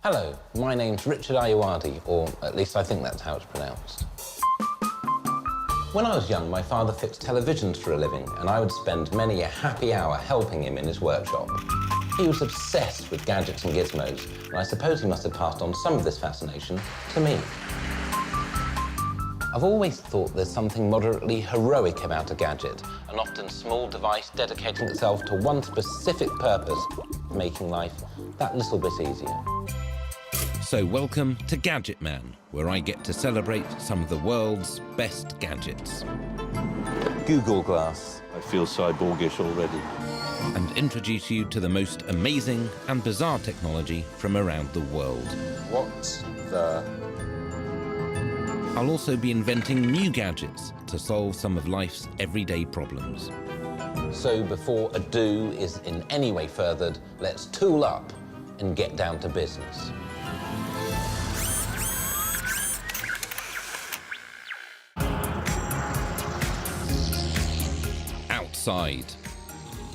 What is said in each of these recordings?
Hello, my name's Richard Ayoade, or at least I think that's how it's pronounced. When I was young, my father fixed televisions for a living, and I would spend many a happy hour helping him in his workshop. He was obsessed with gadgets and gizmos, and I suppose he must have passed on some of this fascination to me. I've always thought there's something moderately heroic about a gadget, an often small device dedicating itself to one specific purpose, making life that little bit easier. So welcome to Gadget Man, where I get to celebrate some of the world's best gadgets. Google Glass. I feel cyborgish already. And introduce you to the most amazing and bizarre technology from around the world. What the... I'll also be inventing new gadgets to solve some of life's everyday problems. So before ado is in any way furthered, let's tool up and get down to business. Outside,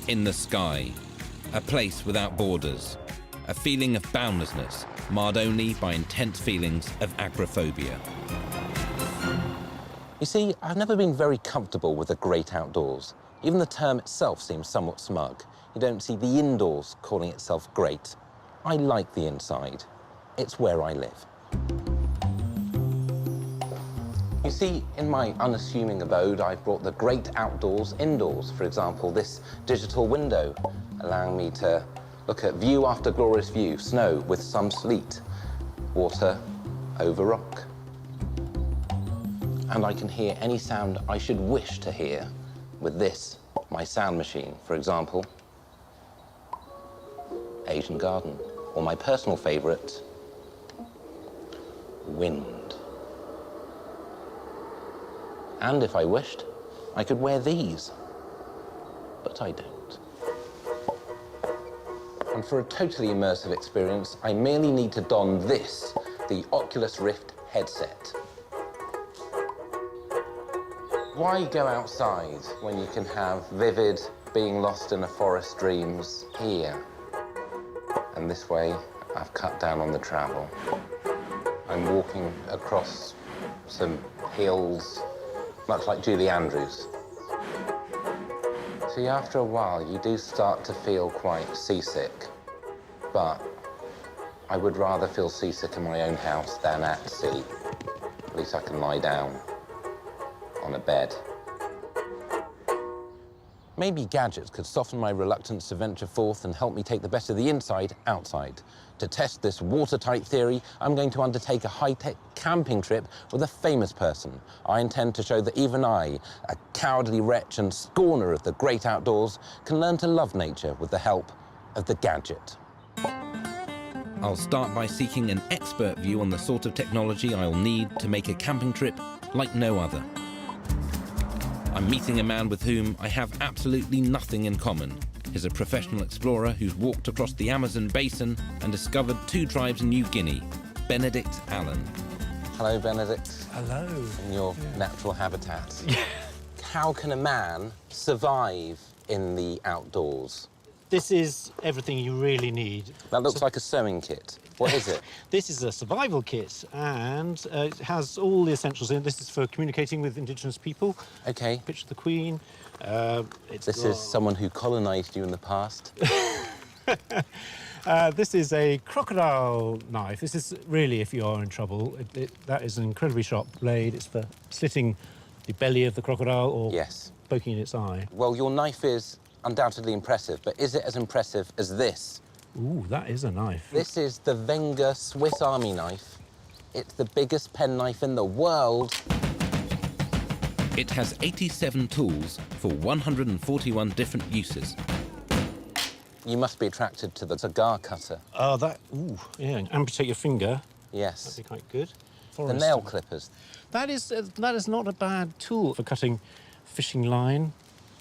in the sky, a place without borders, a feeling of boundlessness marred only by intense feelings of agoraphobia. You see, I've never been very comfortable with the great outdoors. Even the term itself seems somewhat smug. You don't see the indoors calling itself great. I like the inside. It's where I live. You see, in my unassuming abode, I've brought the great outdoors indoors. For example, this digital window, allowing me to look at view after glorious view, snow with some sleet, water over rock. And I can hear any sound I should wish to hear with this, my sound machine. For example, Asian garden, or my personal favorite, wind. And if I wished, I could wear these, but I don't. And for a totally immersive experience, I merely need to don this, the Oculus Rift headset. Why go outside when you can have vivid, being lost in a forest dreams here? And this way, I've cut down on the travel. I'm walking across some hills, much like Julie Andrews. See, after a while, you do start to feel quite seasick, but I would rather feel seasick in my own house than at sea. At least I can lie down on a bed. Maybe gadgets could soften my reluctance to venture forth and help me take the best of the inside outside. To test this watertight theory, I'm going to undertake a high-tech camping trip with a famous person. I intend to show that even I, a cowardly wretch and scorner of the great outdoors, can learn to love nature with the help of the gadget. I'll start by seeking an expert view on the sort of technology I'll need to make a camping trip like no other. I'm meeting a man with whom I have absolutely nothing in common. He's a professional explorer who's walked across the Amazon basin and discovered 2 tribes in New Guinea, Benedict Allen. Hello, Benedict. Hello. In your natural habitat. How can a man survive in the outdoors? This is everything you really need. That looks like a sewing kit. What is it? This is a survival kit, and it has all the essentials in it. This is for communicating with indigenous people. Okay. Picture the Queen. This is someone who colonised you in the past. This is a crocodile knife. This is really if you are in trouble. That is an incredibly sharp blade. It's for slitting the belly of the crocodile or poking in its eye. Well, your knife is undoubtedly impressive, but is it as impressive as this? Ooh, that is a knife. This is the Wenger Swiss Army knife. It's the biggest penknife in the world. It has 87 tools for 141 different uses. You must be attracted to the cigar cutter. Oh, yeah, amputate your finger. Yes. That'd be quite good. The nail clippers. That is not a bad tool for cutting fishing line.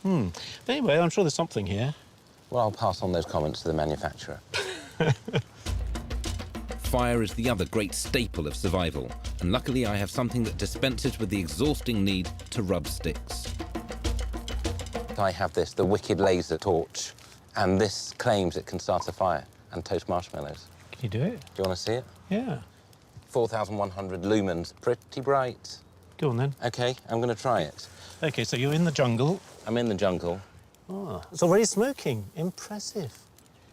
But anyway, I'm sure there's something here. Well, I'll pass on those comments to the manufacturer. Fire is the other great staple of survival, and luckily I have something that dispenses with the exhausting need to rub sticks. I have this, the Wicked Laser Torch, and this claims it can start a fire and toast marshmallows. Can you do it? Do you want to see it? Yeah. 4,100 lumens, pretty bright. Go on, then. OK, I'm going to try it. OK, so you're in the jungle. I'm in the jungle. Oh, it's already smoking. Impressive.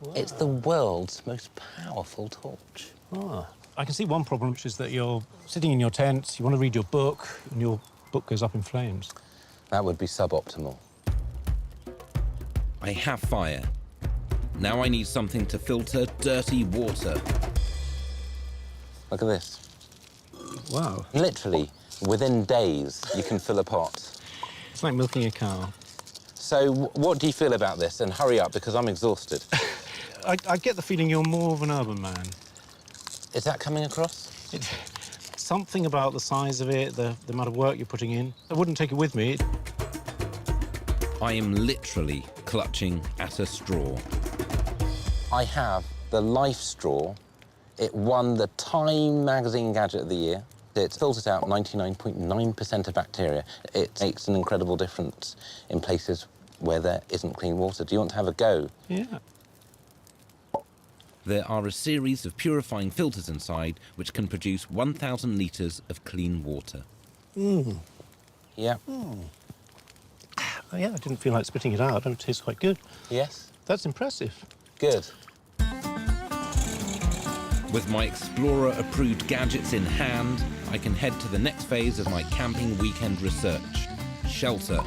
Wow. It's the world's most powerful torch. Oh. I can see one problem, which is that you're sitting in your tent, you want to read your book, and your book goes up in flames. That would be suboptimal. I have fire. Now I need something to filter dirty water. Look at this. Wow. Literally, within days, you can fill a pot. It's like milking a cow. So what do you feel about this? And hurry up, because I'm exhausted. I get the feeling you're more of an urban man. Is that coming across? Something about the size of it, the amount of work you're putting in. I wouldn't take it with me. I am literally clutching at a straw. I have the Life Straw. It won the Time Magazine Gadget of the Year. It filters out 99.9% of bacteria. It makes an incredible difference in places where there isn't clean water. Do you want to have a go? Yeah. There are a series of purifying filters inside which can produce 1,000 litres of clean water. Mm. Yeah. Mm. Oh, yeah, I didn't feel like spitting it out. It tastes quite good. Yes? That's impressive. Good. With my Explorer-approved gadgets in hand, I can head to the next phase of my camping weekend research: shelter.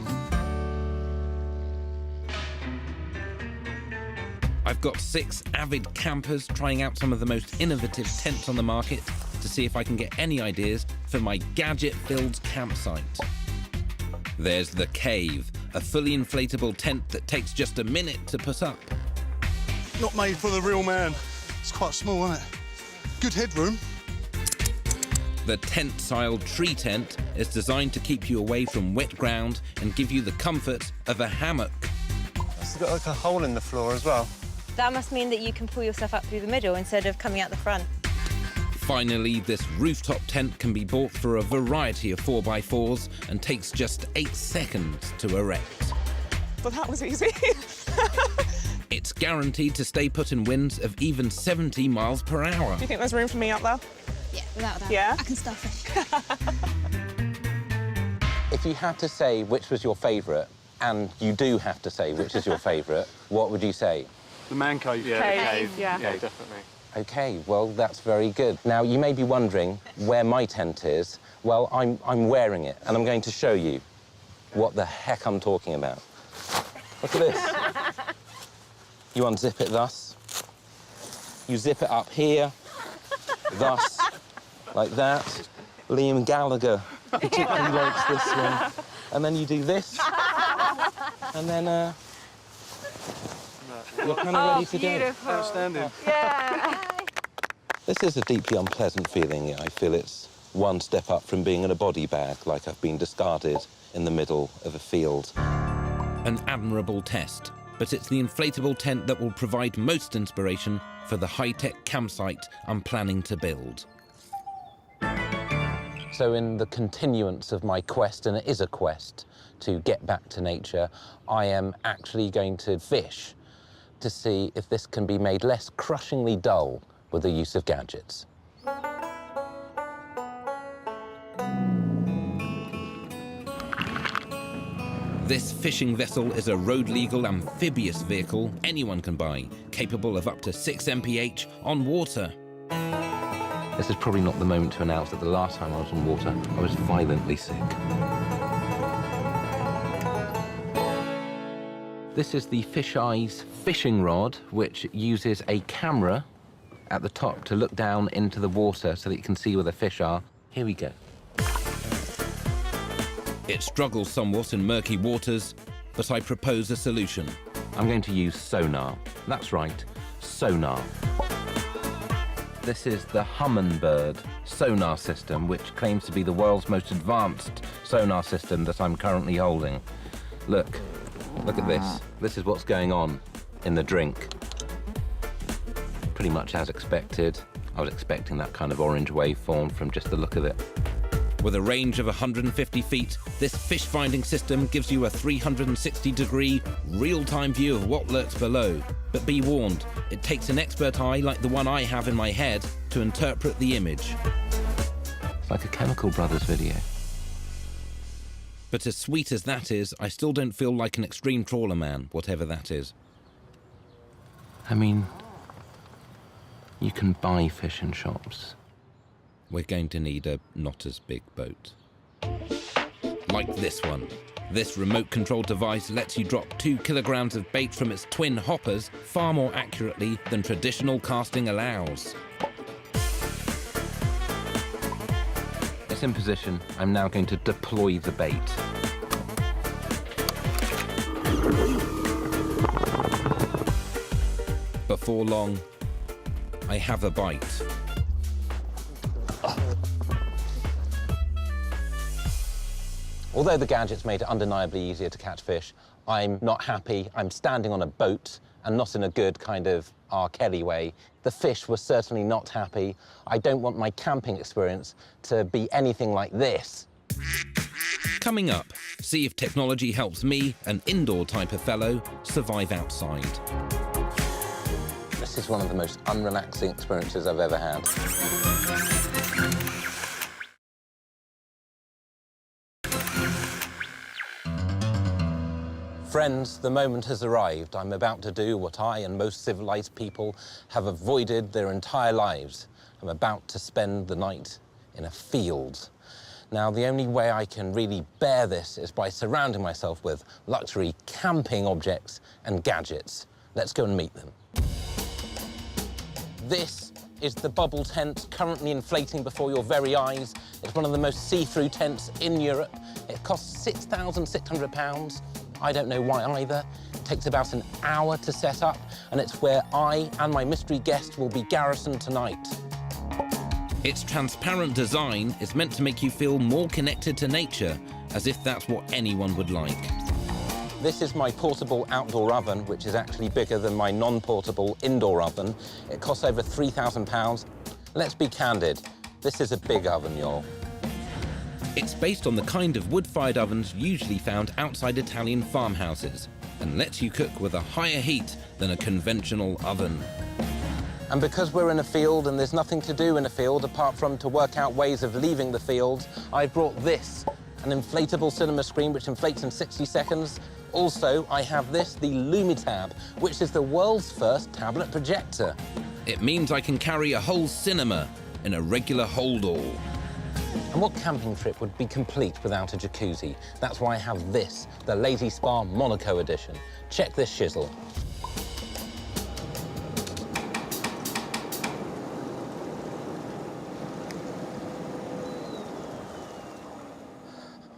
I've got 6 avid campers trying out some of the most innovative tents on the market to see if I can get any ideas for my gadget-filled campsite. There's the Cave, a fully inflatable tent that takes just a minute to put up. Not made for the real man. It's quite small, isn't it? Good headroom. The tent-style tree tent is designed to keep you away from wet ground and give you the comfort of a hammock. It's got like a hole in the floor as well. That must mean that you can pull yourself up through the middle instead of coming out the front. Finally, this rooftop tent can be bought for a variety of 4x4s and takes just 8 seconds to erect. Well, that was easy. It's guaranteed to stay put in winds of even 70 miles per hour. Do you think there's room for me up there? Yeah, without a doubt. Yeah? I can starfish. If you had to say which was your favourite, and you do have to say which is your favourite, what would you say? The man cave. Yeah, cave. Yeah. Yeah, definitely. OK, well, that's very good. Now, you may be wondering where my tent is. Well, I'm wearing it, and I'm going to show you what the heck I'm talking about. Look at this. You unzip it thus. You zip it up here, thus, like that. Liam Gallagher particularly likes this one. And then you do this, and then you're kind of ready to beautiful. go. Outstanding. Yeah. This is a deeply unpleasant feeling. I feel it's one step up from being in a body bag, like I've been discarded in the middle of a field. An admirable test, but it's the inflatable tent that will provide most inspiration for the high-tech campsite I'm planning to build. So in the continuance of my quest, and it is a quest to get back to nature, I am actually going to fish to see if this can be made less crushingly dull with the use of gadgets. This fishing vessel is a road-legal amphibious vehicle anyone can buy, capable of up to 6 mph on water. This is probably not the moment to announce that the last time I was on water, I was violently sick. This is the Fish Eyes fishing rod, which uses a camera at the top to look down into the water so that you can see where the fish are. Here we go. It struggles somewhat in murky waters, but I propose a solution. I'm going to use sonar. That's right, sonar. This is the Humminbird sonar system, which claims to be the world's most advanced sonar system that I'm currently holding. Look at this. This is what's going on in the drink. Pretty much as expected. I was expecting that kind of orange waveform from just the look of it. With a range of 150 feet, this fish-finding system gives you a 360-degree, real-time view of what lurks below. But be warned, it takes an expert eye like the one I have in my head to interpret the image. It's like a Chemical Brothers video. But as sweet as that is, I still don't feel like an extreme trawler man, whatever that is. I mean, you can buy fish in shops. We're going to need a not as big boat. Like this one. This remote-controlled device lets you drop 2 kilograms of bait from its twin hoppers far more accurately than traditional casting allows. It's in position. I'm now going to deploy the bait. Before long, I have a bite. Although the gadgets made it undeniably easier to catch fish, I'm not happy. I'm standing on a boat and not in a good kind of R. Kelly way. The fish were certainly not happy. I don't want my camping experience to be anything like this. Coming up, see if technology helps me, an indoor type of fellow, survive outside. This is one of the most unrelaxing experiences I've ever had. Friends, the moment has arrived. I'm about to do what I and most civilized people have avoided their entire lives. I'm about to spend the night in a field. Now, the only way I can really bear this is by surrounding myself with luxury camping objects and gadgets. Let's go and meet them. This is the bubble tent currently inflating before your very eyes. It's one of the most see-through tents in Europe. It costs £6,600. I don't know why either. It takes about an hour to set up, and it's where I and my mystery guest will be garrisoned tonight. Its transparent design is meant to make you feel more connected to nature, as if that's what anyone would like. This is my portable outdoor oven, which is actually bigger than my non-portable indoor oven. It costs over £3,000. Let's be candid, this is a big oven, y'all. It's based on the kind of wood-fired ovens usually found outside Italian farmhouses, and lets you cook with a higher heat than a conventional oven. And because we're in a field and there's nothing to do in a field apart from to work out ways of leaving the field, I brought this, an inflatable cinema screen which inflates in 60 seconds. Also, I have this, the Lumitab, which is the world's first tablet projector. It means I can carry a whole cinema in a regular hold-all. And what camping trip would be complete without a jacuzzi? That's why I have this, the Lazy Spa Monaco edition. Check this shizzle.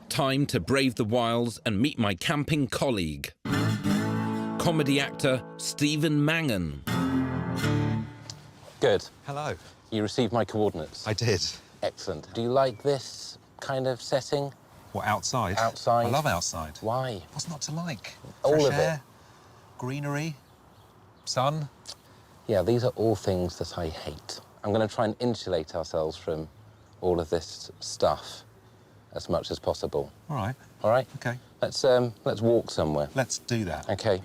Time to brave the wilds and meet my camping colleague. Comedy actor Stephen Mangan. Good. Hello. You received my coordinates. I did. Excellent. Do you like this kind of setting? What, outside? Outside. I love outside. Why? What's not to like? All Fresh of it. air, greenery, sun. Yeah, these are all things that I hate. I'm going to try and insulate ourselves from all of this stuff as much as possible. All right. All right? Okay. Let's walk somewhere. Let's do that. Okay.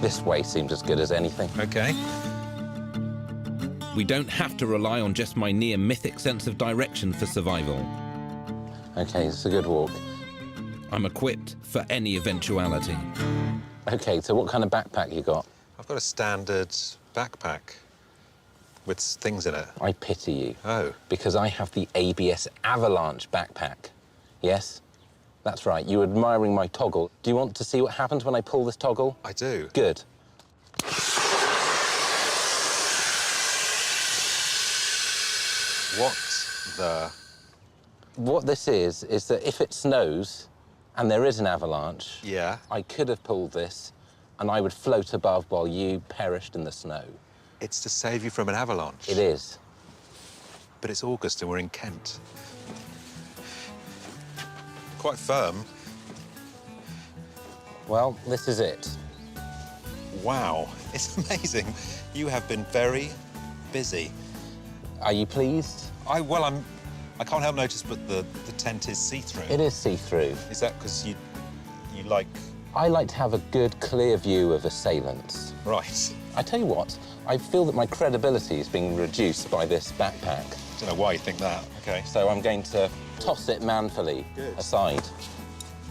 This way seems as good as anything. Okay. We don't have to rely on just my near-mythic sense of direction for survival. Okay, it's a good walk. I'm equipped for any eventuality. Okay, so what kind of backpack you got? I've got a standard backpack with things in it. I pity you. Oh. Because I have the ABS Avalanche backpack. Yes? That's right, you were admiring my toggle. Do you want to see what happens when I pull this toggle? I do. Good. What the... What this is that if it snows and there is an avalanche, Yeah. I could have pulled this and I would float above while you perished in the snow. It's to save you from an avalanche. It is. But it's August and we're in Kent. Quite firm. Well, this is it. Wow, it's amazing. You have been very busy. Are you pleased? Well, I can't help notice, but the tent is see-through. It is see-through. Is that because you like... I like to have a good, clear view of assailants. Right. I tell you what, I feel that my credibility is being reduced by this backpack. I don't know why you think that. OK. So I'm going to toss it manfully Good. aside.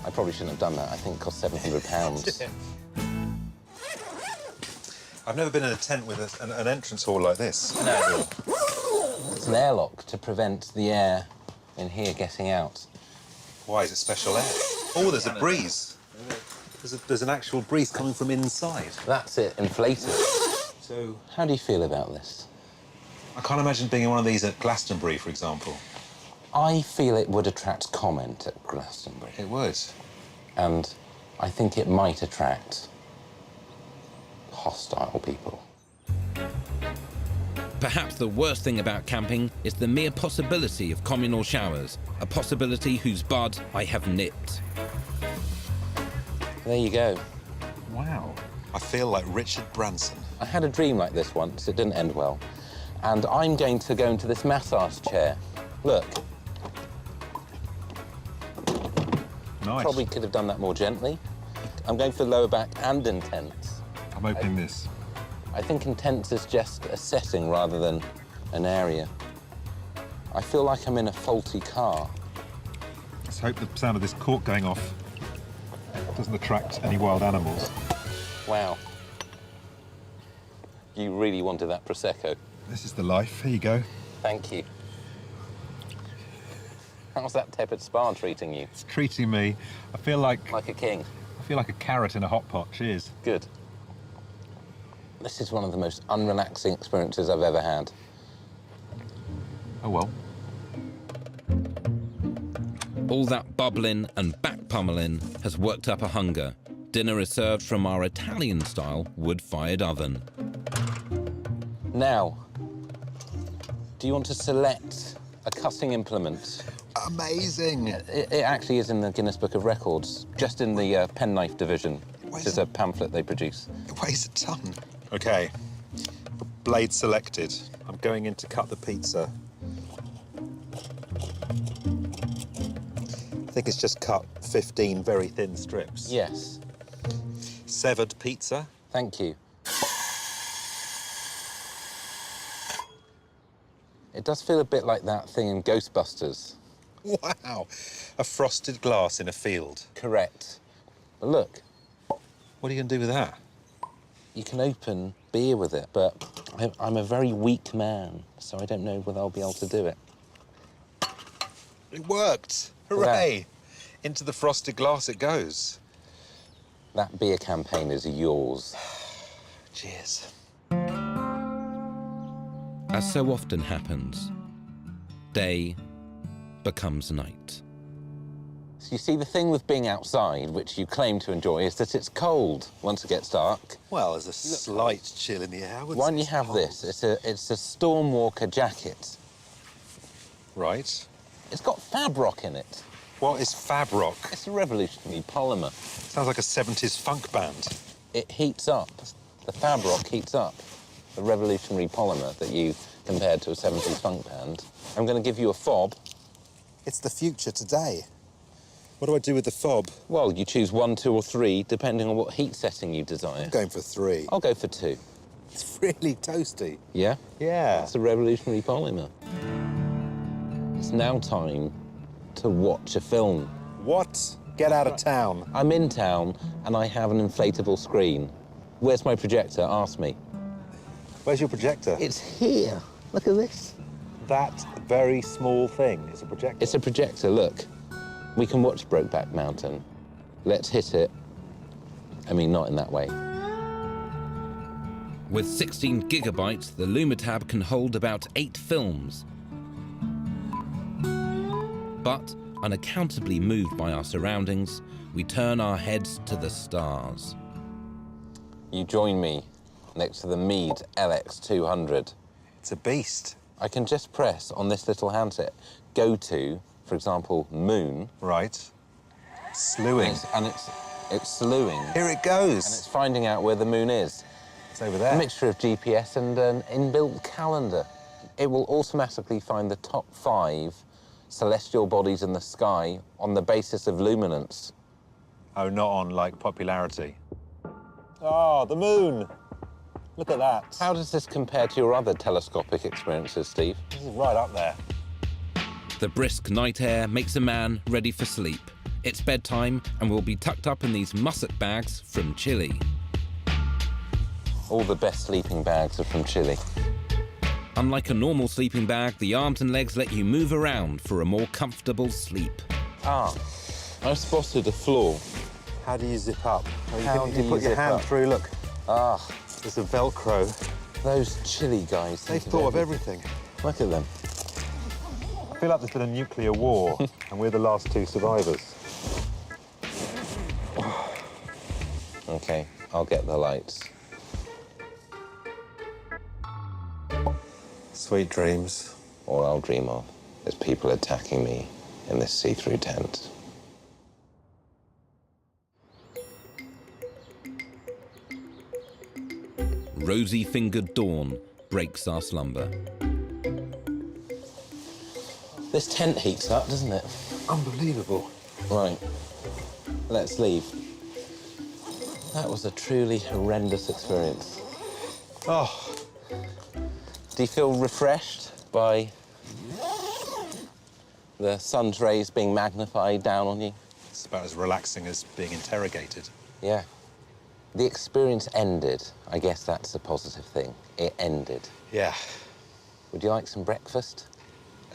I probably shouldn't have done that. I think it cost £700. Yeah. I've never been in a tent with an entrance hall like this. No. It's an airlock to prevent the air in here getting out. Why is it special air? Oh, there's a breeze. There's an actual breeze coming from inside. That's it, inflated. So... How do you feel about this? I can't imagine being in one of these at Glastonbury, for example. I feel it would attract comment at Glastonbury. It would. And I think it might attract hostile people. Perhaps the worst thing about camping is the mere possibility of communal showers, a possibility whose bud I have nipped. There you go. Wow. I feel like Richard Branson. I had a dream like this once. It didn't end well. And I'm going to go into this massage chair. Look. Nice. Probably could have done that more gently. I'm going for lower back and intense. I'm opening this. I think intense is just a setting rather than an area. I feel like I'm in a faulty car. Let's hope the sound of this cork going off doesn't attract any wild animals. Wow. You really wanted that Prosecco. This is the life. Here you go. Thank you. How's that tepid spa treating you? It's treating me. I feel like Like a king. a carrot in a hot pot. Cheers. Good. This is one of the most unrelaxing experiences I've ever had. Oh, well. All that bubbling and back pummeling has worked up a hunger. Dinner is served from our Italian-style wood-fired oven. Now, do you want to select a cutting implement? Amazing. It actually is in the Guinness Book of Records, just in the penknife division, which is a pamphlet they produce. It weighs a ton. OK. Blade selected. I'm going in to cut the pizza. I think it's just cut 15 very thin strips. Yes. Severed pizza. Thank you. It does feel a bit like that thing in Ghostbusters. Wow. A frosted glass in a field. Correct. But look. What are you going to do with that? You can open beer with it, but I'm a very weak man, so I don't know whether I'll be able to do it. It worked. Hooray. Into the frosted glass it goes. That beer campaign is yours. Cheers. As so often happens, day becomes night. So you see, the thing with being outside, which you claim to enjoy, is that it's cold once it gets dark. Well, there's a slight chill in the air. Why don't you have this? It's a Stormwalker jacket. Right. It's got Fabrock in it. What is Fabrock? It's a revolutionary polymer. Sounds like a 70s funk band. It heats up. The Fabrock heats up. The revolutionary polymer that you compared to a 70s funk band. I'm going to give you a fob. It's the future today. What do I do with the fob? Well, you choose 1, 2, or 3, depending on what heat setting you desire. I'm going for 3. I'll go for 2. It's really toasty. Yeah? Yeah. It's a revolutionary polymer. It's now time to watch a film. What? Get out of town. I'm in town, and I have an inflatable screen. Where's my projector? Ask me. Where's your projector? It's here. Look at this. That very small thing is a projector. It's a projector, look. We can watch Brokeback Mountain. Let's hit it. I mean, not in that way. With 16 gigabytes, the Lumitab can hold about 8 films. But, unaccountably moved by our surroundings, we turn our heads to the stars. You join me next to the Meade LX200. It's a beast. I can just press on this little handset, go to, for example, moon. Right. Slewing. And it's slewing. Here it goes. And it's finding out where the moon is. It's over there. A mixture of GPS and an inbuilt calendar. It will automatically find the top 5 celestial bodies in the sky on the basis of luminance. Oh, not on, like, popularity. Oh, the moon! Look at that. How does this compare to your other telescopic experiences, Steve? This is right up there. The brisk night air makes a man ready for sleep. It's bedtime and we'll be tucked up in these musset bags from Chile. All the best sleeping bags are from Chile. Unlike a normal sleeping bag, the arms and legs let you move around for a more comfortable sleep. Ah, I've spotted a flaw. How do you zip up? Oh, How do you you put your zip hand up? through, look. Ah, There's a Velcro. those Chile guys. They've think thought of everything. Look at them. I feel like there's been a nuclear war, and we're the last two survivors. Okay, I'll get the lights. Sweet dreams. All I'll dream of is people attacking me in this see-through tent. Rosy-fingered dawn breaks our slumber. This tent heats up, doesn't it? Unbelievable. Right, let's leave. That was a truly horrendous experience. Oh, Do you feel refreshed by the sun's rays being magnified down on you? it's about as relaxing as being interrogated. Yeah. The experience ended. I guess that's a positive thing. It ended. Yeah, Would you like some breakfast?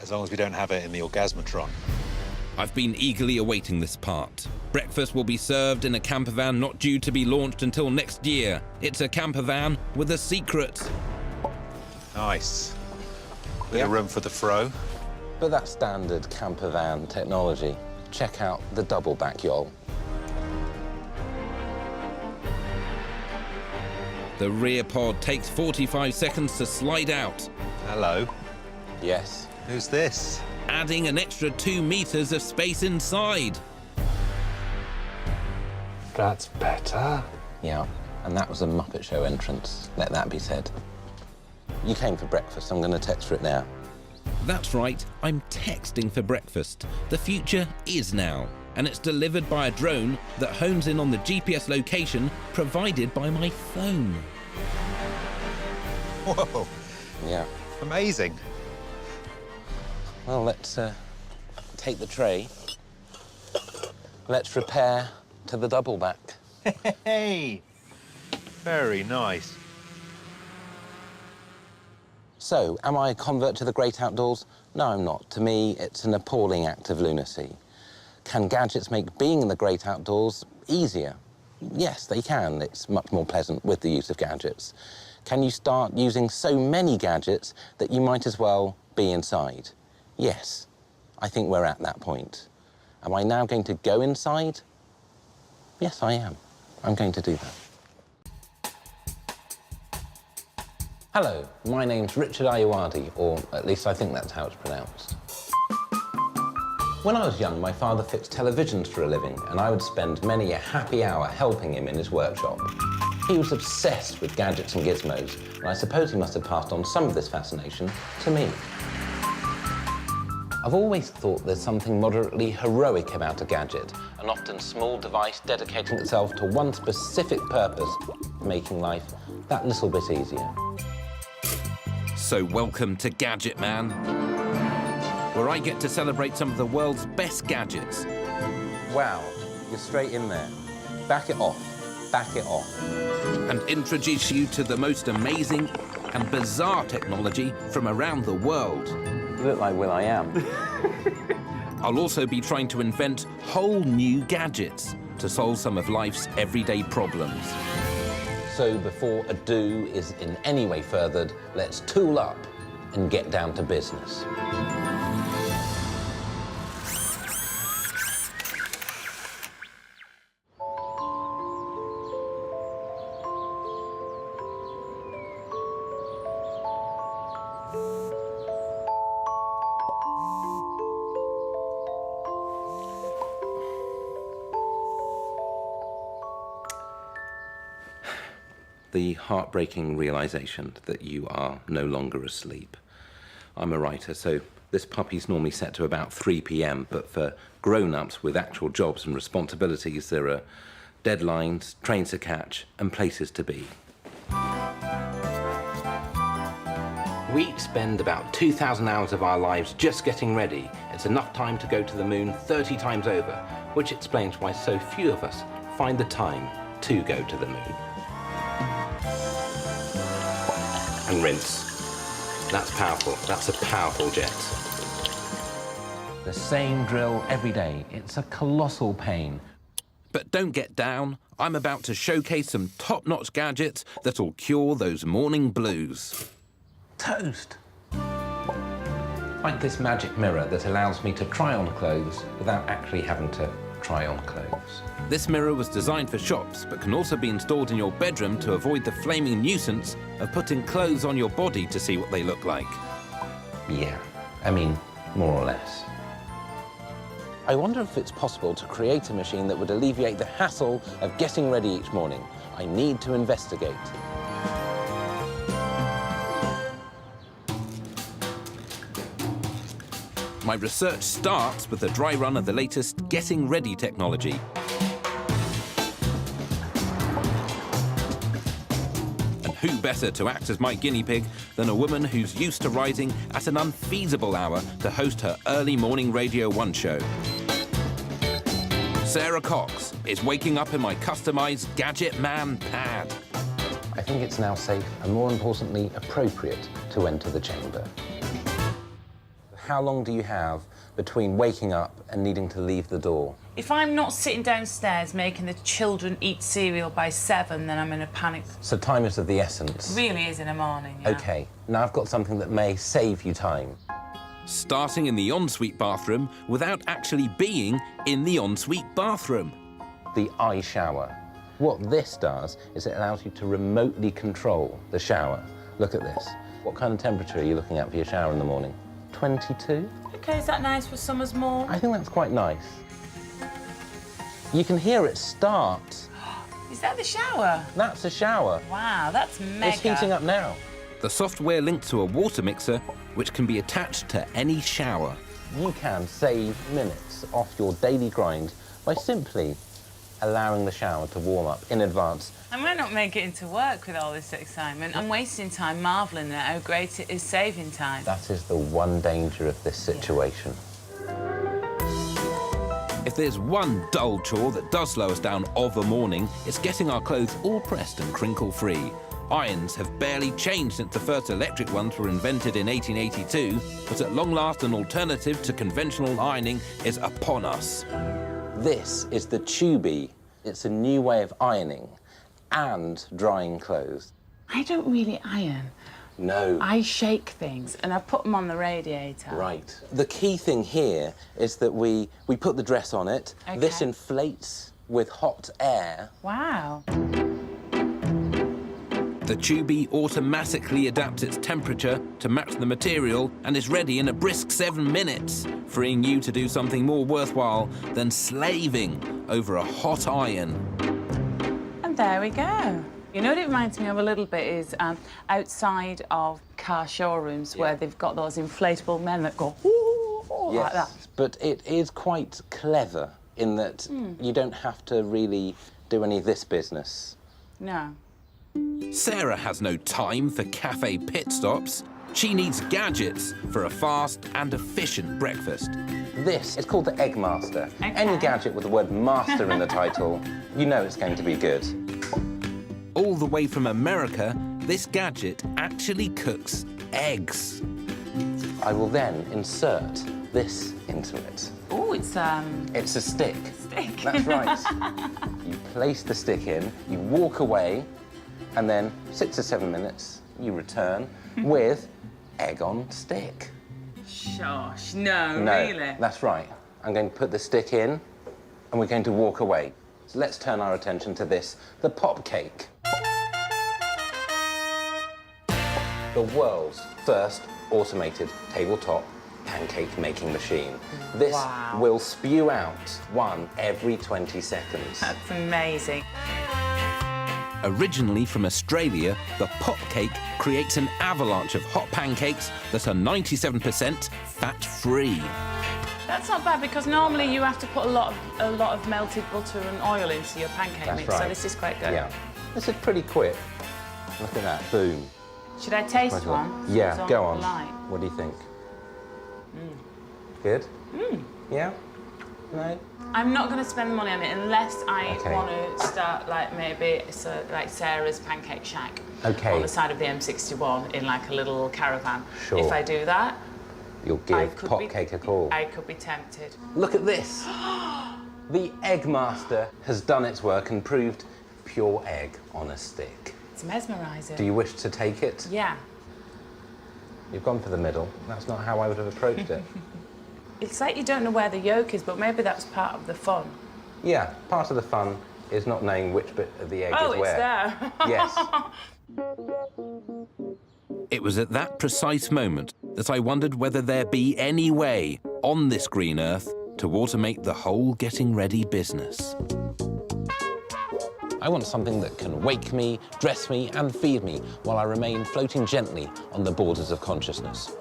as long as we don't have it in the orgasmatron. I've been eagerly awaiting this part. Breakfast will be served in a camper van not due to be launched until next year. It's a camper van with a secret. Nice. Bit Yeah. of room for the fro. But that's standard camper van technology. Check out the double back yawl. The rear pod takes 45 seconds to slide out, Hello. Yes. Who's this? adding an extra 2 meters of space inside. That's better. Yeah. And that was a Muppet Show entrance. Let that be said. You came for breakfast. I'm going to text for it now. That's right, I'm texting for breakfast. The future is now, and it's delivered by a drone that hones in on the GPS location provided by my phone. Whoa, Yeah. amazing. Well, let's take the tray. Let's repair to the double back. Hey, very nice. So, am I a convert to the great outdoors? No, I'm not. To me, it's an appalling act of lunacy. Can gadgets make being in the great outdoors easier? Yes, they can. It's much more pleasant with the use of gadgets. Can you start using so many gadgets that you might as well be inside? Yes, I think we're at that point. Am I now going to go inside? Yes, I am. I'm going to do that. Hello, my name's Richard Ayoade, or at least I think that's how it's pronounced. When I was young, my father fixed televisions for a living, and I would spend many a happy hour helping him in his workshop. He was obsessed with gadgets and gizmos, and I suppose he must have passed on some of this fascination to me. I've always thought there's something moderately heroic about a gadget, an often small device dedicating itself to one specific purpose, making life that little bit easier. So welcome to Gadget Man, where I get to celebrate some of the world's best gadgets. Wow, you're straight in there. Back it off. Back it off. And introduce you to the most amazing and bizarre technology from around the world. You look like Will.i.am. I'll also be trying to invent whole new gadgets to solve some of life's everyday problems. So before ado is in any way furthered, let's tool up and get down to business. The heartbreaking realization that you are no longer asleep. I'm a writer, so This puppy's normally set to about 3 p.m, but for grown-ups with actual jobs and responsibilities, there are deadlines, trains to catch, and places to be. We each spend about 2,000 hours of our lives just getting ready. It's enough time to go to the moon 30 times over, which explains why so few of us find the time to go to the moon. And rinse. That's powerful. That's a powerful jet. The same drill every day. It's a colossal pain. But don't get down. I'm about to showcase some top-notch gadgets that'll cure those morning blues. Toast. Like this magic mirror that allows me to try on clothes without actually having to try on clothes. This mirror was designed for shops, but can also be installed in your bedroom to avoid the flaming nuisance of putting clothes on your body to see what they look like. Yeah, I mean, more or less. I wonder if it's possible to create a machine that would alleviate the hassle of getting ready each morning. I need to investigate. My research starts with a dry run of the latest getting ready technology. And who better to act as my guinea pig than a woman who's used to rising at an unfeasible hour to host her early morning Radio 1 show. Sarah Cox is waking up in my customized Gadget Man pad. I think it's now safe and, more importantly, appropriate to enter the chamber. How long do you have between waking up and needing to leave the door? If I'm not sitting downstairs making the children eat cereal by 7, then I'm in a panic. So time is of the essence? It really is in the morning, yeah. OK, now I've got something that may save you time. Starting in the ensuite bathroom without actually being in the ensuite bathroom. The eye shower. What this does is it allows you to remotely control the shower. Look at this. What kind of temperature are you looking at for your shower in the morning? 22? OK, is that nice for summer's morning? I think that's quite nice. You can hear it start. Is that the shower? That's a shower. Wow, that's mega. It's heating up now. The software linked to a water mixer, which can be attached to any shower. You can save minutes off your daily grind by simply allowing the shower to warm up in advance. I might not make it into work with all this excitement. I'm wasting time marvelling at how great it is saving time. That is the one danger of this situation. If there's one dull chore that does slow us down of a morning, it's getting our clothes all pressed and crinkle-free. Irons have barely changed since the first electric ones were invented in 1882, but at long last an alternative to conventional ironing is upon us. This is the Tubey. It's a new way of ironing and drying clothes. I don't really iron. No. I shake things and I put them on the radiator. Right. The key thing here is that we put the dress on it. Okay. This inflates with hot air. Wow. The Tubey automatically adapts its temperature to match the material and is ready in a brisk 7 minutes, freeing you to do something more worthwhile than slaving over a hot iron. And there we go. You know what it reminds me of a little bit is outside of car showrooms where they've got those inflatable men that go, ooh, Yes, like that. but it is quite clever in that you don't have to really do any of this business. No. Sarah has no time for cafe pit stops. She needs gadgets for a fast and efficient breakfast. This is called the Egg Master. Okay. Any gadget with the word master in the title, you know it's going to be good. All the way from America, this gadget actually cooks eggs. I will then insert this into it. Oh, it's It's a stick. stick. That's right. You place the stick in, you walk away, and then 6 or 7 minutes, you return with egg on stick. Shush, no, No, really? that's right. I'm going to put the stick in, and we're going to walk away. So let's turn our attention to this, the pop cake. The world's first automated tabletop pancake making machine. This will spew out one every 20 seconds. That's amazing. Originally from Australia, the pop cake creates an avalanche of hot pancakes that are 97% fat-free. That's not bad, because normally you have to put a lot of melted butter and oil into your pancake mix, so this is quite good. Yeah. This is pretty quick. Look at that, boom. Should I taste one? Yeah, go on. Light. What do you think? Good? Yeah? No? I'm not going to spend the money on it unless I want to start, like, maybe like Sarah's Pancake Shack on the side of the M61 in, like, a little caravan. Sure. If I do that, you'll give Pop Cake a call. I could be tempted. Look at this. The Egg Master has done its work and proved pure egg on a stick. It's mesmerising. Do you wish to take it? Yeah. You've gone for the middle. That's not how I would have approached it. It's like you don't know where the yolk is, but maybe that's part of the fun. Yeah, part of the fun is not knowing which bit of the egg is where. Oh, it's there. Yes. It was at that precise moment that I wondered whether there be any way on this green earth to automate the whole getting ready business. I want something that can wake me, dress me, and feed me while I remain floating gently on the borders of consciousness.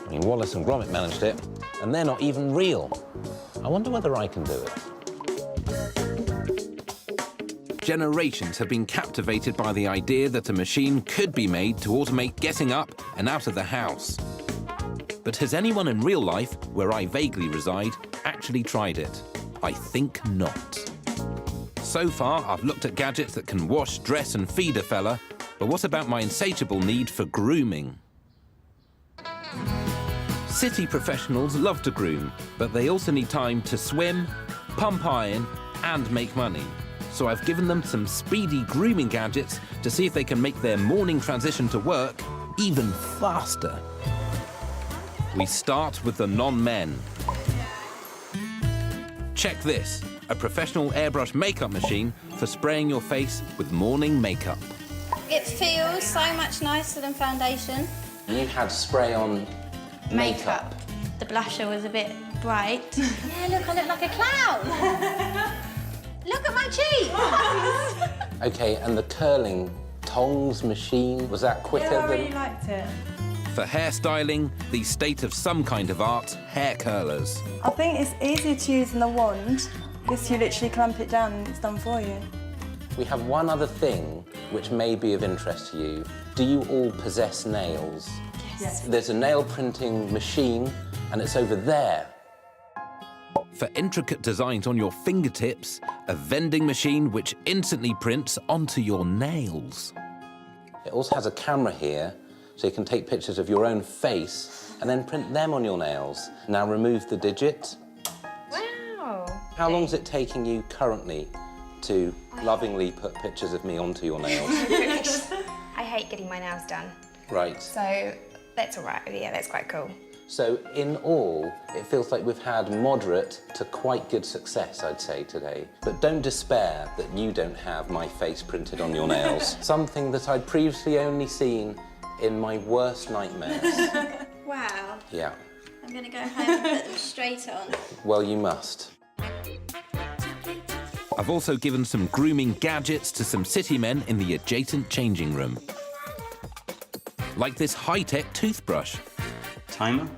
I mean, Wallace and Gromit managed it, and they're not even real. I wonder whether I can do it. Generations have been captivated by the idea that a machine could be made to automate getting up and out of the house. But has anyone in real life, where I vaguely reside, actually tried it? I think not. So far, I've looked at gadgets that can wash, dress, and feed a fella, but what about my insatiable need for grooming? City professionals love to groom, but they also need time to swim, pump iron, and make money. So I've given them some speedy grooming gadgets to see if they can make their morning transition to work even faster. We start with the non-men. Check this, a professional airbrush makeup machine for spraying your face with morning makeup. It feels so much nicer than foundation. You had spray-on makeup. The blusher was a bit bright. Yeah, look, I look like a clown. Look at my cheeks. OK, and the curling tongs machine, was that quicker than... I really liked it. For hairstyling, the state of some kind of art, hair curlers. I think it's easier to use than the wand, because you literally clamp it down and it's done for you. We have one other thing which may be of interest to you. Do you all possess nails? Yes. There's a nail printing machine, and it's over there. For intricate designs on your fingertips, a vending machine which instantly prints onto your nails. It also has a camera here, so you can take pictures of your own face and then print them on your nails. Now remove the digit. Wow. How long is it taking you currently to lovingly put pictures of me onto your nails? I hate getting my nails done. Right. So that's all right. Yeah, that's quite cool. So in all, it feels like we've had moderate to quite good success, I'd say, today. But don't despair that you don't have my face printed on your nails. Something that I'd previously only seen in my worst nightmares. Wow. Yeah. I'm going to go home and put them straight on. Well, you must. I've also given some grooming gadgets to some city men in the adjacent changing room. Like this high-tech toothbrush. Timer?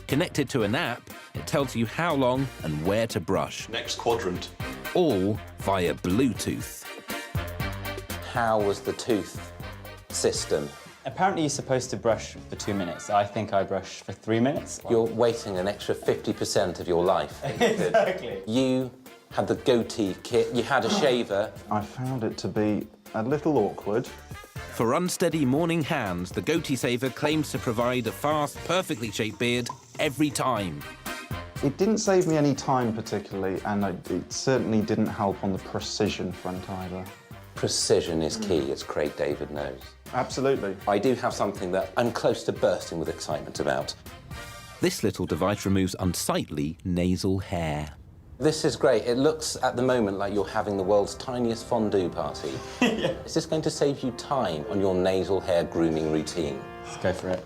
Connected to an app, it tells you how long and where to brush. Next quadrant. All via Bluetooth. How was the tooth system? Apparently you're supposed to brush for 2 minutes. I think I brush for 3 minutes. You're waiting an extra 50% of your life. Exactly. You had the goatee kit, you had a shaver. I found it to be a little awkward. For unsteady morning hands, the goatee saver claims to provide a fast, perfectly shaped beard every time. It didn't save me any time particularly, and it certainly didn't help on the precision front either. Precision is key, as Craig David knows. Absolutely. I do have something that I'm close to bursting with excitement about. This little device removes unsightly nasal hair. This is great. It looks at the moment like you're having the world's tiniest fondue party. Yeah. Is this going to save you time on your nasal hair grooming routine? Let's go for it.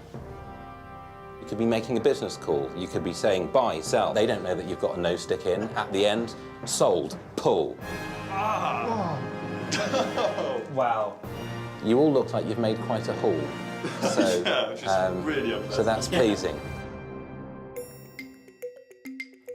You could be making a business call. You could be saying buy, sell. They don't know that you've got a nose stick in. At the end, sold, pull. Wow, Wow. You all look like you've made quite a haul. So, Yeah, which is really unpleasant. so that's pleasing.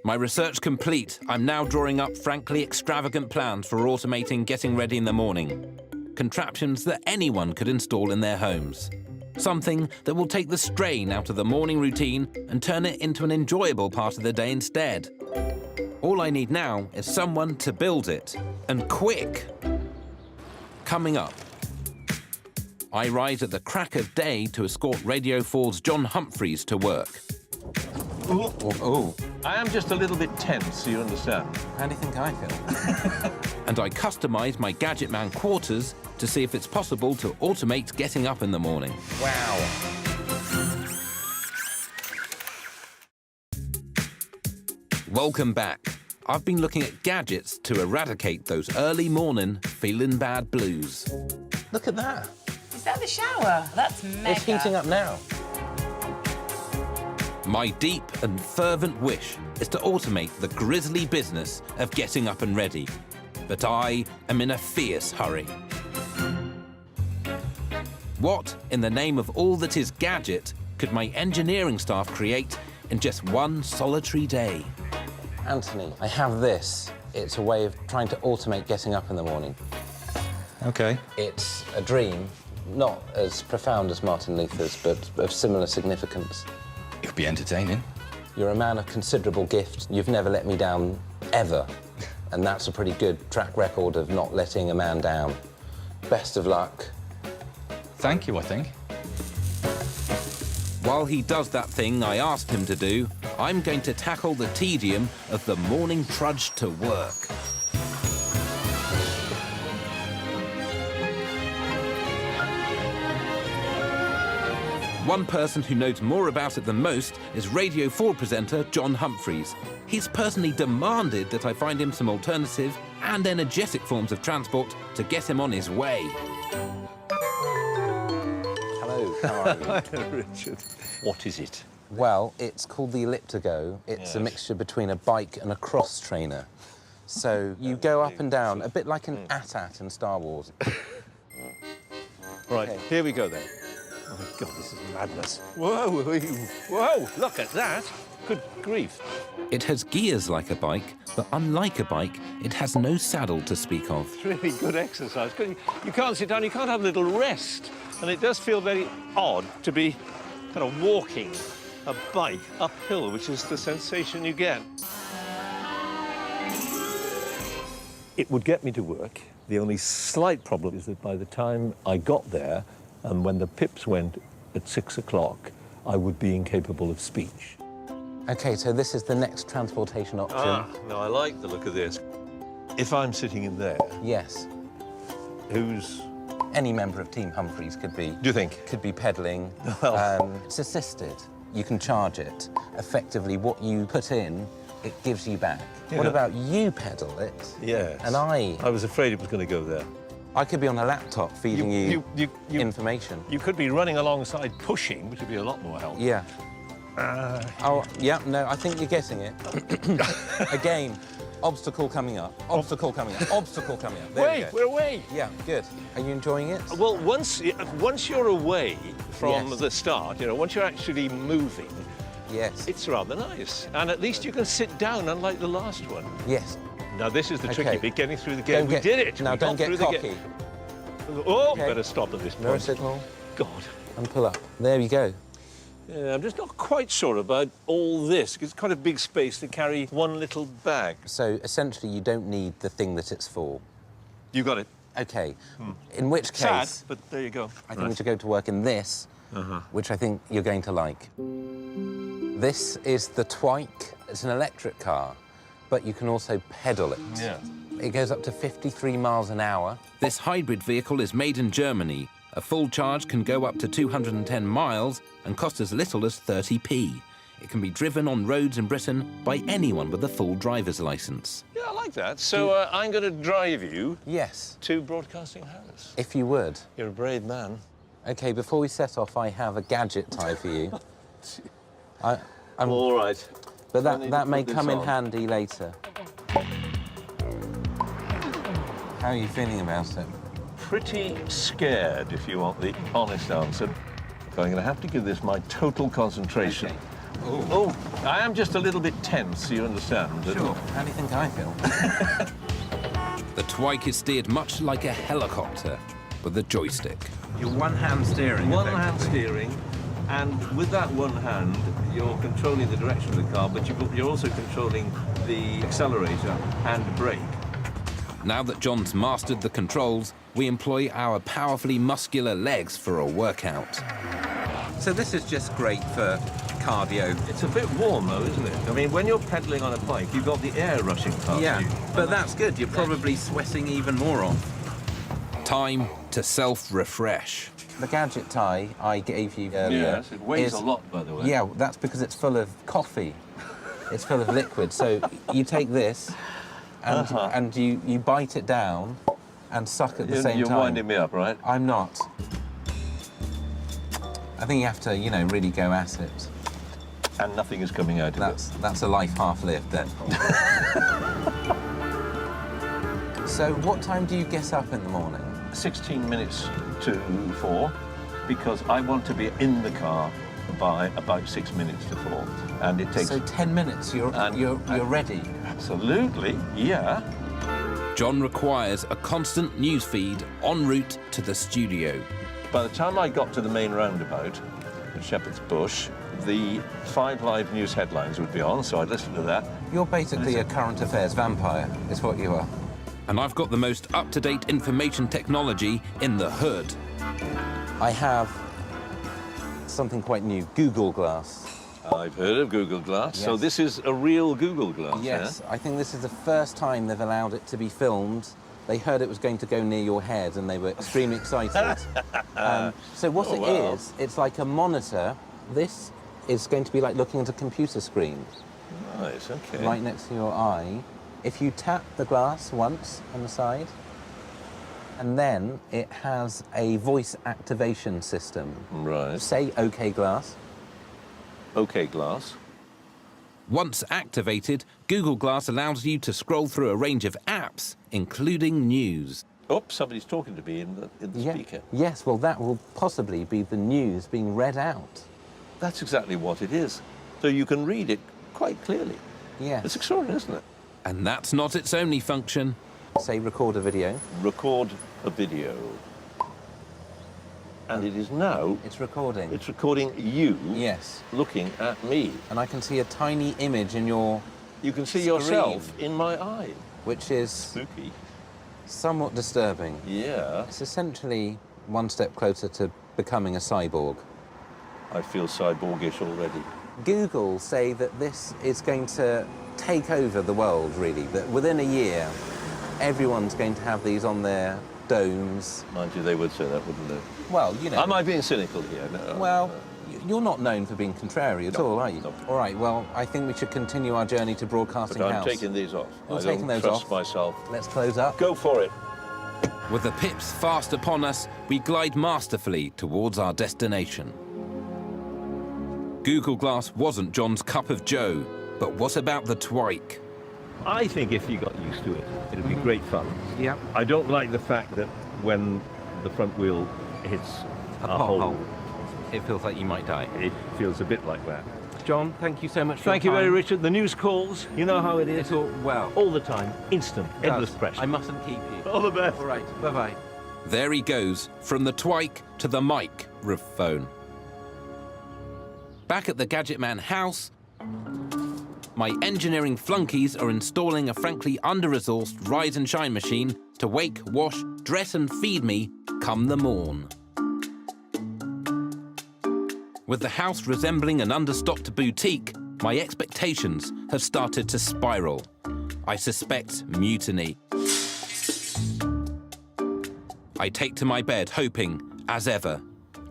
My research complete, I'm now drawing up frankly extravagant plans for automating getting ready in the morning. Contraptions that anyone could install in their homes. Something that will take the strain out of the morning routine and turn it into an enjoyable part of the day instead. All I need now is someone to build it, and quick. Coming up, I rise at the crack of day to escort Radio 4's John Humphreys to work. Oh. I am just a little bit tense, you understand? How do you think I feel? And I customise my Gadget Man quarters to see if it's possible to automate getting up in the morning. Wow. Welcome back. I've been looking at gadgets to eradicate those early morning feeling bad blues. Look at that. Is that the shower? That's mega. It's heating up now. My deep and fervent wish is to automate the grisly business of getting up and ready. But I am in a fierce hurry. What, in the name of all that is gadget, could my engineering staff create in just one solitary day? Anthony, I have this. It's a way of trying to automate getting up in the morning. OK. It's a dream, not as profound as Martin Luther's, but of similar significance. It could be entertaining. You're a man of considerable gift. You've never let me down, ever. And that's a pretty good track record of not letting a man down. Best of luck. Thank you, I think. While he does that thing I asked him to do, I'm going to tackle the tedium of the morning trudge to work. One person who knows more about it than most is Radio 4 presenter John Humphreys. He's personally demanded that I find him some alternative and energetic forms of transport to get him on his way. Hello, how are you? Hello, Richard. What is it? Well, it's called the Elliptigo. It's a mixture between a bike and a cross trainer. So you go up and down, a bit like an AT-AT in Star Wars. Right, Okay. here we go then. Oh, my God, this is madness. Whoa, whoa, look at that. Good grief. It has gears like a bike, but unlike a bike, it has no saddle to speak of. It's really good exercise. You can't sit down, you can't have a little rest. And it does feel very odd to be kind of walking a bike uphill, which is the sensation you get. It would get me to work. The only slight problem is that by the time I got there, and when the pips went at 6 o'clock, I would be incapable of speech. OK, so this is the next transportation option. No, I like the look of this. If I'm sitting in there... Yes. Who's... Any member of Team Humphreys could be... Do you think? Could be pedalling. Well... It's assisted. You can charge it. Effectively, what you put in, it gives you back. Yeah. What about you pedal it? Yes. And I was afraid it was going to go there. I could be on a laptop feeding you information. You could be running alongside pushing, which would be a lot more helpful. Yeah. Oh, yeah, no, I think you're getting it. Again, obstacle coming up, obstacle coming up, obstacle coming up. There Wait, we're away. Yeah, good. Are you enjoying it? Well, once you're away from Yes. the start, you know, once you're actually moving, yes, it's rather nice. And at least you can sit down, unlike the last one. Yes. Now, this is the Okay. tricky bit, getting through the gate. Don't We did it. Now, We don't got get through the cocky. gate. Oh, Okay. better stop at this point. Mirror signal. God. And pull up. There you go. Yeah, I'm just not quite sure about all this. It's quite a big space to carry one little bag. So, essentially, you don't need the thing that it's for. You got it. OK. In which case... Sad, but there you go. I think we should go to work in this, which I think you're going to like. This is the Twike. It's an electric car, but you can also pedal it. Yeah. It goes up to 53 miles an hour. This hybrid vehicle is made in Germany. A full charge can go up to 210 miles and cost as little as 30p. It can be driven on roads in Britain by anyone with a full driver's licence. Yeah, I like that. So I'm going to drive you Yes. to Broadcasting House. If you would. You're a brave man. OK, before we set off, I have a gadget tie for you. I'm all right. But I need that to may put this come in on. handy later. How are you feeling about it? pretty scared, if you want the honest answer. So I'm going to have to give this my total concentration. Okay. Oh, I am just a little bit tense, you understand? Sure. How do you think I feel? The Twike is steered much like a helicopter with a joystick. You're one-hand steering. One-hand steering, and with that one hand, you're controlling the direction of the car, but you're also controlling the accelerator and brake. Now that John's mastered the controls, we employ our powerfully muscular legs for a workout. So this is just great for cardio. It's a bit warm, though, isn't it? I mean, when you're pedaling on a bike, you've got the air rushing past you. But that's good. You're probably sweating even more off. Time to self-refresh. The gadget tie I gave you earlier. Yes, it weighs a lot, by the way. Yeah, that's because it's full of coffee. It's full of liquid. So you take this and, and you bite it down and suck at the same time. You're winding me up, right? I'm not. I think you have to, you know, really go at it. And nothing is coming out of it. That's a life half-lived, then. So what time do you get up in the morning? 16 minutes to 4, because I want to be in the car by about 6 minutes to 4. And it takes... So 10 minutes, you're ready? Absolutely, yeah. John requires a constant news feed en route to the studio. By the time I got to the main roundabout at Shepherd's Bush, the 5 Live News headlines would be on, so I'd listen to that. You're basically a current affairs vampire, is what you are. And I've got the most up-to-date information technology in the hood. I have something quite new, Google Glass. I've heard of Google Glass. Yes. So this is a real Google Glass, Yes, yeah? I think this is the first time they've allowed it to be filmed. They heard it was going to go near your head and they were extremely excited. So what it is, it's like a monitor. This is going to be like looking at a computer screen. Nice, okay. Right next to your eye. If you tap the glass once on the side, and then it has a voice activation system. Right. Say OK Glass. OK Glass. Once activated, Google Glass allows you to scroll through a range of apps, including news. Oh, somebody's talking to me in the speaker. Yes, well, that will possibly be the news being read out. That's exactly what it is. So you can read it quite clearly. Yes. It's extraordinary, isn't it? And that's not its only function. Say record a video. Record a video. And it is now... It's recording. It's recording you. Yes. Looking at me. And I can see a tiny image in your You can see screen, yourself in my eye. which is Spooky. somewhat disturbing. Yeah. It's essentially one step closer to becoming a cyborg. I feel cyborgish already. Google say that this is going to take over the world, really, that within a year, everyone's going to have these on their domes. Mind you, they would say that, wouldn't they? Well, you know... Am I being cynical here? No, well, you're not known for being contrary at all, are you? No. All right, well, I think we should continue our journey to Broadcasting But I'm House. taking these off. You're I taking don't those trust off. myself. Let's close up. Go for it. With the pips fast upon us, we glide masterfully towards our destination. Google Glass wasn't John's cup of joe, but what about the Twike? I think if you got used to it, it'd be great fun. Yeah. I don't like the fact that when the front wheel hits A pothole. It feels like you might die. It feels a bit like that. John, thank you so much for Thank you your time. very Richard. The news calls, you know how it is. It's all, well... All the time, instant, endless pressure. I mustn't keep you. All the best. All right, bye-bye. There he goes, from the Twike to the mic phone. Back at the Gadget Man house, my engineering flunkies are installing a frankly under-resourced rise and shine machine to wake, wash, dress and feed me come the morn. With the house resembling an understocked boutique, my expectations have started to spiral. I suspect mutiny. I take to my bed, hoping, as ever,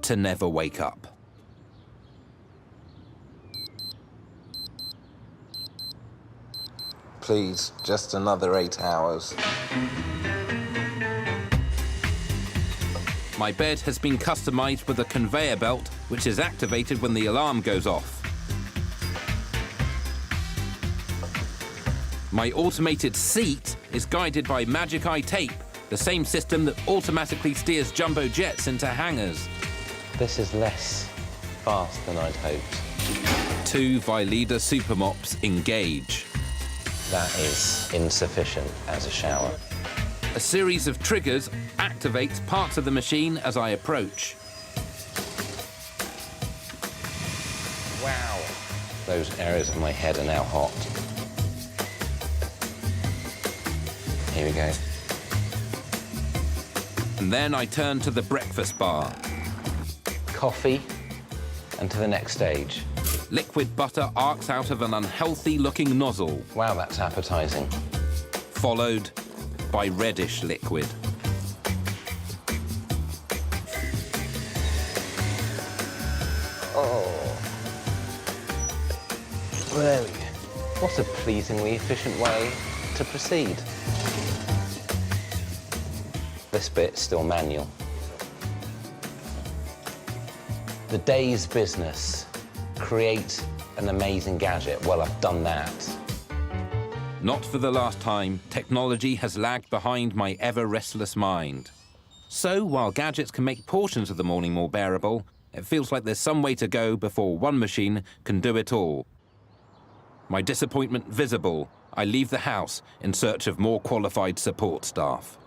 to never wake up. Please, just another 8 hours. My bed has been customized with a conveyor belt, which is activated when the alarm goes off. My automated seat is guided by magic eye tape the same system that automatically steers jumbo jets into hangars. This is less fast than I'd hoped. 2 Vileda super mops engage. That is insufficient as a shower. A series of triggers activates parts of the machine as I approach. Wow. Those areas of my head are now hot. Here we go. And then I turn to the breakfast bar. Coffee, and to the next stage. Liquid butter arcs out of an unhealthy-looking nozzle. Wow, that's appetizing. Followed by reddish liquid. Oh. There we go. What a pleasingly efficient way to proceed. This bit's still manual. The day's business. Create an amazing gadget. Well, I've done that. Not for the last time, technology has lagged behind my ever-restless mind. So, while gadgets can make portions of the morning more bearable, it feels like there's some way to go before one machine can do it all. My disappointment visible, I leave the house in search of more qualified support staff.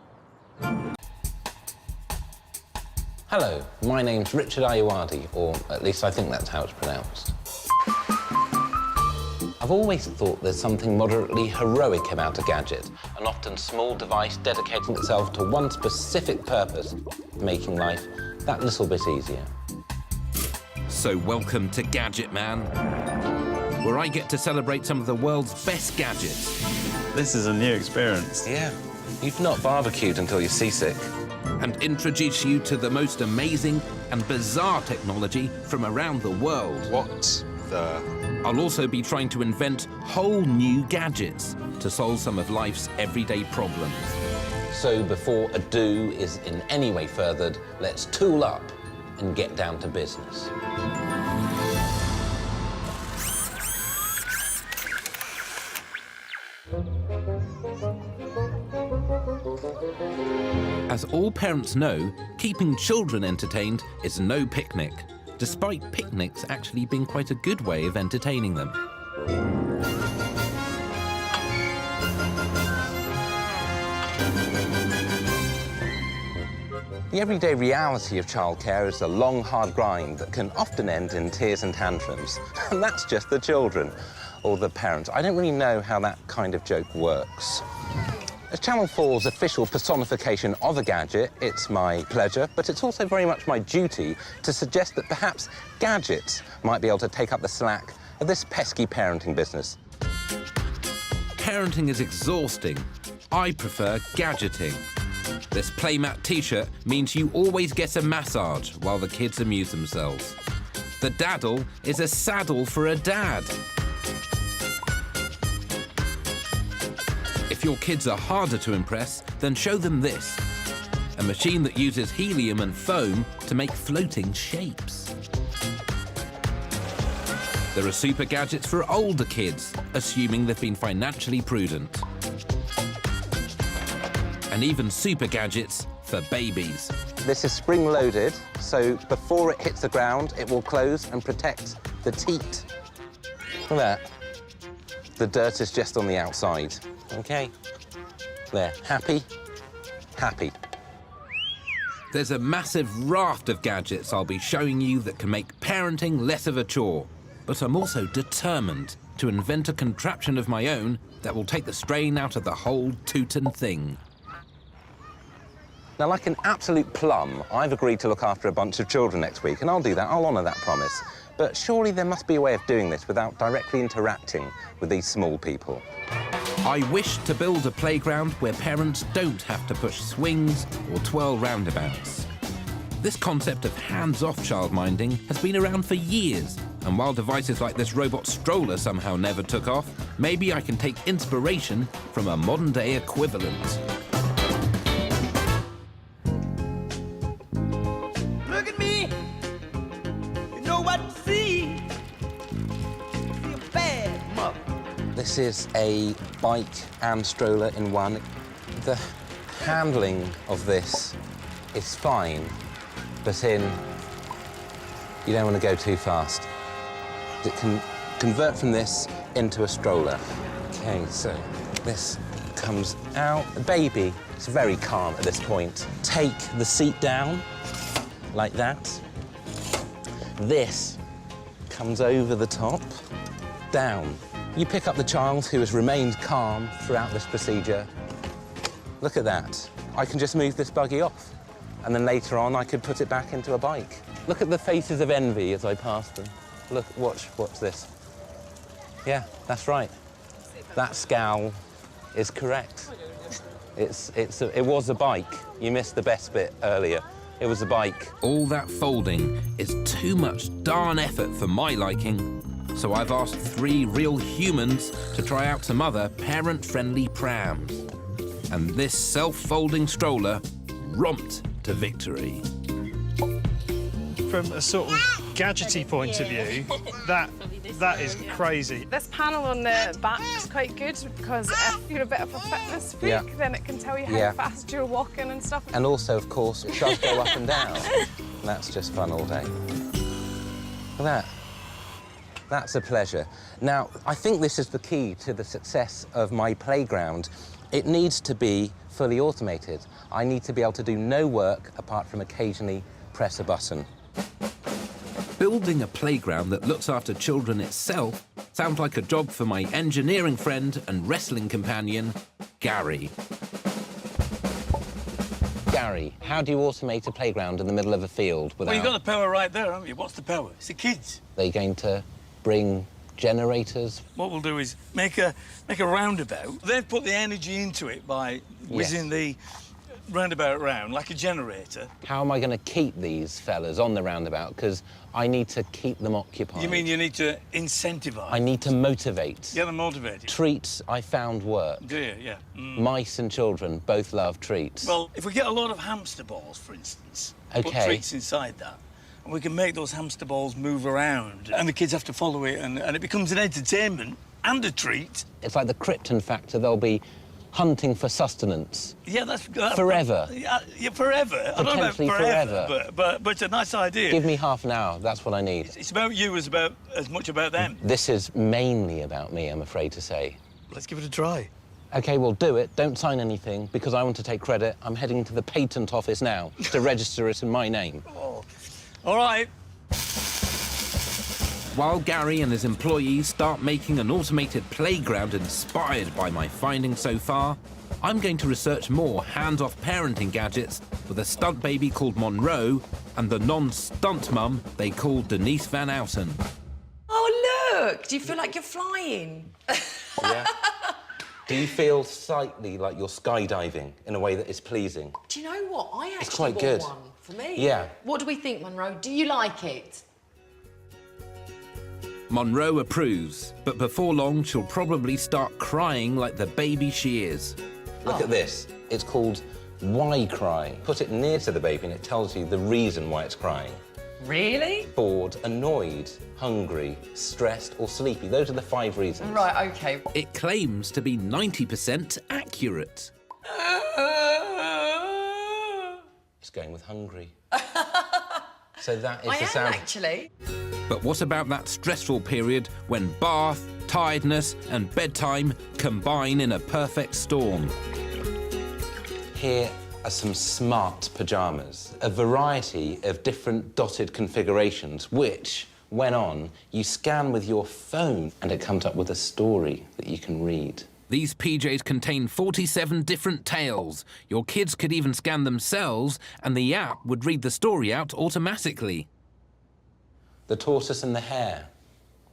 Hello, my name's Richard Ayoade, or at least I think that's how it's pronounced. I've always thought there's something moderately heroic about a gadget, an often small device dedicating itself to one specific purpose, making life that little bit easier. So welcome to Gadget Man, where I get to celebrate some of the world's best gadgets. This is a new experience. Yeah, you've not barbecued until you're seasick. And introduce you to the most amazing and bizarre technology from around the world. What the... I'll also be trying to invent whole new gadgets to solve some of life's everyday problems. So before ado is in any way furthered, let's tool up and get down to business. As all parents know, keeping children entertained is no picnic, despite picnics actually being quite a good way of entertaining them. The everyday reality of childcare is a long, hard grind that can often end in tears and tantrums. And that's just the children, or the parents. I don't really know how that kind of joke works. As Channel 4's official personification of a gadget, it's my pleasure, but it's also very much my duty to suggest that perhaps gadgets might be able to take up the slack of this pesky parenting business. Parenting is exhausting. I prefer gadgeting. This playmat t-shirt means you always get a massage while the kids amuse themselves. The daddle is a saddle for a dad. If your kids are harder to impress, then show them this. A machine that uses helium and foam to make floating shapes. There are super gadgets for older kids, assuming they've been financially prudent. And even super gadgets for babies. This is spring-loaded, so before it hits the ground, it will close and protect the teat. Look at that. The dirt is just on the outside. OK. There. Happy? Happy. There's a massive raft of gadgets I'll be showing you that can make parenting less of a chore. But I'm also determined to invent a contraption of my own that will take the strain out of the whole tootin' thing. Now, like an absolute plum, I've agreed to look after a bunch of children next week, and I'll do that. I'll honour that promise. But surely there must be a way of doing this without directly interacting with these small people. I wish to build a playground where parents don't have to push swings or twirl roundabouts. This concept of hands-off childminding has been around for years, and while devices like this robot stroller somehow never took off, maybe I can take inspiration from a modern-day equivalent. Look at me! You know what to see! See a bad mother. This is a bike and stroller in one. The handling of this is fine, but you don't want to go too fast. It can convert from this into a stroller. Okay, so this comes out. The baby is very calm at this point. Take the seat down, like that. This comes over the top, down. You pick up the child who has remained calm throughout this procedure. Look at that. I can just move this buggy off, and then later on I could put it back into a bike. Look at the faces of envy as I pass them. Look, watch this. Yeah, that's right. That scowl is correct. It was a bike. You missed the best bit earlier. It was a bike. All that folding is too much darn effort for my liking, so I've asked 3 real humans to try out some other parent-friendly prams. And this self-folding stroller romped to victory. From a sort of gadgety point of view, that is crazy. This panel on the back is quite good because if you're a bit of a fitness freak, then it can tell you how fast you're walking and stuff. And also, of course, it does go up and down. That's just fun all day. Look at that. That's a pleasure. Now, I think this is the key to the success of my playground. It needs to be fully automated. I need to be able to do no work apart from occasionally press a button. Building a playground that looks after children itself sounds like a job for my engineering friend and wrestling companion, Gary. Gary, how do you automate a playground in the middle of a field without... Well, you've got the power right there, haven't you? What's the power? It's the kids. Are they going to bring generators? What we'll do is make a roundabout. They've put the energy into it by whizzing the roundabout round like a generator. How am I going to keep these fellas on the roundabout? Because I need to keep them occupied. You mean you need to incentivise? I need to motivate. Yeah, they're motivated. Treats, I found work. Do you? Yeah. Mice and children both love treats. Well, if we get a lot of hamster balls, for instance, put Okay. treats inside that, and we can make those hamster balls move around, and the kids have to follow it, and it becomes an entertainment and a treat. It's like the Krypton factor. They'll be hunting for sustenance. Yeah, that's... Forever. Yeah, forever. I don't know about Potentially forever. But it's a nice idea. Give me half an hour. That's what I need. It's about you as much about them. This is mainly about me, I'm afraid to say. Let's give it a try. OK, well, do it. Don't sign anything, because I want to take credit. I'm heading to the patent office now to register it in my name. Oh. All right. While Gary and his employees start making an automated playground inspired by my findings so far, I'm going to research more hands-off parenting gadgets with a stunt baby called Monroe and the non-stunt mum they call Denise Van Outen. Oh, look! Do you feel like you're flying? Yeah. Do you feel slightly like you're skydiving in a way that is pleasing? Do you know what? I actually quite bought good. one for me. Yeah. What do we think, Monroe? Do you like it? Monroe approves, but before long she'll probably start crying like the baby she is. Look at this. It's called Why Cry. Put it near to the baby and it tells you the reason why it's crying. Really? Bored, annoyed, hungry, stressed or sleepy. Those are the 5 reasons. Right, OK. It claims to be 90% accurate. It's going with hungry. So that is I the am, sound. actually. But what about that stressful period when bath, tiredness and bedtime combine in a perfect storm? Here are some smart pyjamas, a variety of different dotted configurations, which, when on, you scan with your phone and it comes up with a story that you can read. These PJs contain 47 different tales. Your kids could even scan themselves and the app would read the story out automatically. The tortoise and the hare.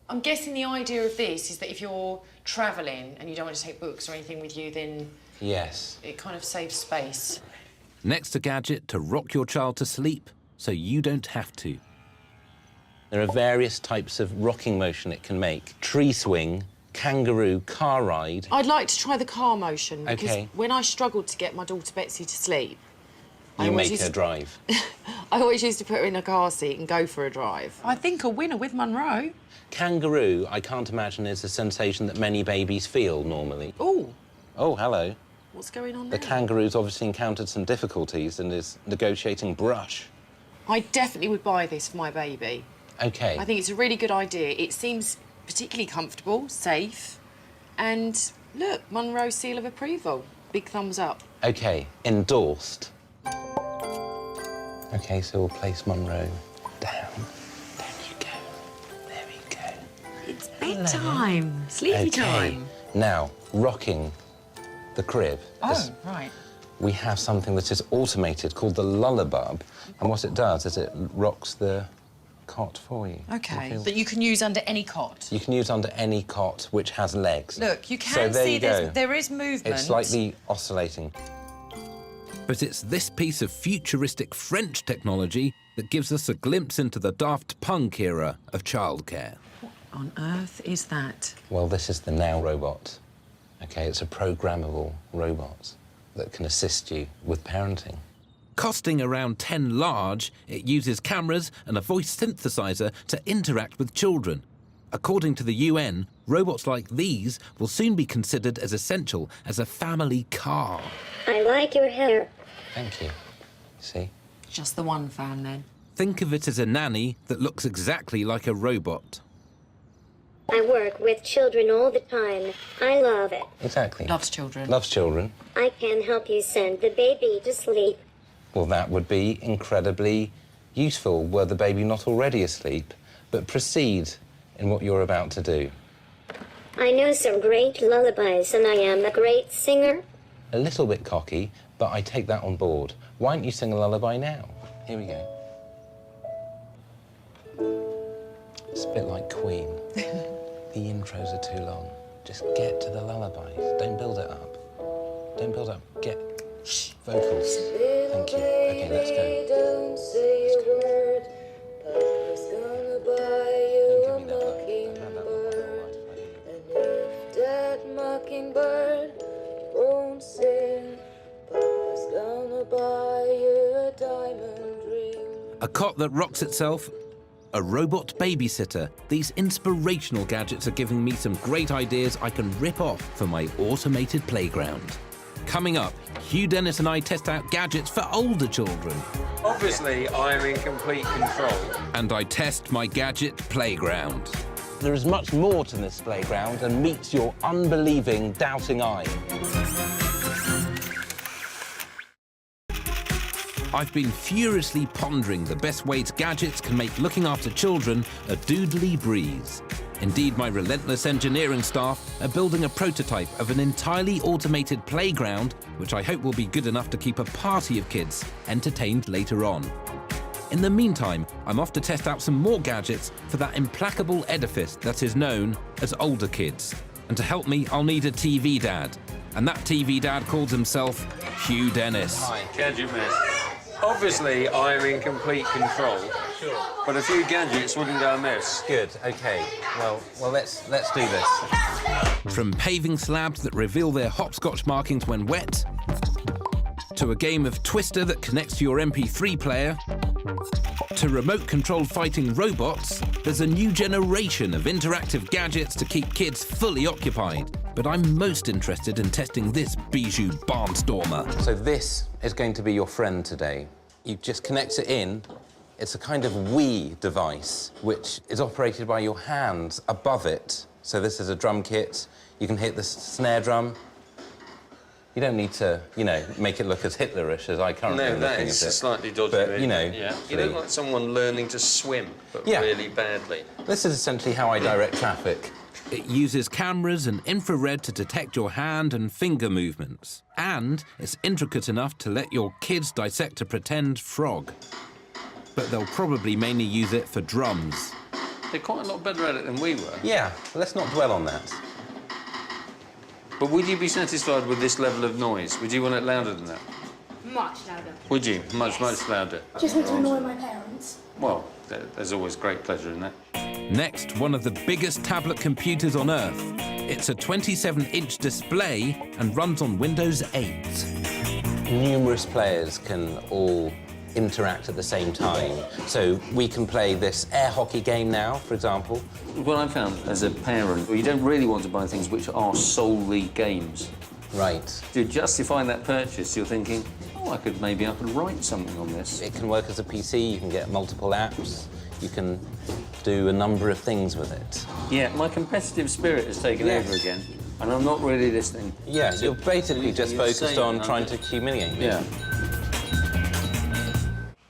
I'm guessing the idea of this is that if you're travelling and you don't want to take books or anything with you, then Yes. it kind of saves space. Next, a gadget to rock your child to sleep so you don't have to. There are various types of rocking motion it can make. Tree swing, kangaroo, car ride. I'd like to try the car motion because OK. when I struggled to get my daughter Betsy to sleep, You make her drive. I always used to put her in a car seat and go for a drive. I think a winner with Monroe. Kangaroo, I can't imagine, is a sensation that many babies feel normally. Oh. Oh, hello. What's going on The there? kangaroo's obviously encountered some difficulties and is negotiating brush. I definitely would buy this for my baby. OK. I think it's a really good idea. It seems particularly comfortable, safe, and look, Monroe seal of approval. Big thumbs up. OK, endorsed. OK, so we'll place Monroe down. Down you go. There we go. It's bedtime, sleepy time. Now, rocking the crib. Oh, right. We have something that is automated called the lullabub, and what it does is it rocks the cot for you. OK, that you can use under any cot. You can use under any cot which has legs. Look, you can so there see you go. there is movement. It's slightly oscillating. But it's this piece of futuristic French technology that gives us a glimpse into the Daft Punk era of childcare. What on earth is that? Well, this is the Now robot. OK, it's a programmable robot that can assist you with parenting. Costing around 10 large, it uses cameras and a voice synthesizer to interact with children. According to the UN, robots like these will soon be considered as essential as a family car. I like your hair. Thank you. See? Just the one fan, then. Think of it as a nanny that looks exactly like a robot. I work with children all the time. I love it. Exactly. Loves children. Loves children. I can help you send the baby to sleep. Well, that would be incredibly useful were the baby not already asleep, but proceed in what you're about to do. I know some great lullabies and I am a great singer. A little bit cocky, but I take that on board. Why don't you sing a lullaby now? Here we go. It's a bit like Queen. The intros are too long. Just get to the lullabies. Don't build it up. Don't build up. Get vocals. Thank you. OK, let's go. Don't say a word. Papa's gonna buy you a mockingbird. And if that mockingbird won't sing, Papa's gonna buy you a diamond ring. A cot that rocks itself, a robot babysitter. These inspirational gadgets are giving me some great ideas I can rip off for my automated playground. Coming up, Hugh Dennis and I test out gadgets for older children. Obviously, I'm in complete control. And I test my gadget playground. There is much more to this playground than meets your unbelieving, doubting eye. I've been furiously pondering the best ways gadgets can make looking after children a doodly breeze. Indeed, my relentless engineering staff are building a prototype of an entirely automated playground, which I hope will be good enough to keep a party of kids entertained later on. In the meantime, I'm off to test out some more gadgets for that implacable edifice that is known as older kids. And to help me, I'll need a TV dad. And that TV dad calls himself Hugh Dennis. Hi, Gadget Man. Obviously, I'm in complete control. Sure. But a few gadgets wouldn't go amiss. Good. OK. Well, let's do this. From paving slabs that reveal their hopscotch markings when wet, to a game of Twister that connects to your MP3 player, to remote-controlled fighting robots, there's a new generation of interactive gadgets to keep kids fully occupied. But I'm most interested in testing this bijou barnstormer. So this is going to be your friend today. You just connect it in. It's a kind of Wii device, which is operated by your hands above it. So this is a drum kit. You can hit the snare drum. You don't need to, you know, make it look as Hitlerish as I currently am No, looking that is at it. slightly dodgy. But, really. you know... Yeah. You look like someone learning to swim, but really badly. This is essentially how I direct traffic. It uses cameras and infrared to detect your hand and finger movements. And it's intricate enough to let your kids dissect a pretend frog. But they'll probably mainly use it for drums. They're quite a lot better at it than we were. Yeah, let's not dwell on that. But would you be satisfied with this level of noise? Would you want it louder than that? Much louder. Would you? Much louder? Just want to annoy my parents. Well, there's always great pleasure in that. Next, one of the biggest tablet computers on Earth. It's a 27-inch display and runs on Windows 8. Numerous players can all interact at the same time. So we can play this air hockey game now, for example. What I found as a parent, you don't really want to buy things which are solely games. Right. To justify that purchase, you're thinking, oh, I could write something on this. It can work as a PC, you can get multiple apps, you can do a number of things with it. Yeah, my competitive spirit has taken over again, and I'm not really listening. Yeah, you're basically just focused on trying to humiliate me. Yeah.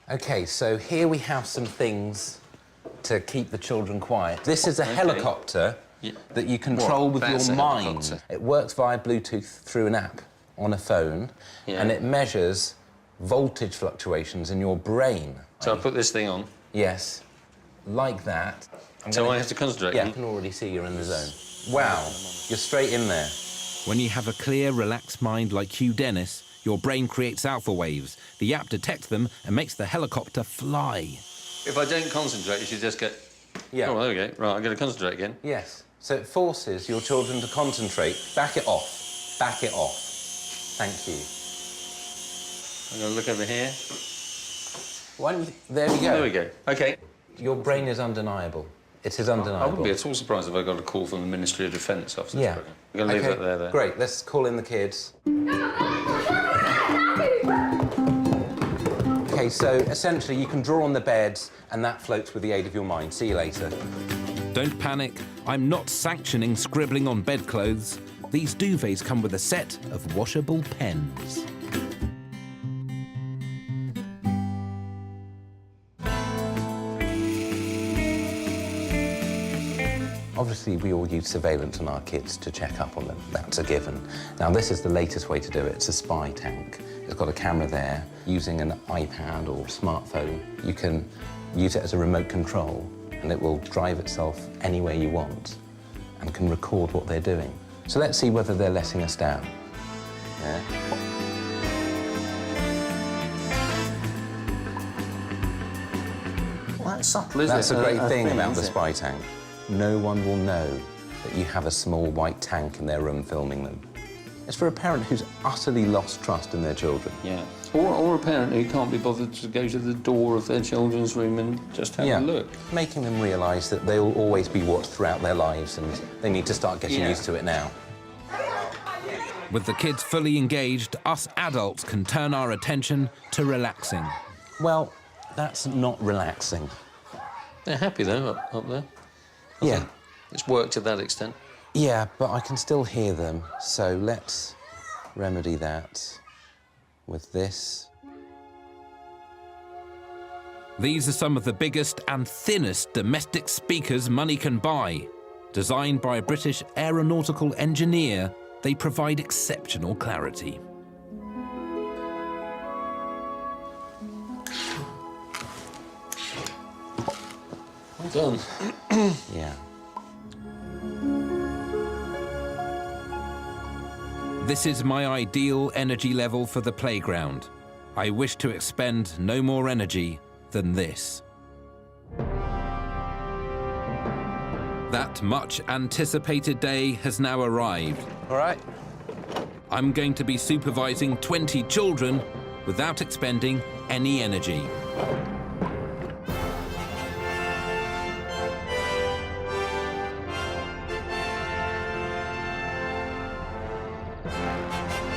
OK, so here we have some things to keep the children quiet. This is a helicopter that you control with your mind. It works via Bluetooth through an app on a phone, and it measures voltage fluctuations in your brain. So I put this thing on? Yes, like that. So I have to concentrate? Yeah, I can already see you're in the zone. Wow, you're straight in there. When you have a clear, relaxed mind like Hugh Dennis, your brain creates alpha waves. The app detects them and makes the helicopter fly. If I don't concentrate, you should just go... Yeah. Oh, there we go. Right, I'm going to concentrate again. Yes. So it forces your children to concentrate. Back it off. Back it off. Thank you. I'm going to look over here. There we go. There we go. OK. Your brain is undeniable. It is undeniable. I wouldn't be at all surprised if I got a call from the Ministry of Defence after this programme. I'm going to leave that there. Great, let's call in the kids. OK, so essentially you can draw on the beds and that floats with the aid of your mind. See you later. Don't panic. I'm not sanctioning scribbling on bedclothes. These duvets come with a set of washable pens. Obviously, we all use surveillance on our kids to check up on them. That's a given. Now, this is the latest way to do it. It's a spy tank. It's got a camera there. Using an iPad or smartphone, you can use it as a remote control, and it will drive itself anywhere you want and can record what they're doing. So let's see whether they're letting us down. Yeah. Well, that's subtle, isn't it? That's a great thing about the spy tank. No one will know that you have a small white tank in their room filming them. It's for a parent who's utterly lost trust in their children. Yeah. Or a parent who can't be bothered to go to the door of their children's room and just have a look. Making them realise that they will always be watched throughout their lives and they need to start getting used to it now. With the kids fully engaged, us adults can turn our attention to relaxing. Well, that's not relaxing. They're happy, though, up there. Yeah. It's worked to that extent. Yeah, but I can still hear them, so let's remedy that with this. These are some of the biggest and thinnest domestic speakers money can buy. Designed by a British aeronautical engineer, they provide exceptional clarity. Well done. Yeah. This is my ideal energy level for the playground. I wish to expend no more energy than this. That much anticipated day has now arrived. All right. I'm going to be supervising 20 children without expending any energy.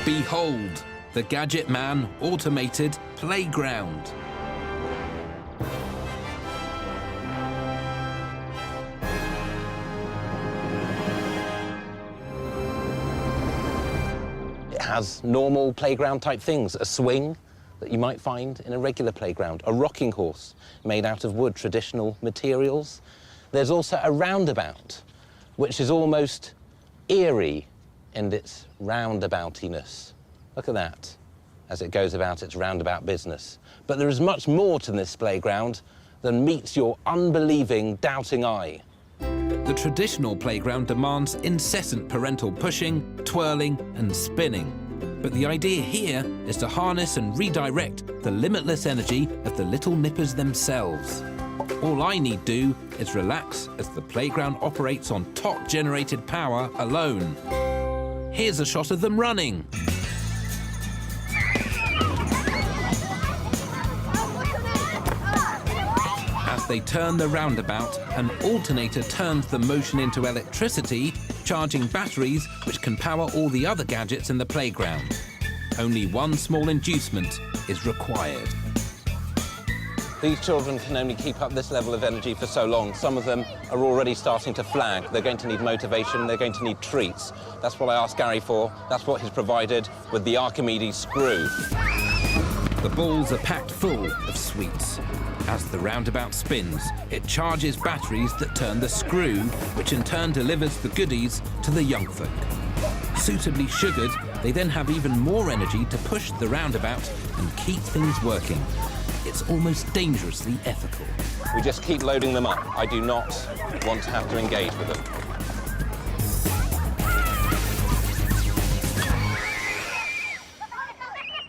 Behold, the Gadget Man automated playground. It has normal playground type things, a swing that you might find in a regular playground, a rocking horse made out of wood, traditional materials. There's also a roundabout, which is almost eerie in its roundaboutiness. Look at that, as it goes about its roundabout business. But there is much more to this playground than meets your unbelieving, doubting eye. The traditional playground demands incessant parental pushing, twirling and spinning. But the idea here is to harness and redirect the limitless energy of the little nippers themselves. All I need do is relax as the playground operates on top-generated power alone. Here's a shot of them running. As they turn the roundabout, an alternator turns the motion into electricity, charging batteries which can power all the other gadgets in the playground. Only one small inducement is required. These children can only keep up this level of energy for so long. Some of them are already starting to flag. They're going to need motivation, they're going to need treats. That's what I asked Gary for. That's what he's provided with the Archimedes screw. The balls are packed full of sweets. As the roundabout spins, it charges batteries that turn the screw, which in turn delivers the goodies to the young folk. Suitably sugared, they then have even more energy to push the roundabout and keep things working. It's almost dangerously ethical. We just keep loading them up. I do not want to have to engage with them.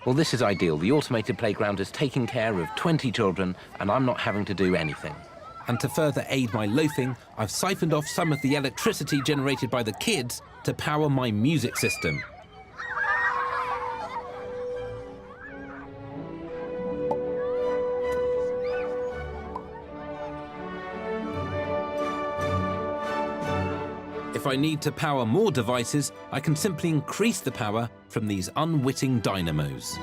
Well, this is ideal. The automated playground is taking care of 20 children, and I'm not having to do anything. And to further aid my loafing, I've siphoned off some of the electricity generated by the kids to power my music system. If I need to power more devices, I can simply increase the power from these unwitting dynamos.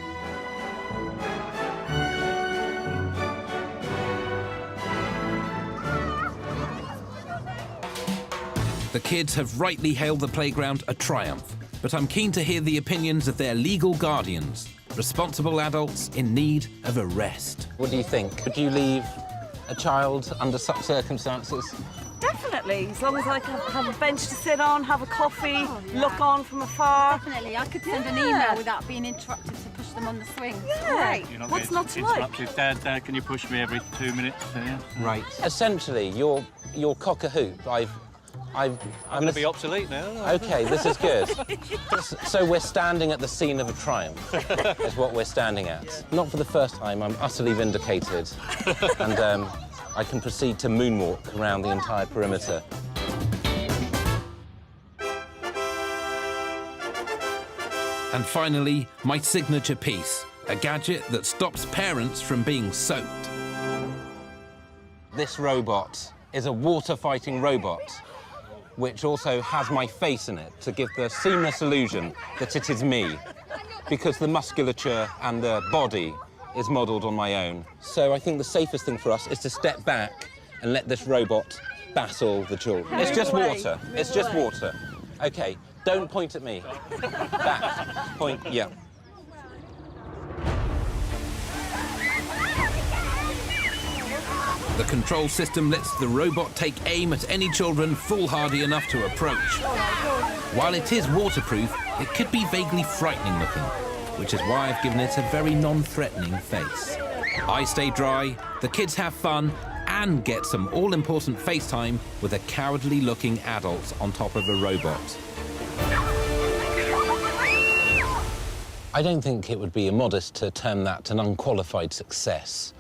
The kids have rightly hailed the playground a triumph, but I'm keen to hear the opinions of their legal guardians, responsible adults in need of a rest. What do you think? Would you leave a child under such circumstances? Definitely, as long as I can have a bench to sit on, have a coffee, look on from afar. Definitely, I could send an email without being interrupted to push them on the swing. Yeah, what's not to like? Dad, can you push me every 2 minutes? Yeah. Right. Essentially, your cock-a-hoop, I'm going to be obsolete now. OK, this is good. So we're standing at the scene of a triumph, is what we're standing at. Not for the first time, I'm utterly vindicated. And I can proceed to moonwalk around the entire perimeter. And finally, my signature piece, a gadget that stops parents from being soaked. This robot is a water-fighting robot, which also has my face in it to give the seamless illusion that it is me, because the musculature and the body is modelled on my own. So I think the safest thing for us is to step back and let this robot battle the children. It's just water. It's just water. OK, don't point at me. Back. Point, yeah. The control system lets the robot take aim at any children foolhardy enough to approach. While it is waterproof, it could be vaguely frightening looking, which is why I've given it a very non-threatening face. I stay dry, the kids have fun, and get some all-important FaceTime with a cowardly-looking adult on top of a robot. I don't think it would be immodest to term that an unqualified success.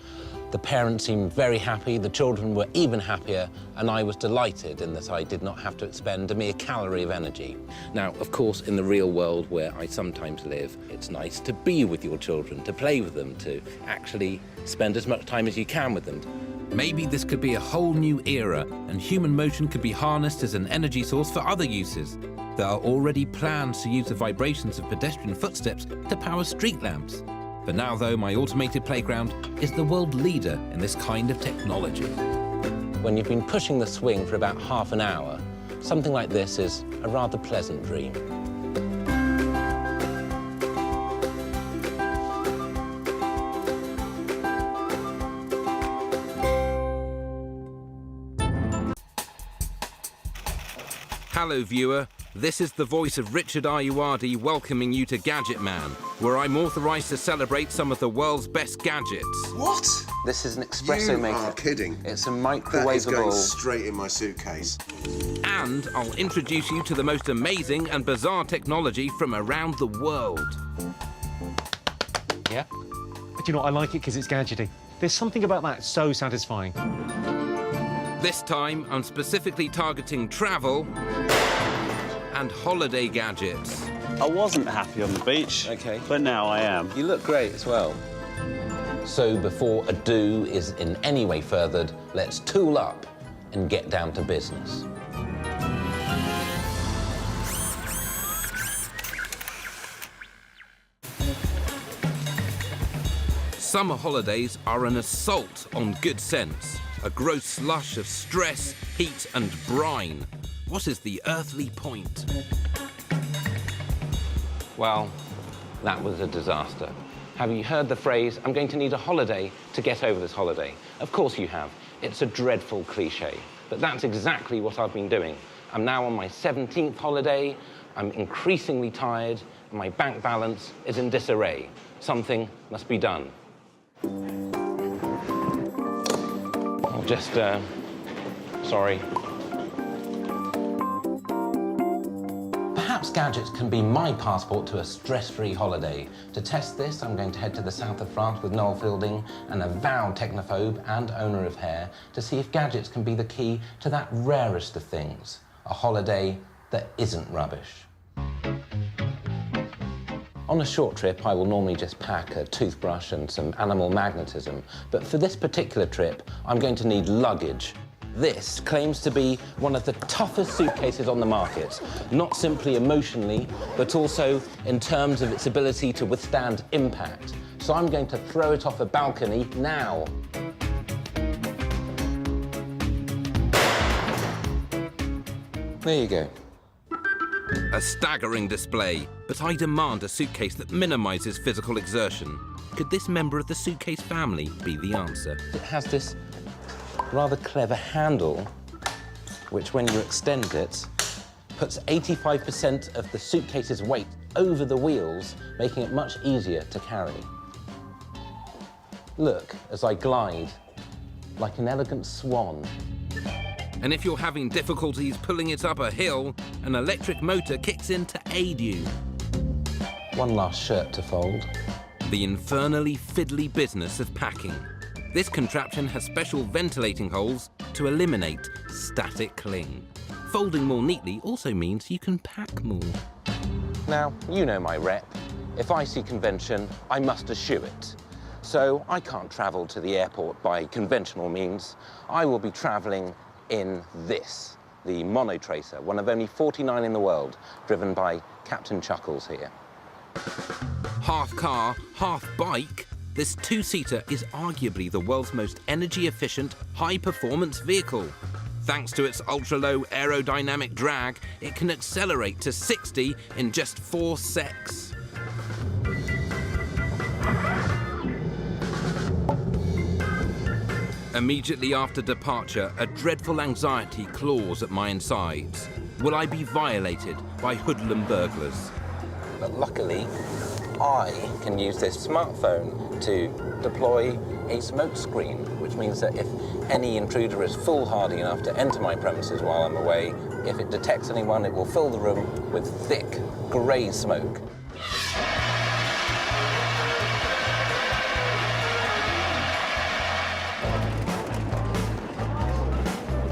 The parents seemed very happy, the children were even happier, and I was delighted in that I did not have to expend a mere calorie of energy. Now, of course, in the real world where I sometimes live, it's nice to be with your children, to play with them, to actually spend as much time as you can with them. Maybe this could be a whole new era, and human motion could be harnessed as an energy source for other uses. There are already plans to use the vibrations of pedestrian footsteps to power street lamps. For now, though, my automated playground is the world leader in this kind of technology. When you've been pushing the swing for about half an hour, something like this is a rather pleasant dream. Hello, viewer. This is the voice of Richard Ayoade welcoming you to Gadget Man, where I'm authorised to celebrate some of the world's best gadgets. What? This is an espresso maker. You are kidding. It's a microwavable... That is going straight in my suitcase. And I'll introduce you to the most amazing and bizarre technology from around the world. Yeah? But you know what, I like it because it's gadgety. There's something about that so satisfying. This time, I'm specifically targeting travel and holiday gadgets. I wasn't happy on the beach, but now I am. You look great as well. So before ado is in any way furthered, let's tool up and get down to business. Summer holidays are an assault on good sense, a gross slush of stress, heat and brine. What is the earthly point? Well, that was a disaster. Have you heard the phrase, I'm going to need a holiday to get over this holiday? Of course you have. It's a dreadful cliche, but that's exactly what I've been doing. I'm now on my 17th holiday, I'm increasingly tired, and my bank balance is in disarray. Something must be done. I'll just, sorry. Perhaps gadgets can be my passport to a stress-free holiday. To test this, I'm going to head to the south of France with Noel Fielding, an avowed technophobe and owner of hair, to see if gadgets can be the key to that rarest of things, a holiday that isn't rubbish. On a short trip, I will normally just pack a toothbrush and some animal magnetism, but for this particular trip, I'm going to need luggage. This claims to be one of the toughest suitcases on the market, not simply emotionally, but also in terms of its ability to withstand impact. So I'm going to throw it off a balcony now. There you go. A staggering display, but I demand a suitcase that minimises physical exertion. Could this member of the suitcase family be the answer? It has this rather clever handle, which when you extend it, puts 85% of the suitcase's weight over the wheels, making it much easier to carry. Look as I glide like an elegant swan. And if you're having difficulties pulling it up a hill, an electric motor kicks in to aid you. One last shirt to fold. The infernally fiddly business of packing. This contraption has special ventilating holes to eliminate static cling. Folding more neatly also means you can pack more. Now, you know my rep. If I see convention, I must eschew it. So I can't travel to the airport by conventional means. I will be traveling in this, the Monotracer, one of only 49 in the world, driven by Captain Chuckles here. Half car, half bike, this two-seater is arguably the world's most energy-efficient, high-performance vehicle. Thanks to its ultra-low aerodynamic drag, it can accelerate to 60 in just 4 secs. Immediately after departure, a dreadful anxiety claws at my insides. Will I be violated by hoodlum burglars? But luckily, I can use this smartphone to deploy a smoke screen, which means that if any intruder is foolhardy enough to enter my premises while I'm away, if it detects anyone, it will fill the room with thick, grey smoke.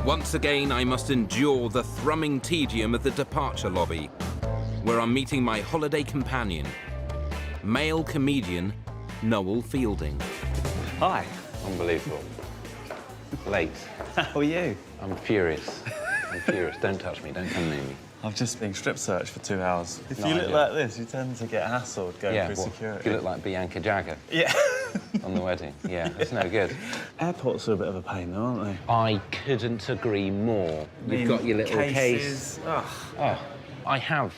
Once again, I must endure the thrumming tedium of the departure lobby, where I'm meeting my holiday companion, male comedian Noel Fielding. Hi. Unbelievable. Late. How are you? I'm furious. I'm furious. Don't touch me. Don't come near me. I've just been strip searched for 2 hours. If No you look idea. like this, you tend to get hassled going through security. You look like Bianca Jagger. Yeah. On the wedding. Yeah, that's no good. Airports are a bit of a pain, though, aren't they? I couldn't agree more. You've got your little cases. case. Oh, I have.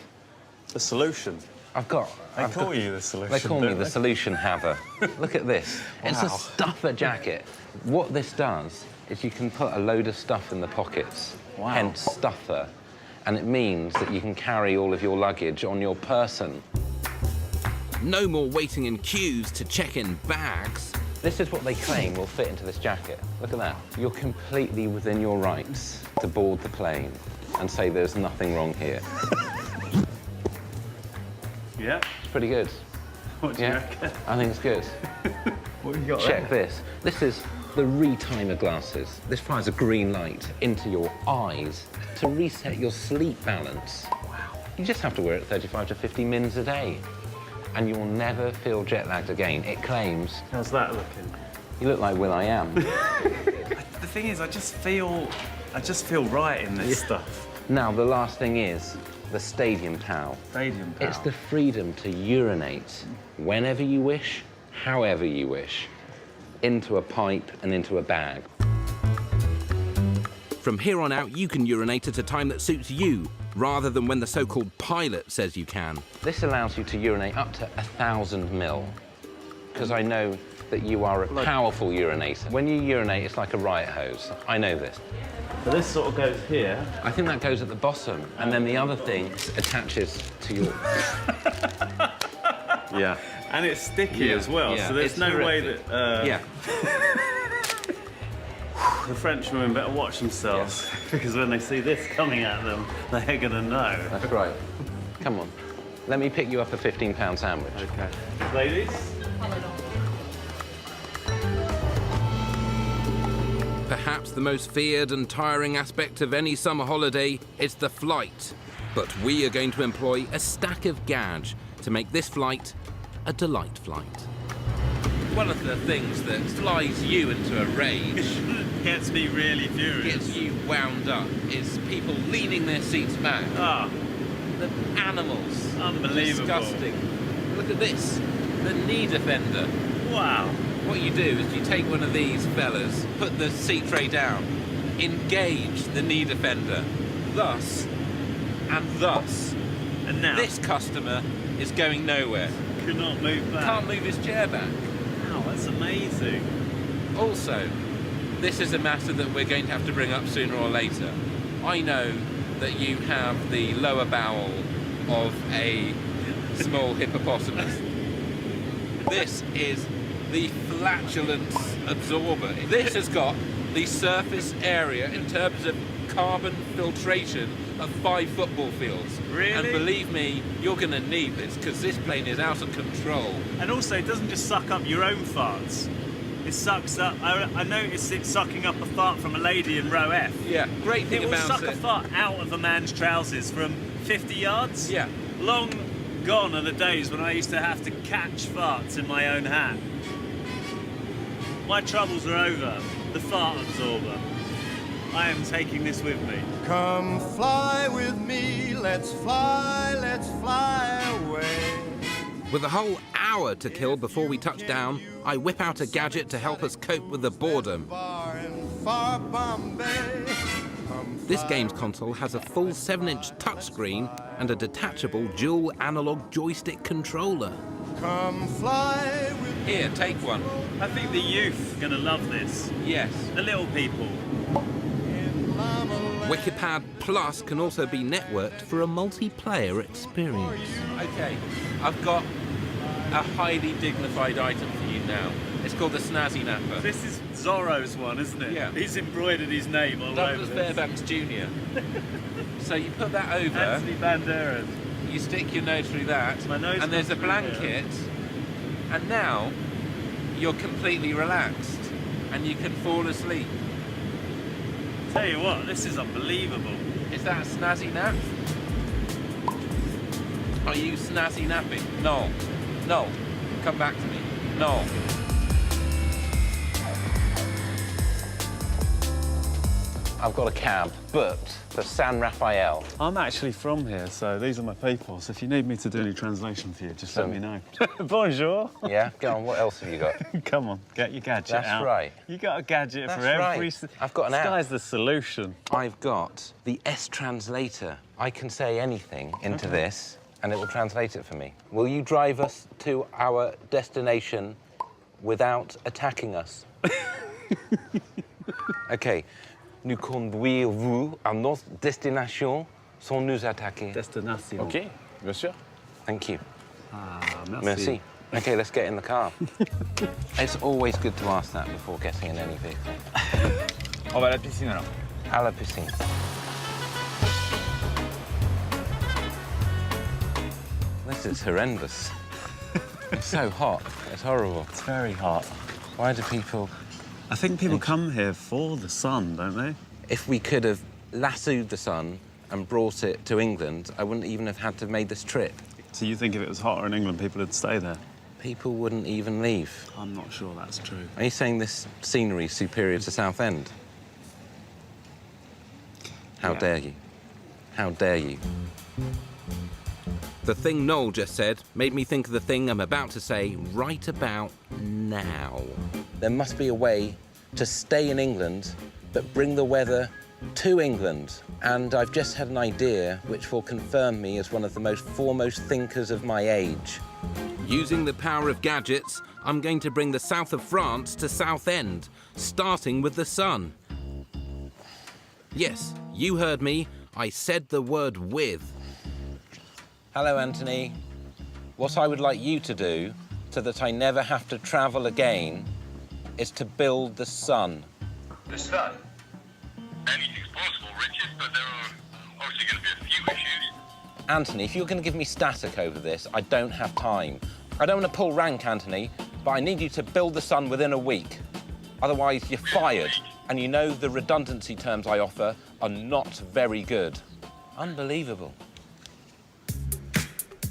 The solution. I've got. They call you the solution. They call me don't the they? solution haver. Look at this. It's a Wow. stuffer jacket. What this does is you can put a load of stuff in the pockets, Wow. hence stuffer, and it means that you can carry all of your luggage on your person. No more waiting in queues to check in bags. This is what they claim will fit into this jacket. Look at that. You're completely within your rights to board the plane and say there's nothing wrong here. Yeah. It's pretty good. What do you reckon? I think it's good. What have you got Check there? this. This is the retimer glasses. This fires a green light into your eyes to reset your sleep balance. Wow. You just have to wear it 35 to 50 mins a day. and you'll never feel jet lagged again. It claims. How's that looking? You look like Will.i.am. The thing is, I just feel right in this stuff. Now, the last thing is the stadium towel. Stadium towel. It's the freedom to urinate whenever you wish, however you wish, into a pipe and into a bag. From here on out, you can urinate at a time that suits you, rather than when the so-called pilot says you can. This allows you to urinate up to 1,000 ml, because I know that you are a powerful urinator. When you urinate, it's like a riot hose. I know this. So this sort of goes here. I think that goes at the bottom, and then the other thing attaches to your... Yeah. And it's sticky as well, so there's no way that... Yeah. The French women better watch themselves, because when they see this coming at them, they're gonna know. That's right. Come on. Let me pick you up a £15 sandwich. Okay. Ladies? Perhaps the most feared and tiring aspect of any summer holiday is the flight. But we are going to employ a stack of gadge to make this flight a delight flight. One of the things that flies you into a rage, gets me really furious, gets you wound up, is people leaning their seats back. Ah. The animals. Unbelievable. Disgusting. Look at this, the knee defender. Wow. What you do is you take one of these fellas, put the seat tray down, engage the knee defender, thus and thus. And now? This customer is going nowhere. Cannot move back. Can't move his chair back. Wow, that's amazing. Also, this is a matter that we're going to have to bring up sooner or later. I know that you have the lower bowel of a small hippopotamus. This is the flatulence absorber. This has got the surface area in terms of carbon filtration of 5 football fields. Really? And believe me, you're going to need this, because this plane is out of control. And also, it doesn't just suck up your own farts. It sucks up... I noticed it sucking up a fart from a lady in row F. Yeah, great thing about it. It will suck a fart out of a man's trousers from 50 yards. Yeah. Long gone are the days when I used to have to catch farts in my own hat. My troubles are over. The fart absorber. I am taking this with me. Come fly with me, let's fly away. With a whole hour to kill before we touch down, I whip out a gadget to help us cope with the boredom. This games console has a full 7-inch touchscreen and a detachable dual analog joystick controller. Come fly with me. Here, take one. I think the youth are going to love this. Yes. The little people. Wikipad Plus can also be networked for a multiplayer experience. Okay, I've got a highly dignified item for you now. It's called the Snazzy Napper. This is Zorro's one, isn't it? Yeah. He's embroidered his name all Douglas over Fairbanks Jr. So you put that over. Anthony Banderas. You stick your nose through that, My nose and there's a goes through blanket, and now you're completely relaxed, and you can fall asleep. Tell you what, this is unbelievable. Is that a snazzy nap? Are you snazzy napping? No. No. Come back to me. No. I've got a cab booked for San Rafael. I'm actually from here, so these are my people. So if you need me to do any translation for you, just let me know. Bonjour. Yeah, go on, what else have you got? Come on, get your gadget out. That's right. You got a gadget That's for every... right. I've got an app. This guy's the solution. I've got the S-Translator. I can say anything into this, and it will translate it for me. Will you drive us to our destination without attacking us? OK. Nous conduire-vous à notre destination sans nous attaquer. Destination. OK, bien sûr. Thank you. Ah, merci. Merci. OK, let's get in the car. It's always good to ask that before getting in any vehicle. On va à la piscine alors. À la piscine. This is horrendous. It's so hot. It's horrible. It's very hot. Why do people... I think people come here for the sun, don't they? If we could have lassoed the sun and brought it to England, I wouldn't even have had to have made this trip. So you think if it was hotter in England, people would stay there? People wouldn't even leave. I'm not sure that's true. Are you saying this scenery is superior to Southend? How dare you? How dare you? The thing Noel just said made me think of the thing I'm about to say right about now. There must be a way to stay in England, but bring the weather to England. And I've just had an idea which will confirm me as one of the most foremost thinkers of my age. Using the power of gadgets, I'm going to bring the south of France to Southend, starting with the sun. Yes, you heard me. I said the word with. Hello, Anthony. What I would like you to do, so that I never have to travel again, is to build the sun. The sun? Anything's possible, Richard, but there are obviously going to be a few issues. Anthony, if you're going to give me static over this, I don't have time. I don't want to pull rank, Anthony, but I need you to build the sun within a week. Otherwise, you're fired. And you know the redundancy terms I offer are not very good. Unbelievable.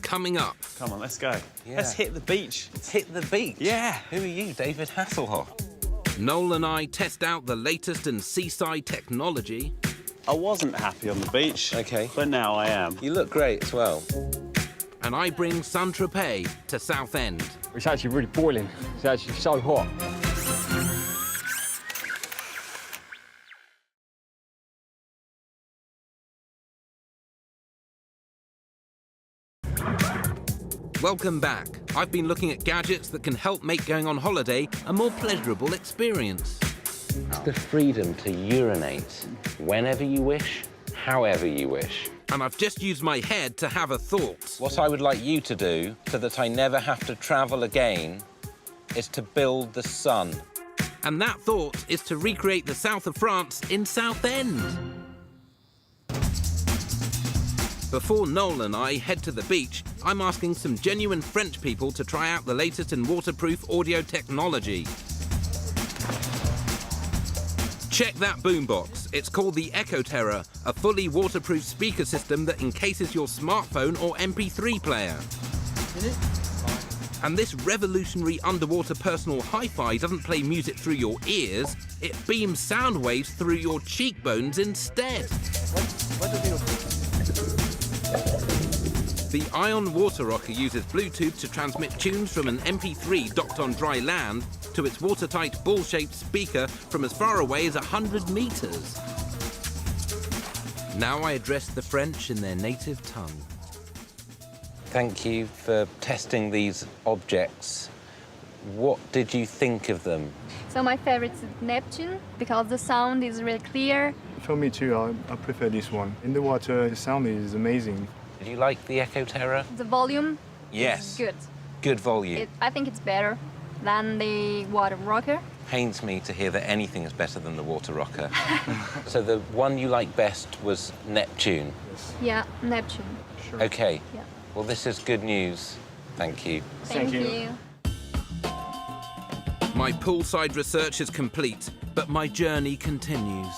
Coming up. Come on, let's go. Yeah. Let's hit the beach. Let's hit the beach? Yeah. Who are you, David Hasselhoff? Noel and I test out the latest in seaside technology. I wasn't happy on the beach. OK. But now I am. You look great as well. And I bring Saint-Tropez to Southend. It's actually really boiling. It's actually so hot. Welcome back. I've been looking at gadgets that can help make going on holiday a more pleasurable experience. It's the freedom to urinate whenever you wish, however you wish. And I've just used my head to have a thought. What I would like you to do, so that I never have to travel again, is to build the sun. And that thought is to recreate the south of France in Southend. Before Noel and I head to the beach, I'm asking some genuine French people to try out the latest in waterproof audio technology. Check that boombox. It's called the Echo Terror, a fully waterproof speaker system that encases your smartphone or MP3 player. And this revolutionary underwater personal hi-fi doesn't play music through your ears, it beams sound waves through your cheekbones instead. The Ion Water Rocker uses Bluetooth to transmit tunes from an MP3 docked on dry land to its watertight ball-shaped speaker from as far away as 100 meters. Now I address the French in their native tongue. Thank you for testing these objects. What did you think of them? So my favorite is Neptune, because the sound is really clear. For me too, I prefer this one. In the water, the sound is amazing. Did you like the Echo Terror? The volume Yes. is good. Good volume. I think it's better than the water rocker. Pains me to hear that anything is better than the water rocker. So the one you liked best was Neptune? Yeah, Neptune. Sure. OK. Yeah. Well, this is good news. Thank you. Thank you. My poolside research is complete, but my journey continues.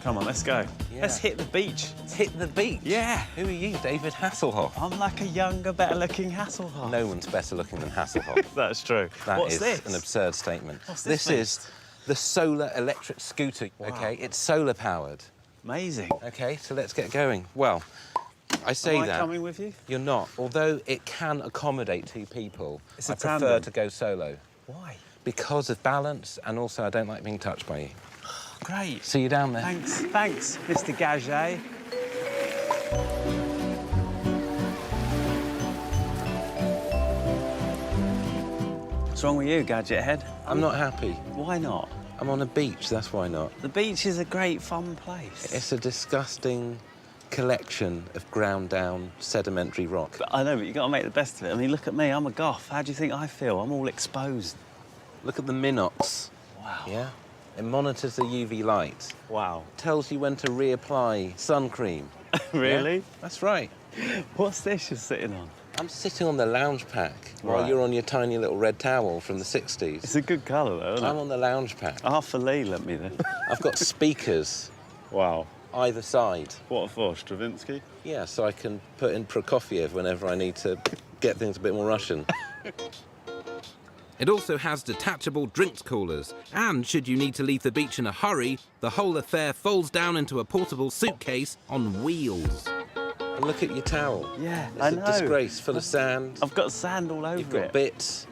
Come on, let's go. Yeah. Let's hit the beach. Let's hit the beach? Yeah. Who are you, David Hasselhoff? I'm like a younger, better-looking Hasselhoff. No one's better looking than Hasselhoff. That's true. What's this? An absurd statement. What's this is the solar electric scooter. Wow. OK, it's solar powered. Amazing. OK, so let's get going. Well, I say Am I that. coming with you? You're not. Although it can accommodate two people, It's I a prefer tandem. to go solo. Why? Because of balance, and also I don't like being touched by you. Great. See you down there. Thanks, Mr. Gadget. What's wrong with you, Gadget Head? I'm not happy. Why not? I'm on a beach, that's why not. The beach is a great, fun place. It's a disgusting collection of ground down sedimentary rock. I know, but you've got to make the best of it. I mean, look at me, I'm a goth. How do you think I feel? I'm all exposed. Look at the Minox. Wow. Yeah? It monitors the UV light. Wow. Tells you when to reapply sun cream. Really? Yeah? That's right. What's this you're sitting on? I'm sitting on the lounge pack while Right. you're on your tiny little red towel from the 60s. It's a good colour, though, isn't I'm it? on the lounge pack. Half a lee, let me then. I've got speakers. Wow. either side. What for, Stravinsky? Yeah, so I can put in Prokofiev whenever I need to get things a bit more Russian. It also has detachable drinks coolers, and should you need to leave the beach in a hurry, the whole affair folds down into a portable suitcase on wheels. And look at your towel. Yeah, it's I know. a disgrace, full of sand. I've got sand all over it. You've got bits.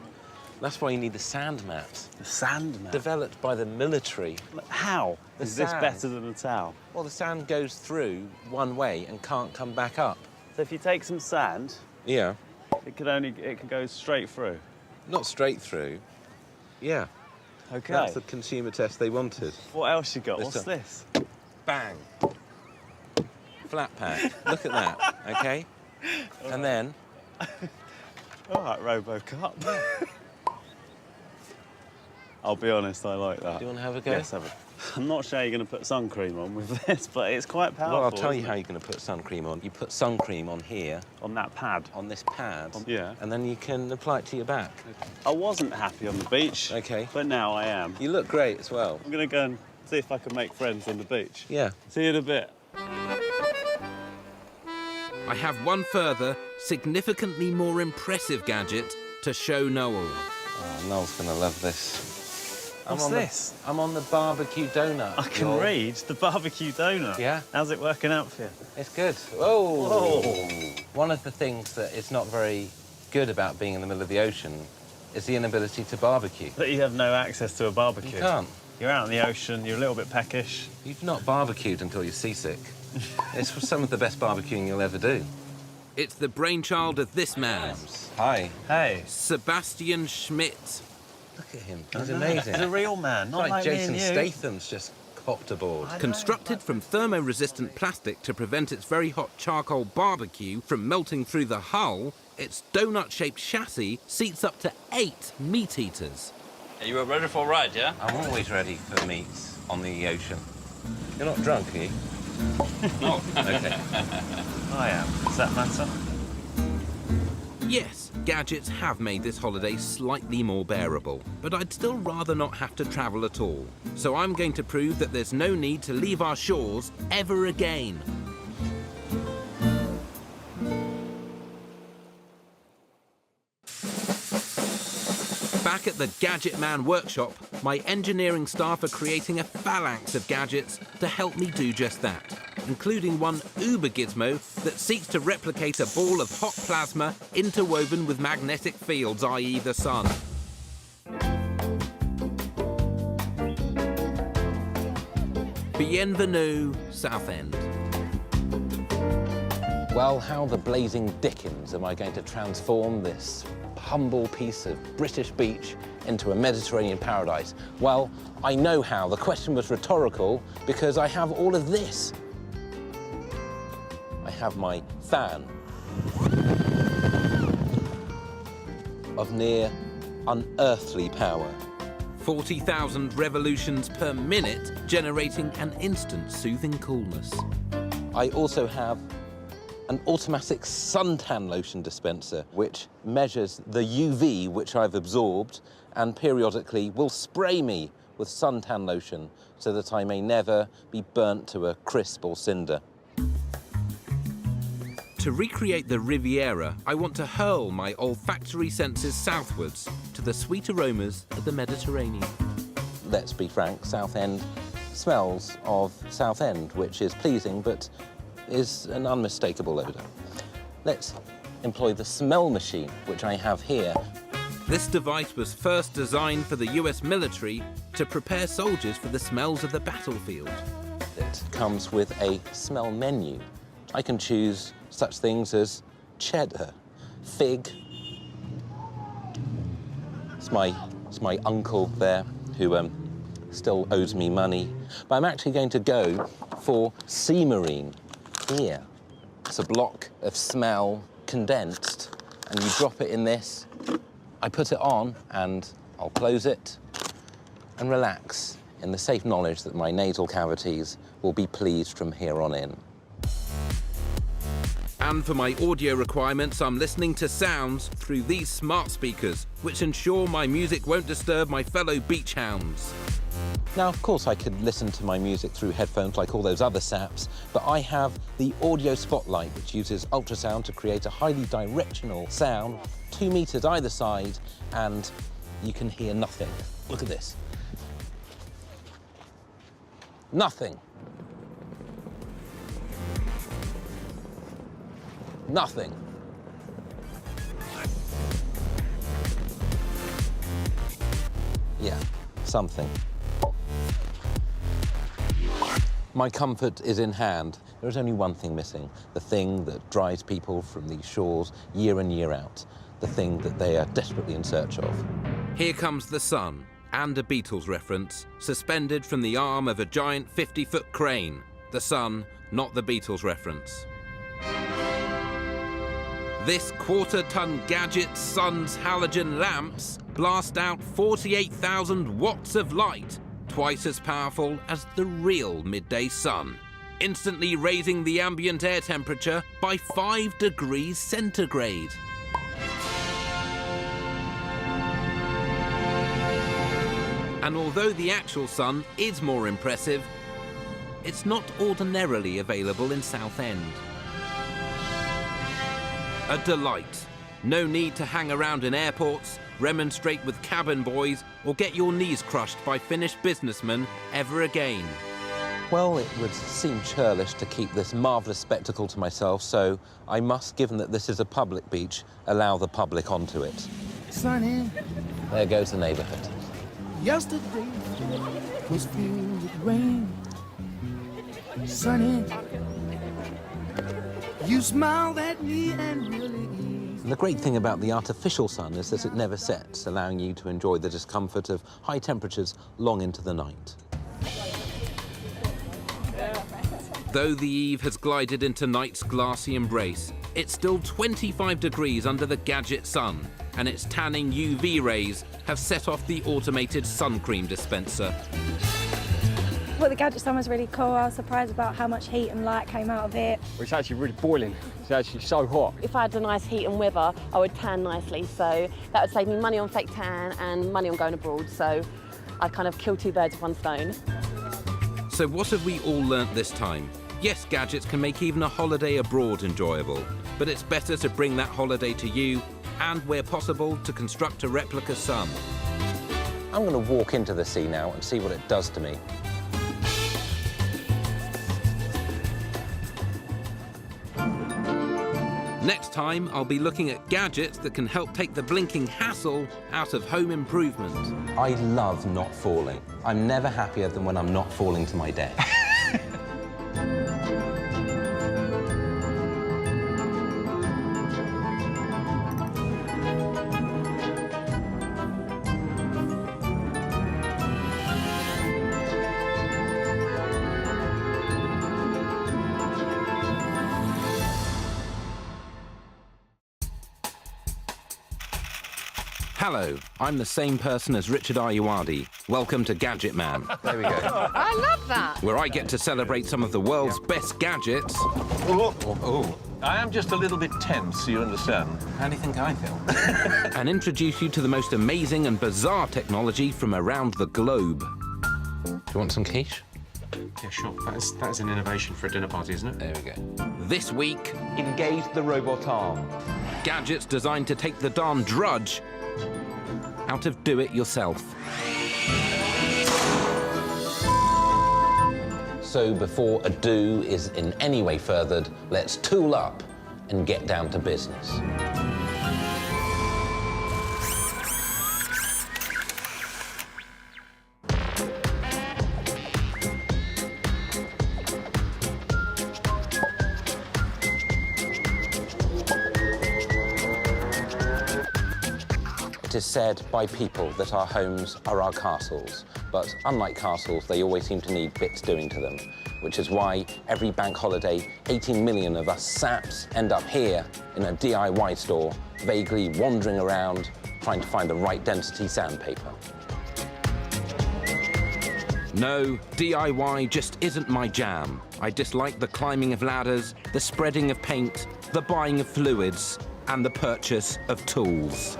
That's why you need the sand mat. The sand mat? Developed by the military. How? Is this better than a towel? Well, the sand goes through one way and can't come back up. So if you take some sand, yeah, it could go straight through. Not straight through. Yeah. Okay. That's the consumer test they wanted. What else you got? What's this? Bang. Flat pack. Look at that. Okay. And then. All right, RoboCop. I'll be honest, I like that. Do you want to have a go? Yes, have a... I'm not sure you're going to put sun cream on with this, but it's quite powerful. Well, I'll tell you how you're going to put sun cream on. You put sun cream on here. On that pad? On this pad. Yeah. And then you can apply it to your back. I wasn't happy on the beach. Okay. But now I am. You look great as well. I'm going to go and see if I can make friends on the beach. Yeah. See you in a bit. I have one further, significantly more impressive gadget to show Noel. Oh, Noel's going to love this. What's this? I'm on the barbecue donut. I can read the barbecue donut. Yeah? How's it working out for you? It's good. Oh! One of the things that is not very good about being in the middle of the ocean is the inability to barbecue. That you have no access to a barbecue. You can't. You're out in the ocean, you're a little bit peckish. You've not barbecued until you're seasick. It's some of the best barbecuing you'll ever do. It's the brainchild of this man. Hi. Hey. Sebastian Schmidt. Look at him. He's amazing. He's a real man, not like Jason me and you. Statham's just hopped aboard. Constructed from thermo-resistant plastic to prevent its very hot charcoal barbecue from melting through the hull, its donut-shaped chassis seats up to 8 meat eaters. You are ready for a ride, yeah? I'm always ready for meats on the ocean. You're not drunk, are you? No. Okay. I am. Does that matter? Yes, gadgets have made this holiday slightly more bearable, but I'd still rather not have to travel at all. So I'm going to prove that there's no need to leave our shores ever again. Back at the Gadget Man workshop, my engineering staff are creating a phalanx of gadgets to help me do just that, including one uber gizmo that seeks to replicate a ball of hot plasma interwoven with magnetic fields, i.e. the sun. Bienvenue, Southend. Well, how the blazing dickens am I going to transform this humble piece of British beach into a Mediterranean paradise? Well, I know how. The question was rhetorical because I have all of this. I have my fan of near unearthly power. 40,000 revolutions per minute, generating an instant soothing coolness. I also have an automatic suntan lotion dispenser, which measures the UV which I've absorbed and periodically will spray me with suntan lotion so that I may never be burnt to a crisp or cinder. To recreate the Riviera, I want to hurl my olfactory senses southwards to the sweet aromas of the Mediterranean. Let's be frank, Southend smells of Southend, which is pleasing but is an unmistakable odour. Let's employ the smell machine, which I have here. This device was first designed for the US military to prepare soldiers for the smells of the battlefield. It comes with a smell menu. I can choose such things as cheddar, fig. It's my uncle there who still owes me money. But I'm actually going to go for sea marine here. It's a block of smell condensed, and you drop it in this. I put it on and I'll close it and relax in the safe knowledge that my nasal cavities will be pleased from here on in. And for my audio requirements, I'm listening to sounds through these smart speakers, which ensure my music won't disturb my fellow beach hounds. Now, of course, I could listen to my music through headphones like all those other saps, but I have the audio spotlight, which uses ultrasound to create a highly directional sound, 2 meters either side, and you can hear nothing. Look at this. Nothing. Nothing. Yeah, something. My comfort is in hand. There is only one thing missing, the thing that drives people from these shores year in, year out, the thing that they are desperately in search of. Here comes the sun, and a Beatles reference, suspended from the arm of a giant 50-foot crane. The sun, not the Beatles reference. This quarter-ton Gadget sun's halogen lamps blast out 48,000 watts of light, twice as powerful as the real midday sun, instantly raising the ambient air temperature by 5 degrees centigrade. And although the actual sun is more impressive, it's not ordinarily available in Southend. A delight. No need to hang around in airports, remonstrate with cabin boys, or get your knees crushed by Finnish businessmen ever again. Well, it would seem churlish to keep this marvellous spectacle to myself, so I must, given that this is a public beach, allow the public onto it. Sunny. There goes the neighbourhood. Yesterday was filled with rain. Sunny. You smiled at me and really eased. And the great thing about the artificial sun is that it never sets, allowing you to enjoy the discomfort of high temperatures long into the night. Though the eve has glided into night's glassy embrace, it's still 25 degrees under the Gadget sun, and its tanning UV rays have set off the automated sun cream dispenser. Well, the Gadget sun was really cool. I was surprised about how much heat and light came out of it. It's actually really boiling. It's actually so hot. If I had a nice heat and weather, I would tan nicely, so that would save me money on fake tan and money on going abroad, so I kind of kill 2 birds with 1 stone. So what have we all learnt this time? Yes, gadgets can make even a holiday abroad enjoyable, but it's better to bring that holiday to you and, where possible, to construct a replica sun. I'm going to walk into the sea now and see what it does to me. Next time, I'll be looking at gadgets that can help take the blinking hassle out of home improvement. I love not falling. I'm never happier than when I'm not falling to my death. Hello, I'm the same person as Richard Ayoade. Welcome to Gadget Man. There we go. I love that. Where I get to celebrate some of the world's best gadgets. Oh, I am just a little bit tense, you understand? How do you think I feel? And introduce you to the most amazing and bizarre technology from around the globe. Do you want some quiche? Yeah, sure. That is an innovation for a dinner party, isn't it? There we go. This week, engage the robot arm. Gadgets designed to take the darn drudge out of do-it-yourself. So before ado is in any way furthered, let's tool up and get down to business. It is said by people that our homes are our castles, but unlike castles, they always seem to need bits doing to them, which is why every bank holiday, 18 million of us saps end up here in a DIY store, vaguely wandering around, trying to find the right density sandpaper. No, DIY just isn't my jam. I dislike the climbing of ladders, the spreading of paint, the buying of fluids, and the purchase of tools.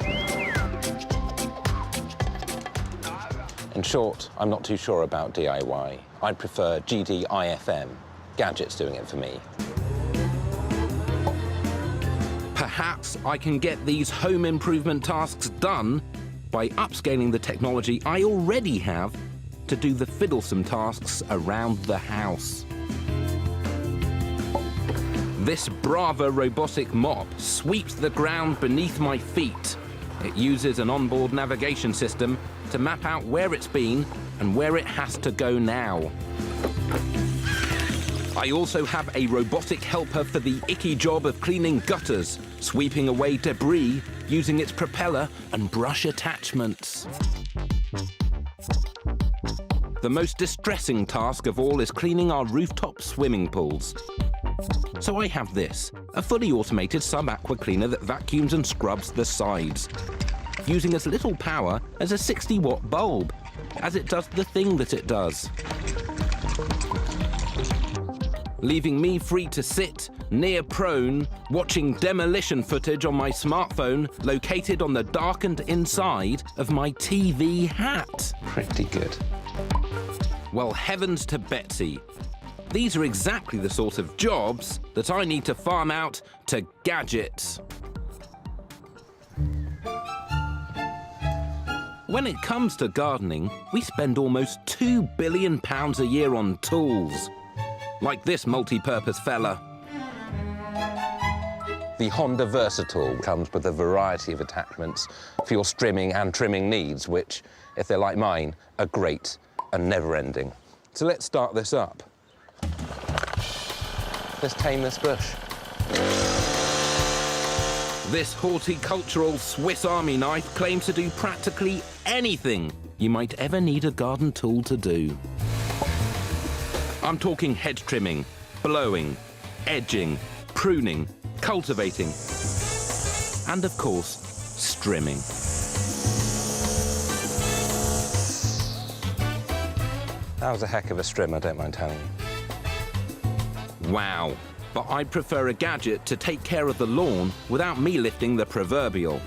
In short, I'm not too sure about DIY. I'd prefer GDIFM. Gadget's doing it for me. Perhaps I can get these home improvement tasks done by upscaling the technology I already have to do the fiddlesome tasks around the house. This Brava robotic mop sweeps the ground beneath my feet. It uses an onboard navigation system to map out where it's been and where it has to go now. I also have a robotic helper for the icky job of cleaning gutters, sweeping away debris using its propeller and brush attachments. The most distressing task of all is cleaning our rooftop swimming pools. So I have this, a fully automated sub-aqua cleaner that vacuums and scrubs the sides, using as little power as a 60-watt bulb, as it does the thing that it does. Leaving me free to sit, near prone, watching demolition footage on my smartphone located on the darkened inside of my TV hat. Pretty good. Well, heavens to Betsy. These are exactly the sort of jobs that I need to farm out to gadgets. When it comes to gardening, we spend almost £2 billion a year on tools. Like this multi-purpose fella. The Honda Versatool comes with a variety of attachments for your strimming and trimming needs, which, if they're like mine, are great and never-ending. So let's start this up. Let's tame this bush. This horticultural Swiss Army knife claims to do practically anything you might ever need a garden tool to do. I'm talking hedge trimming, blowing, edging, pruning, cultivating, and of course, strimming. That was a heck of a strim, I don't mind telling you. Wow, but I'd prefer a gadget to take care of the lawn without me lifting the proverbial.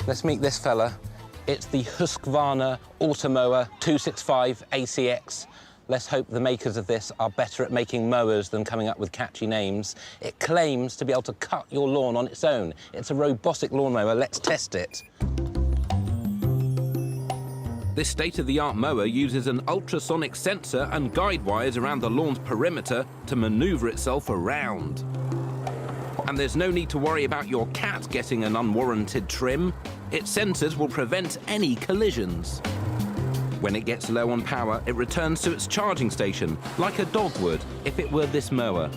Let's meet this fella. It's the Husqvarna Automower 265 ACX. Let's hope the makers of this are better at making mowers than coming up with catchy names. It claims to be able to cut your lawn on its own. It's a robotic lawnmower. Let's test it. This state-of-the-art mower uses an ultrasonic sensor and guide wires around the lawn's perimeter to maneuver itself around. And there's no need to worry about your cat getting an unwarranted trim. Its sensors will prevent any collisions. When it gets low on power, it returns to its charging station, like a dog would if it were this mower.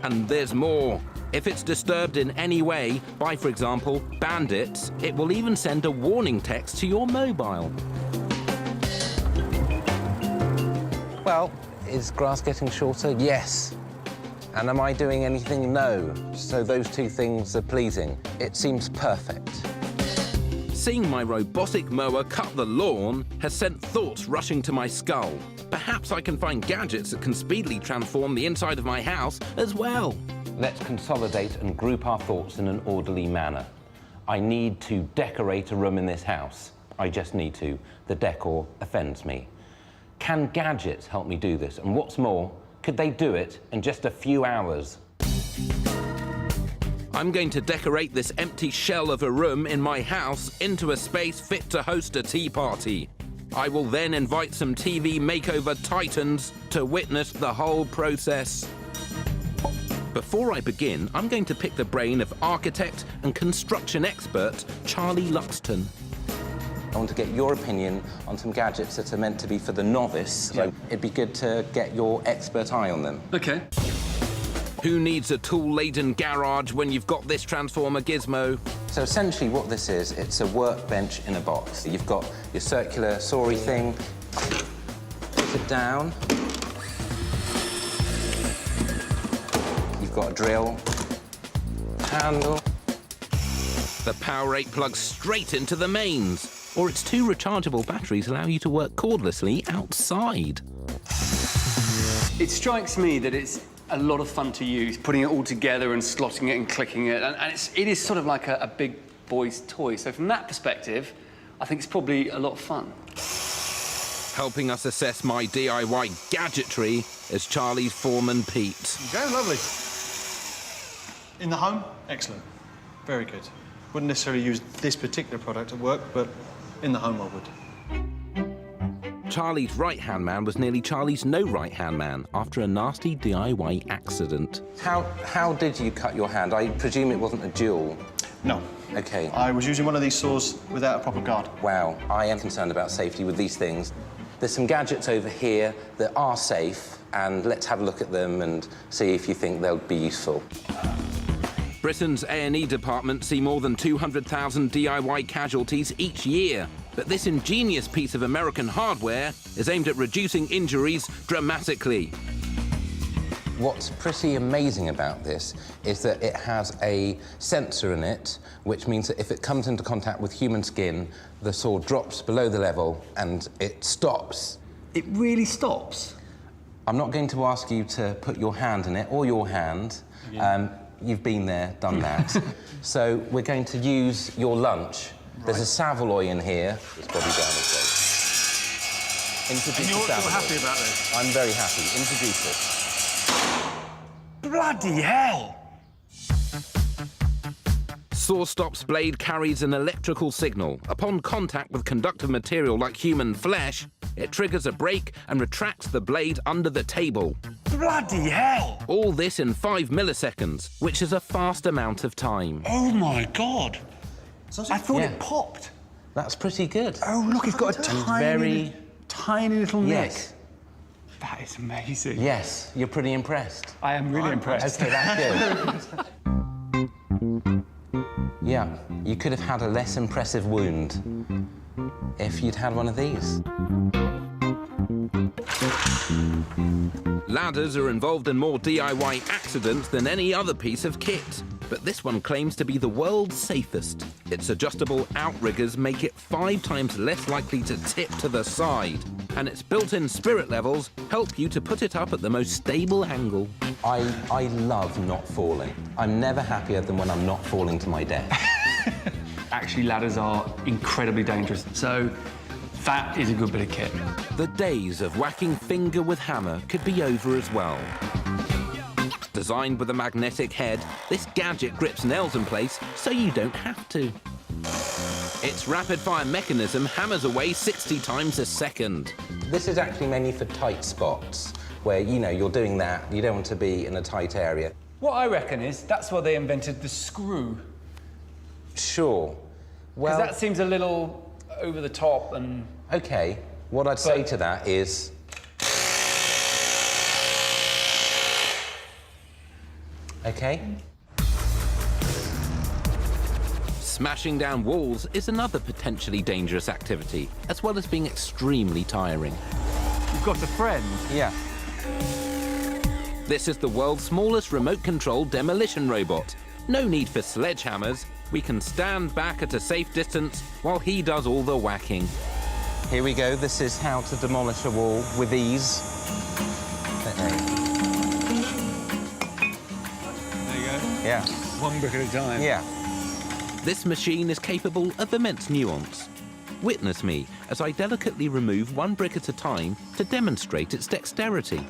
And there's more. If it's disturbed in any way by, for example, bandits, it will even send a warning text to your mobile. Well, is grass getting shorter? Yes. And am I doing anything? No. So those two things are pleasing. It seems perfect. Seeing my robotic mower cut the lawn has sent thoughts rushing to my skull. Perhaps I can find gadgets that can speedily transform the inside of my house as well. Let's consolidate and group our thoughts in an orderly manner. I need to decorate a room in this house. I just need to. The decor offends me. Can gadgets help me do this? And what's more, could they do it in just a few hours? I'm going to decorate this empty shell of a room in my house into a space fit to host a tea party. I will then invite some TV makeover titans to witness the whole process. Before I begin, I'm going to pick the brain of architect and construction expert Charlie Luxton. I want to get your opinion on some gadgets that are meant to be for the novice. So it'd be good to get your expert eye on them. Okay. Who needs a tool-laden garage when you've got this transformer gizmo? So essentially what this is, it's a workbench in a box. You've got your circular sawy thing, put it down. You've got a drill, handle. The Powerade plugs straight into the mains. Or its two rechargeable batteries allow you to work cordlessly outside. It strikes me that it's a lot of fun to use, putting it all together and slotting it and clicking it, and it is sort of like a big boy's toy. So from that perspective, I think it's probably a lot of fun. Helping us assess my DIY gadgetry is Charlie's foreman, Pete. Okay, lovely. In the home, excellent. Very good. Wouldn't necessarily use this particular product at work, but in the home I would. Charlie's right-hand man was nearly Charlie's no right-hand man after a nasty DIY accident. How did you cut your hand? I presume it wasn't a duel. No. Okay. I was using one of these saws without a proper guard. Wow, I am concerned about safety with these things. There's some gadgets over here that are safe, and let's have a look at them and see if you think they'll be useful. Britain's A&E department see more than 200,000 DIY casualties each year. But this ingenious piece of American hardware is aimed at reducing injuries dramatically. What's pretty amazing about this is that it has a sensor in it, which means that if it comes into contact with human skin, the saw drops below the level and it stops. It really stops? I'm not going to ask you to put your hand in it, or your hand. Yeah. You've been there, done that. So we're going to use your lunch. There's a Savaloy in here. It's Bobby down his way. Introduce You're the Savaloy. happy about this? I'm very happy. Introduce it. Bloody hell! Sawstop's blade carries an electrical signal. Upon contact with conductive material like human flesh, it triggers a brake and retracts the blade under the table. Bloody hell! All this in 5 milliseconds, which is a fast amount of time. Oh my God! I thought it popped. That's pretty good. Oh, look, it's got a tiny little nick. Yes. That is amazing. Yes, you're pretty impressed. I am really impressed. OK, that's good. Yeah, you could have had a less impressive wound if you'd had one of these. Ladders are involved in more DIY accidents than any other piece of kit. But this one claims to be the world's safest. Its adjustable outriggers make it 5 times less likely to tip to the side. And its built-in spirit levels help you to put it up at the most stable angle. I love not falling. I'm never happier than when I'm not falling to my death. Actually, ladders are incredibly dangerous. So that is a good bit of kit. The days of whacking finger with hammer could be over as well. Designed with a magnetic head, this gadget grips nails in place so you don't have to. Its rapid-fire mechanism hammers away 60 times a second. This is actually mainly for tight spots, where, you know, you're doing that, you don't want to be in a tight area. What I reckon is that's why they invented the screw. Sure. Well, Because that seems a little over the top and... OK, what I'd say to that is... OK? Smashing down walls is another potentially dangerous activity, as well as being extremely tiring. You've got a friend? Yeah. This is the world's smallest remote-controlled demolition robot. No need for sledgehammers. We can stand back at a safe distance while he does all the whacking. Here we go. This is how to demolish a wall with ease. There you go. Yeah. One brick at a time. Yeah. This machine is capable of immense nuance. Witness me as I delicately remove 1 brick at a time to demonstrate its dexterity.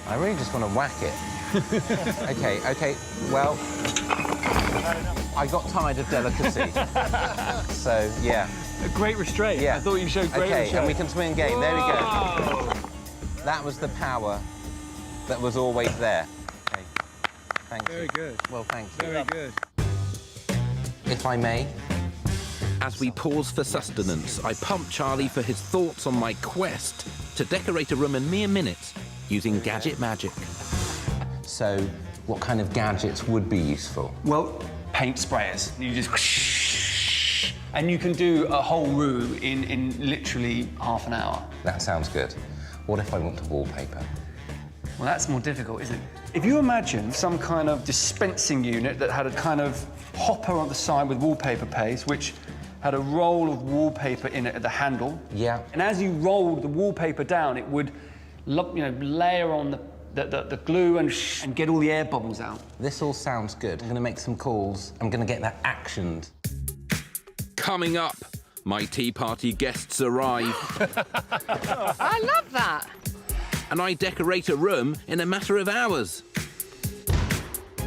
I really just want to whack it. OK, well, I got tired of delicacy. So, yeah. A great restraint. Yeah. I thought you showed great restraint. OK, and we can swing again. There we go. That was the power that was always there. OK, thank you. Very good. Well, thank you. Very good. If I may. As we pause for sustenance, I pump Charlie for his thoughts on my quest to decorate a room in mere minutes using gadget magic. So, what kind of gadgets would be useful? Well, paint sprayers. You just... And you can do a whole room in literally half an hour. That sounds good. What if I want to wallpaper? Well, that's more difficult, isn't it? If you imagine some kind of dispensing unit that had a kind of hopper on the side with wallpaper paste, which had a roll of wallpaper in it at the handle. Yeah. And as you rolled the wallpaper down, it would, layer on the glue and get all the air bubbles out. This all sounds good. I'm going to make some calls. I'm going to get that actioned. Coming up, My tea party guests arrive. I love that. And I decorate a room in a matter of hours.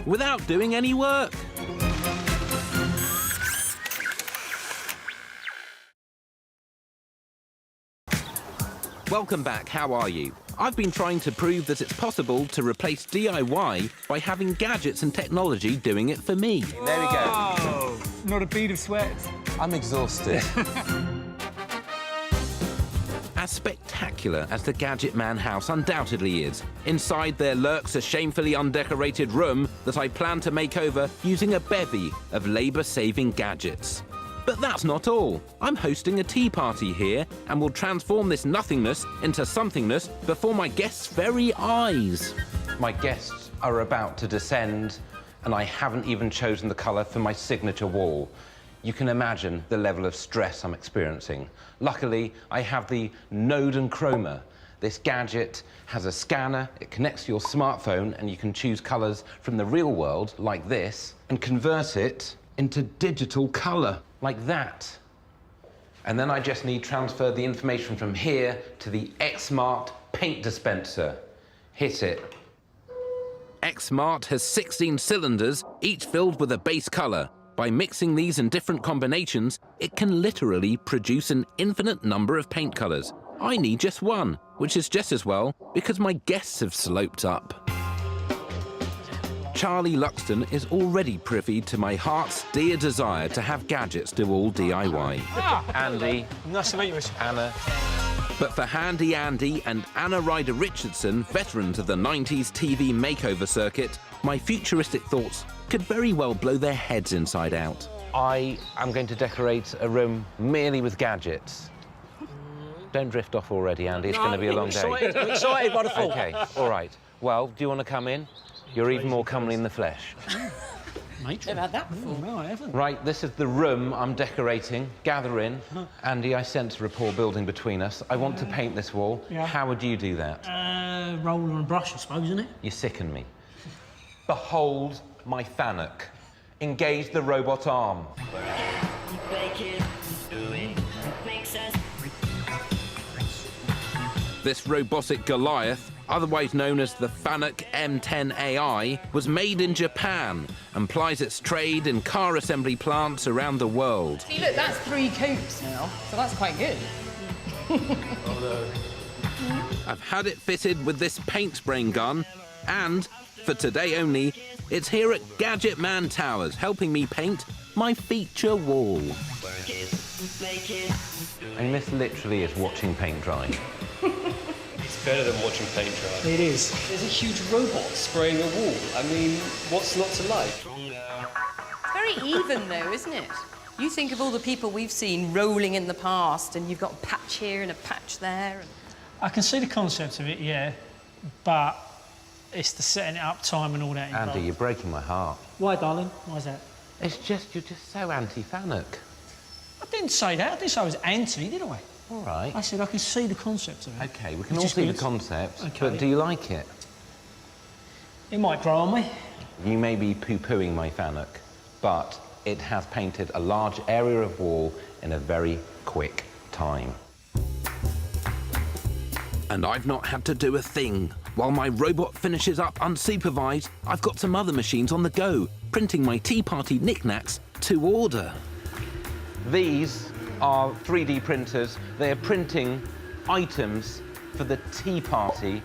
Without doing any work. Welcome back, how are you? I've been trying to prove that it's possible to replace DIY by having gadgets and technology doing it for me. There we go. Not a bead of sweat. I'm exhausted. As spectacular as the Gadget Man house undoubtedly is, inside there lurks a shamefully undecorated room that I plan to make over using a bevy of labour-saving gadgets. But that's not all. I'm hosting a tea party here and will transform this nothingness into somethingness before my guests' very eyes. My guests are about to descend, and I haven't even chosen the colour for my signature wall. You can imagine the level of stress I'm experiencing. Luckily, I have the Node and Chroma. This gadget has a scanner, it connects to your smartphone, and you can choose colours from the real world, like this, and convert it into digital colour, like that. And then I just need to transfer the information from here to the Xmart paint dispenser. Hit it. Xmart has 16 cylinders, each filled with a base colour. By mixing these in different combinations, it can literally produce an infinite number of paint colours. I need just one, which is just as well because my guests have sloped up. Charlie Luxton is already privy to my heart's dear desire to have gadgets do all DIY. Andy. Nice to meet you, Richard. Anna. But for Handy Andy and Anna Ryder Richardson, veterans of the 90s TV makeover circuit, my futuristic thoughts could very well blow their heads inside out. I am going to decorate a room merely with gadgets. Don't drift off already, Andy. It's going to be a long day. I'm excited by the thought. OK, all right. Well, do you want to come in? You're even more comely in the flesh. Never had that before. No, I haven't. Right, this is the room I'm decorating. Gather in. Andy, I sense a rapport building between us. I want to paint this wall. Yeah. How would you do that? Roller and brush, I suppose, isn't it? You sicken me. Behold my Fanuc. Engage the robot arm. This robotic Goliath, otherwise known as the Fanuc M10 AI, was made in Japan and plies its trade in car assembly plants around the world. See, look, that's 3 coupes now, so that's quite good. I've had it fitted with this paint spraying gun, and, for today only, it's here at Gadget Man Towers helping me paint my feature wall. I mean, this literally is watching paint dry. It's better than watching paint dry. It is. There's a huge robot spraying a wall. I mean, what's not to like? It's very even, though, isn't it? You think of all the people we've seen rolling in the past, and you've got a patch here and a patch there. And... I can see the concept of it, yeah, but it's the setting it up time and all that. Andy, you're breaking my heart. Why, darling? Why is that? It's just, you're just so anti-Fanuc. I didn't say that. I didn't say I was anti, did I? All right. I said I can see the concept of it. OK, we can all see the concept, but do you like it? It might grow on me. You may be poo-pooing my Fanuc, but it has painted a large area of wall in a very quick time. And I've not had to do a thing. While my robot finishes up unsupervised, I've got some other machines on the go, printing my tea party knickknacks to order. These are 3D printers. They are printing items for the tea party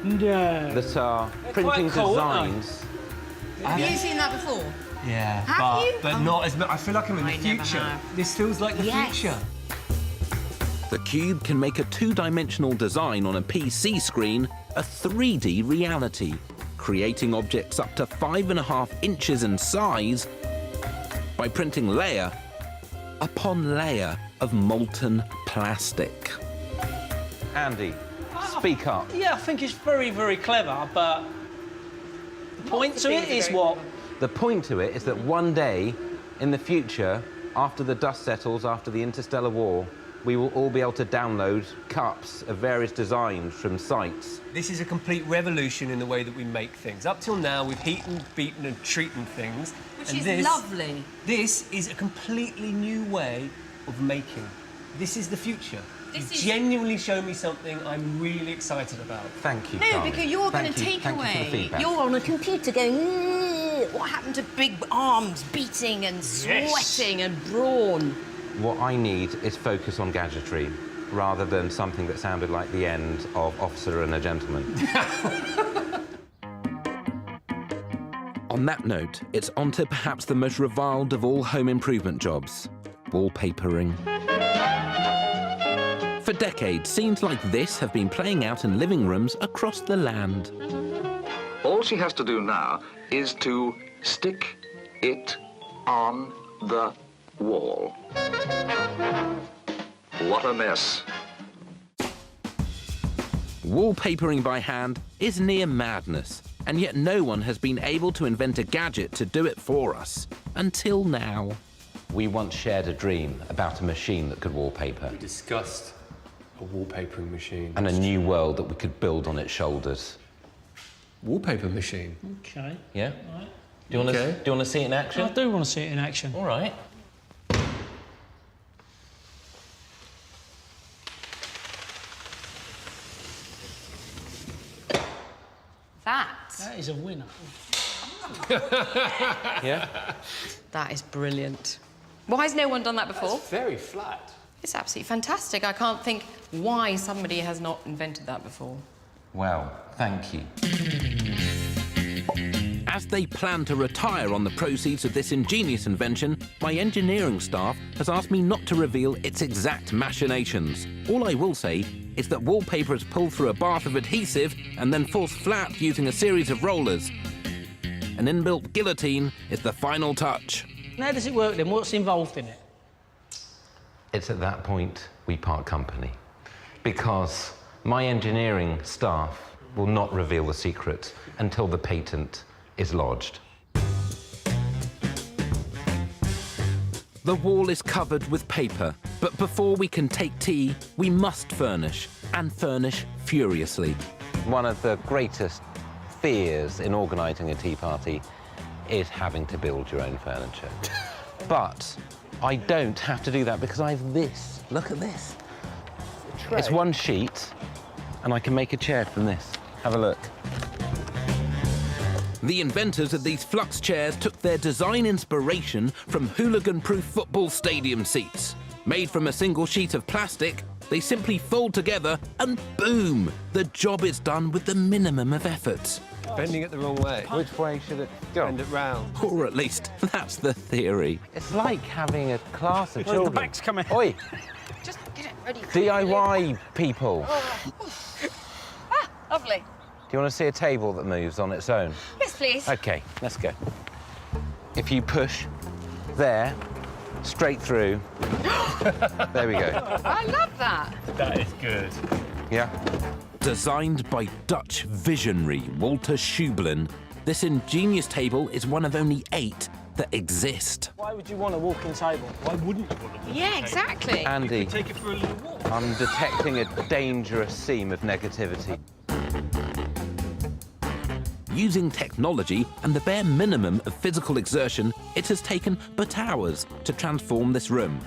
No. that are They're printing quite cool, designs. Have you seen that before? Yeah, Have you? but not as much. I feel like I'm in the I never future. have. This feels like the future. The Cube can make a 2-dimensional design on a PC screen a 3D reality, creating objects up to 5.5 inches in size by printing layer upon layer of molten plastic. Andy, speak up. Yeah, I think it's very, very clever, but the point to it is what? The point to it is that one day in the future, after the dust settles, after the interstellar war, we will all be able to download cups of various designs from sites. This is a complete revolution in the way that we make things. Up till now, we've heated, beaten and treated things. Which and is this, lovely. This is a completely new way of making. This is the future. This You is- genuinely show me something I'm really excited about. Thank you, No, Charlie. because you're going Thank to you. take Thank you for the away. feedback. You're on a computer going, what happened to big arms beating and sweating and brawn? What I need is focus on gadgetry, rather than something that sounded like the end of Officer and a Gentleman. On that note, it's on to perhaps the most reviled of all home improvement jobs, wallpapering. For decades, scenes like this have been playing out in living rooms across the land. All she has to do now is to stick it on the wall. What a mess. Wallpapering by hand is near madness, and yet no one has been able to invent a gadget to do it for us, until now. We once shared a dream about a machine that could wallpaper. We discussed a wallpapering machine. And a new world that we could build on its shoulders. Wallpaper machine? Okay. Yeah? Right. Do you want to see it in action? I do want to see it in action. All right. That is a winner. Yeah? That is brilliant. Why has no one done that before? It's very flat. It's absolutely fantastic. I can't think why somebody has not invented that before. Well, thank you. As they plan to retire on the proceeds of this ingenious invention, my engineering staff has asked me not to reveal its exact machinations. All I will say is that wallpaper is pulled through a bath of adhesive and then forced flat using a series of rollers. An inbuilt guillotine is the final touch. How does it work then? What's involved in it? It's at that point we part company, because my engineering staff will not reveal the secret until the patent is lodged. The wall is covered with paper, but before we can take tea, we must furnish, and furnish furiously. One of the greatest fears in organising a tea party is having to build your own furniture. But I don't have to do that because I have this. Look at this. It's one sheet, and I can make a chair from this. Have a look. The inventors of these flux chairs took their design inspiration from hooligan-proof football stadium seats. Made from a single sheet of plastic, they simply fold together and boom! The job is done with the minimum of effort. Bending it the wrong way. Which way should it go? Bend it round. Or at least, that's the theory. It's like having a class of children. The back's coming. Oi! Just get it ready. DIY people. Ah, lovely. Do you want to see a table that moves on its own? Yes, please. OK, let's go. If you push there, straight through. There we go. I love that. That is good. Yeah? Designed by Dutch visionary Walter Schublin, this ingenious table is one of only 8 that exist. Why would you want a walking table? Why wouldn't you want a walking table? Yeah, exactly. Andy, Take it for a little walk. I'm detecting a dangerous seam of negativity. Using technology and the bare minimum of physical exertion, it has taken but hours to transform this room.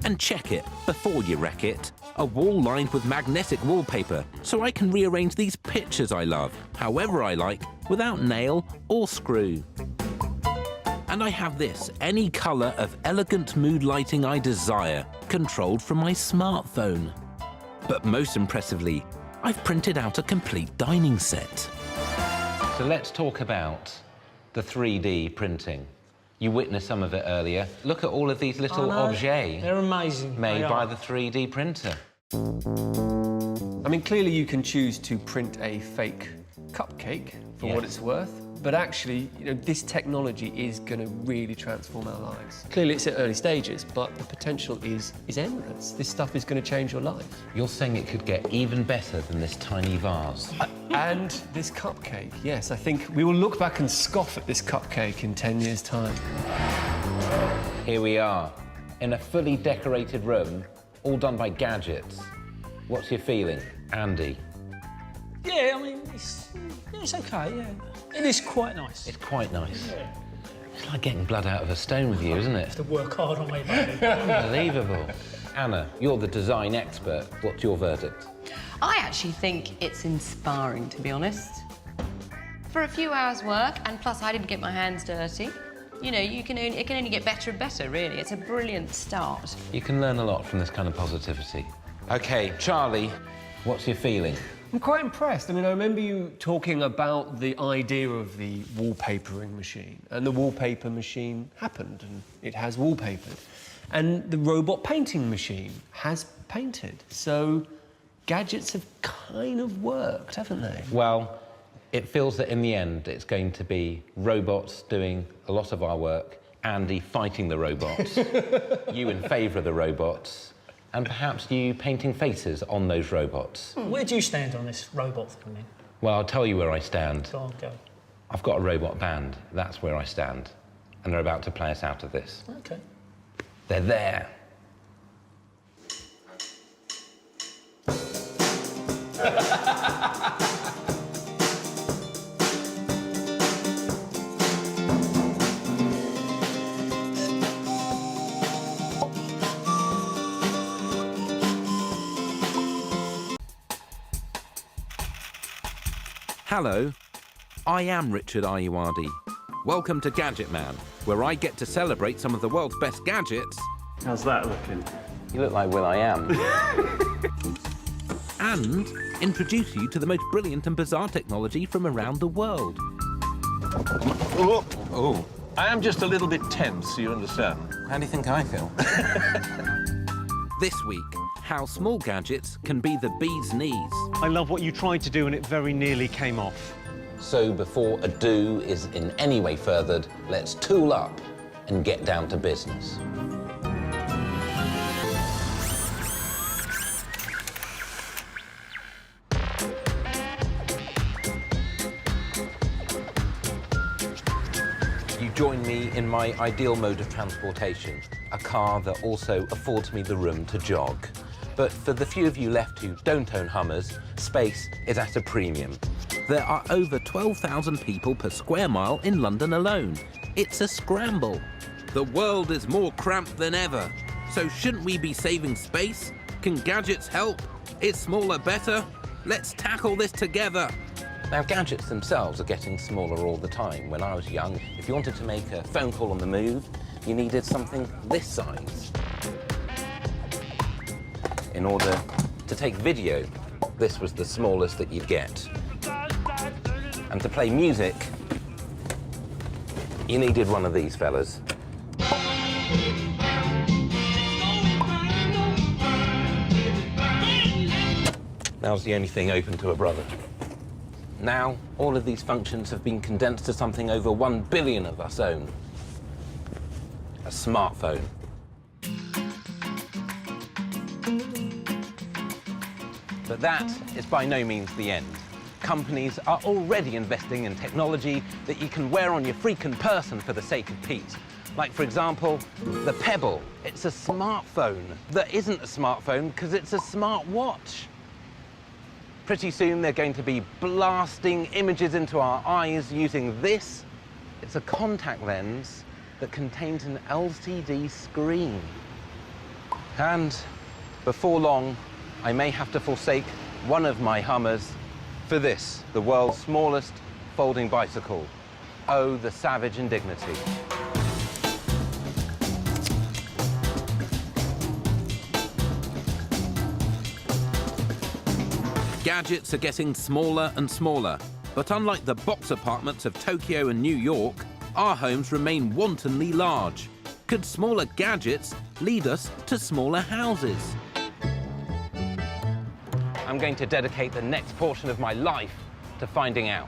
And check it before you wreck it. A wall lined with magnetic wallpaper, so I can rearrange these pictures I love, however I like, without nail or screw. And I have this, any colour of elegant mood lighting I desire, controlled from my smartphone. But most impressively, I've printed out a complete dining set. So let's talk about the 3D printing. You witnessed some of it earlier. Look at all of these little objets. They're amazing. Made by the 3D printer. I mean, clearly you can choose to print a fake cupcake for what it's worth, but actually, you know, this technology is going to really transform our lives. Clearly it's at early stages, but the potential is endless. This stuff is going to change your life. You're saying it could get even better than this tiny vase? And this cupcake, yes. I think we will look back and scoff at this cupcake in 10 years' time. Here we are, in a fully decorated room, all done by gadgets. What's your feeling, Andy? Yeah, I mean, it's okay, yeah. It is quite nice. It's quite nice. Yeah. It's like getting blood out of a stone with you, isn't I it? have to work hard on my baby. Unbelievable. Anna, you're the design expert. What's your verdict? I actually think it's inspiring, to be honest. For a few hours' work, and plus I didn't get my hands dirty. You know, it can only get better and better, really. It's a brilliant start. You can learn a lot from this kind of positivity. OK, Charlie, what's your feeling? I'm quite impressed. I mean, I remember you talking about the idea of the wallpapering machine, and the wallpaper machine happened, and it has wallpapered. And the robot painting machine has painted. So gadgets have kind of worked, haven't they? Well, it feels that in the end it's going to be robots doing a lot of our work, Andy fighting the robots, you in favour of the robots, and perhaps you painting faces on those robots. Where do you stand on this robot thing, then? Well, I'll tell you where I stand. Go on, go. I've got a robot band. That's where I stand. And they're about to play us out of this. OK. They're there. Hello, I am Richard Ayoade. Welcome to Gadget Man, where I get to celebrate some of the world's best gadgets. How's that looking? You look like will.i.am. And introduce you to the most brilliant and bizarre technology from around the world. Oh, I am just a little bit tense, you understand? How do you think I feel? This week, how small gadgets can be the bee's knees. I love what you tried to do and it very nearly came off. So before ado is in any way furthered, let's tool up and get down to business. You join me in my ideal mode of transportation, a car that also affords me the room to jog. But for the few of you left who don't own Hummers, space is at a premium. There are over 12,000 people per square mile in London alone. It's a scramble. The world is more cramped than ever. So shouldn't we be saving space? Can gadgets help? Is smaller better? Let's tackle this together. Now, gadgets themselves are getting smaller all the time. When I was young, if you wanted to make a phone call on the move, you needed something this size. In order to take video, this was the smallest that you'd get. And to play music, you needed one of these fellas. That was the only thing open to a brother. Now, all of these functions have been condensed to something over 1 billion of us own. A smartphone. But that is by no means the end. Companies are already investing in technology that you can wear on your freaking person for the sake of Pete. Like, for example, the Pebble. It's a smartphone that isn't a smartphone because it's a smartwatch. Pretty soon they're going to be blasting images into our eyes using this. It's a contact lens that contains an LCD screen. And before long, I may have to forsake one of my Hummers for this, the world's smallest folding bicycle. Oh, the savage indignity. Gadgets are getting smaller and smaller, but unlike the box apartments of Tokyo and New York, our homes remain wantonly large. Could smaller gadgets lead us to smaller houses? I'm going to dedicate the next portion of my life to finding out.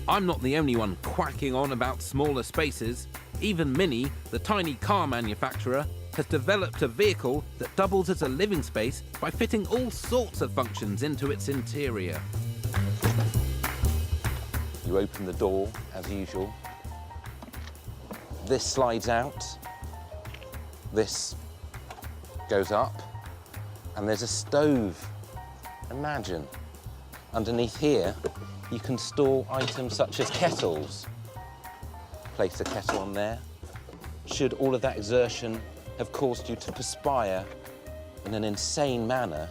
I'm not the only one quacking on about smaller spaces. Even Mini, the tiny car manufacturer, has developed a vehicle that doubles as a living space by fitting all sorts of functions into its interior. You open the door, as usual. This slides out. This goes up. And there's a stove. Imagine. Underneath here, you can store items such as kettles, place the kettle on there. Should all of that exertion have caused you to perspire in an insane manner,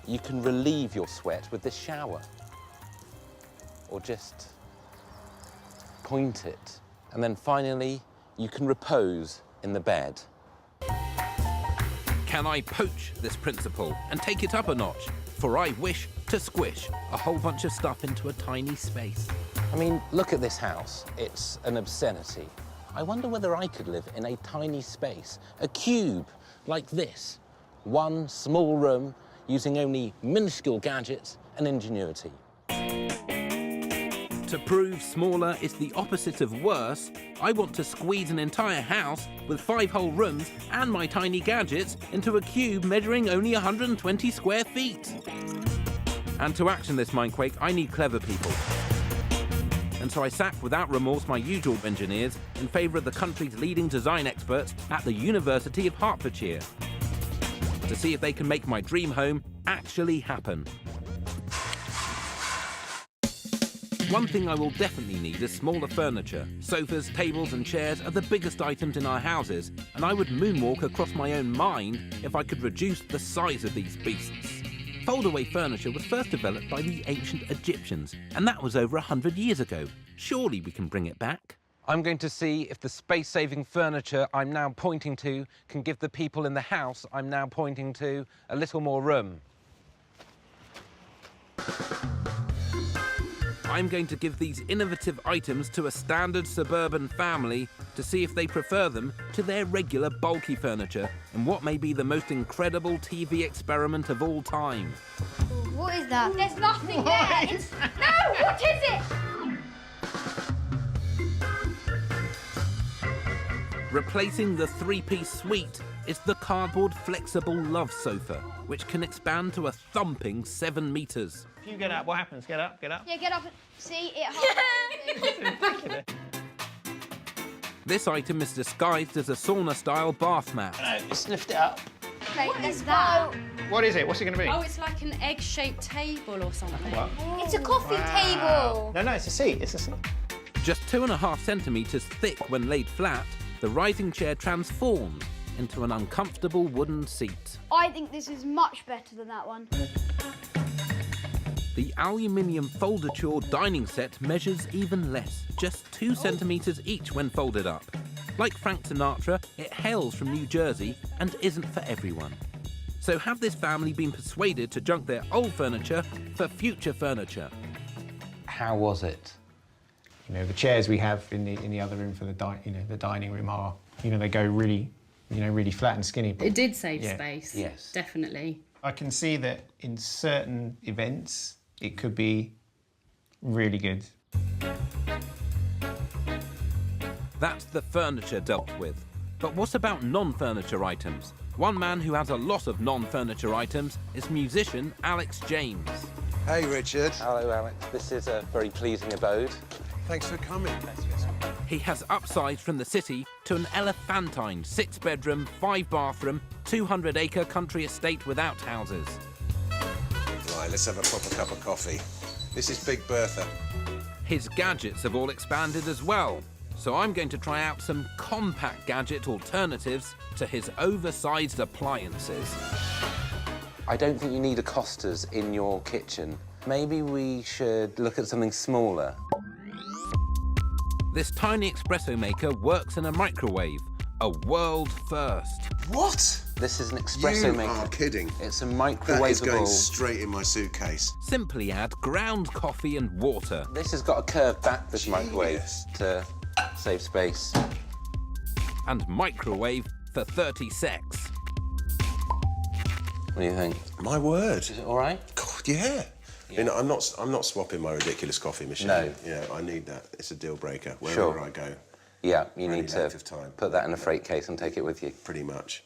you can relieve your sweat with this shower. Or just point it. And then finally, you can repose in the bed. Can I poach this principle and take it up a notch? For I wish to squish a whole bunch of stuff into a tiny space. I mean, look at this house. It's an obscenity. I wonder whether I could live in a tiny space, a cube like this. One small room using only minuscule gadgets and ingenuity. To prove smaller is the opposite of worse, I want to squeeze an entire house with 5 whole rooms and my tiny gadgets into a cube measuring only 120 square feet. And to action this mindquake, I need clever people. And so I sacked without remorse my usual engineers in favour of the country's leading design experts at the University of Hertfordshire to see if they can make my dream home actually happen. One thing I will definitely need is smaller furniture. Sofas, tables and chairs are the biggest items in our houses, and I would moonwalk across my own mind if I could reduce the size of these beasts. Fold-away furniture was first developed by the ancient Egyptians, and that was over 100 years ago. Surely we can bring it back. I'm going to see if the space-saving furniture I'm now pointing to can give the people in the house I'm now pointing to a little more room. I'm going to give these innovative items to a standard suburban family to see if they prefer them to their regular bulky furniture in what may be the most incredible TV experiment of all time. What is that? There's nothing there. No, what is it? Replacing the 3-piece suite is the cardboard flexible love sofa, which can expand to a thumping 7 meters. If you get up, what happens? Get up, get up. Yeah, get up and see it. It's ridiculous. This item is disguised as a sauna-style bath mat. No, just lift it up. What is that? What is it? What's it going to be? Oh, it's like an egg-shaped table or something. What? It's a coffee table. No, it's a seat. It's a seat. Just 2.5 centimeters thick when laid flat, the rising chair transforms into an uncomfortable wooden seat. I think this is much better than that one. The aluminium foldature dining set measures even less, just 2 centimeters each when folded up. Like Frank Sinatra, it hails from New Jersey and isn't for everyone. So have this family been persuaded to junk their old furniture for future furniture? How was it? You know, the chairs we have in the other room for the dining room are, they go really, really flat and skinny. It did save Yeah. space. Yes. Definitely. I can see that in certain events it could be really good. That's the furniture dealt with. But what about non-furniture items? One man who has a lot of non-furniture items is musician Alex James. Hey, Richard. Hello, Alex. This is a very pleasing abode. Thanks for coming. He has upsized from the city to an elephantine 6-bedroom, 5-bathroom, 200-acre country estate with outhouses. Right, let's have a proper cup of coffee. This is Big Bertha. His gadgets have all expanded as well, so I'm going to try out some compact gadget alternatives to his oversized appliances. I don't think you need Acostas in your kitchen. Maybe we should look at something smaller. This tiny espresso maker works in a microwave, a world first. What? This is an espresso maker. You are kidding. It's a That is microwavable. going straight in my suitcase. Simply add ground coffee and water. This has got a curved back, this microwave, to save space. And microwave for 30 secs. What do you think? My word. Is it all right? God, yeah. You know, I'm not swapping my ridiculous coffee machine. No. Yeah, I need that. It's a deal breaker wherever Sure. I go. Yeah, you Any need to length of time. put that in a freight case and take it with you. Pretty much.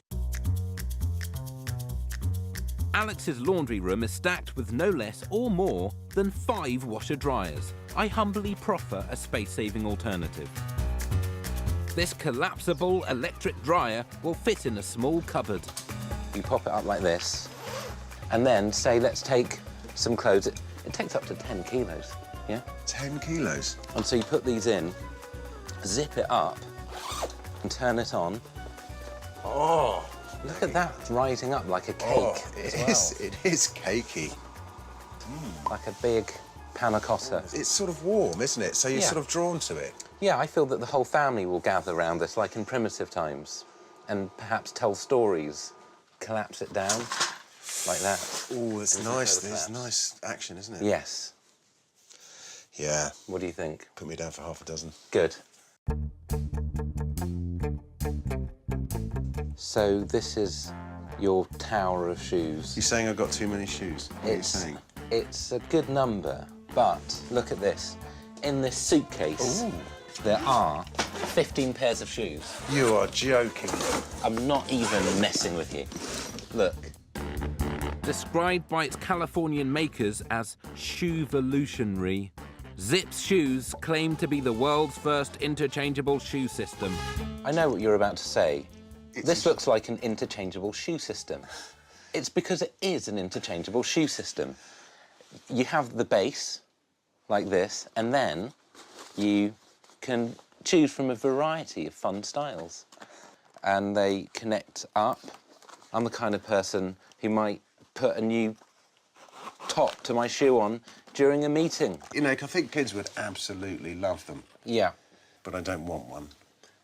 Alex's laundry room is stacked with no less or more than 5 washer dryers. I humbly proffer a space-saving alternative. This collapsible electric dryer will fit in a small cupboard. You pop it up like this, and then say, let's take some clothes. It takes up to 10 kilos, yeah? 10 kilos? And so you put these in, zip it up and turn it on. Oh, look at that rising up like a cake. Oh, it is cakey. Like a big panna cotta. It's sort of warm, isn't it? So you're sort of drawn to it. Yeah, I feel that the whole family will gather around this, like in primitive times, and perhaps tell stories, collapse it down, like that. Oh, it's nice. There's nice action, isn't it? Yes. Yeah. What do you think? Put me down for half a dozen. Good. So this is your tower of shoes. You're saying I've got too many shoes? What are you saying? It's a good number, but look at this. In this suitcase, there are 15 pairs of shoes. You are joking. I'm not even messing with you. Look. Described by its Californian makers as shoe-volutionary, Zips Shoes claim to be the world's first interchangeable shoe system. I know what you're about to say. This looks like an interchangeable shoe system. It's because it is an interchangeable shoe system. You have the base, like this, and then you can choose from a variety of fun styles. And they connect up. I'm the kind of person who might put a new top to my shoe on during a meeting. You know, I think kids would absolutely love them. Yeah. But I don't want one.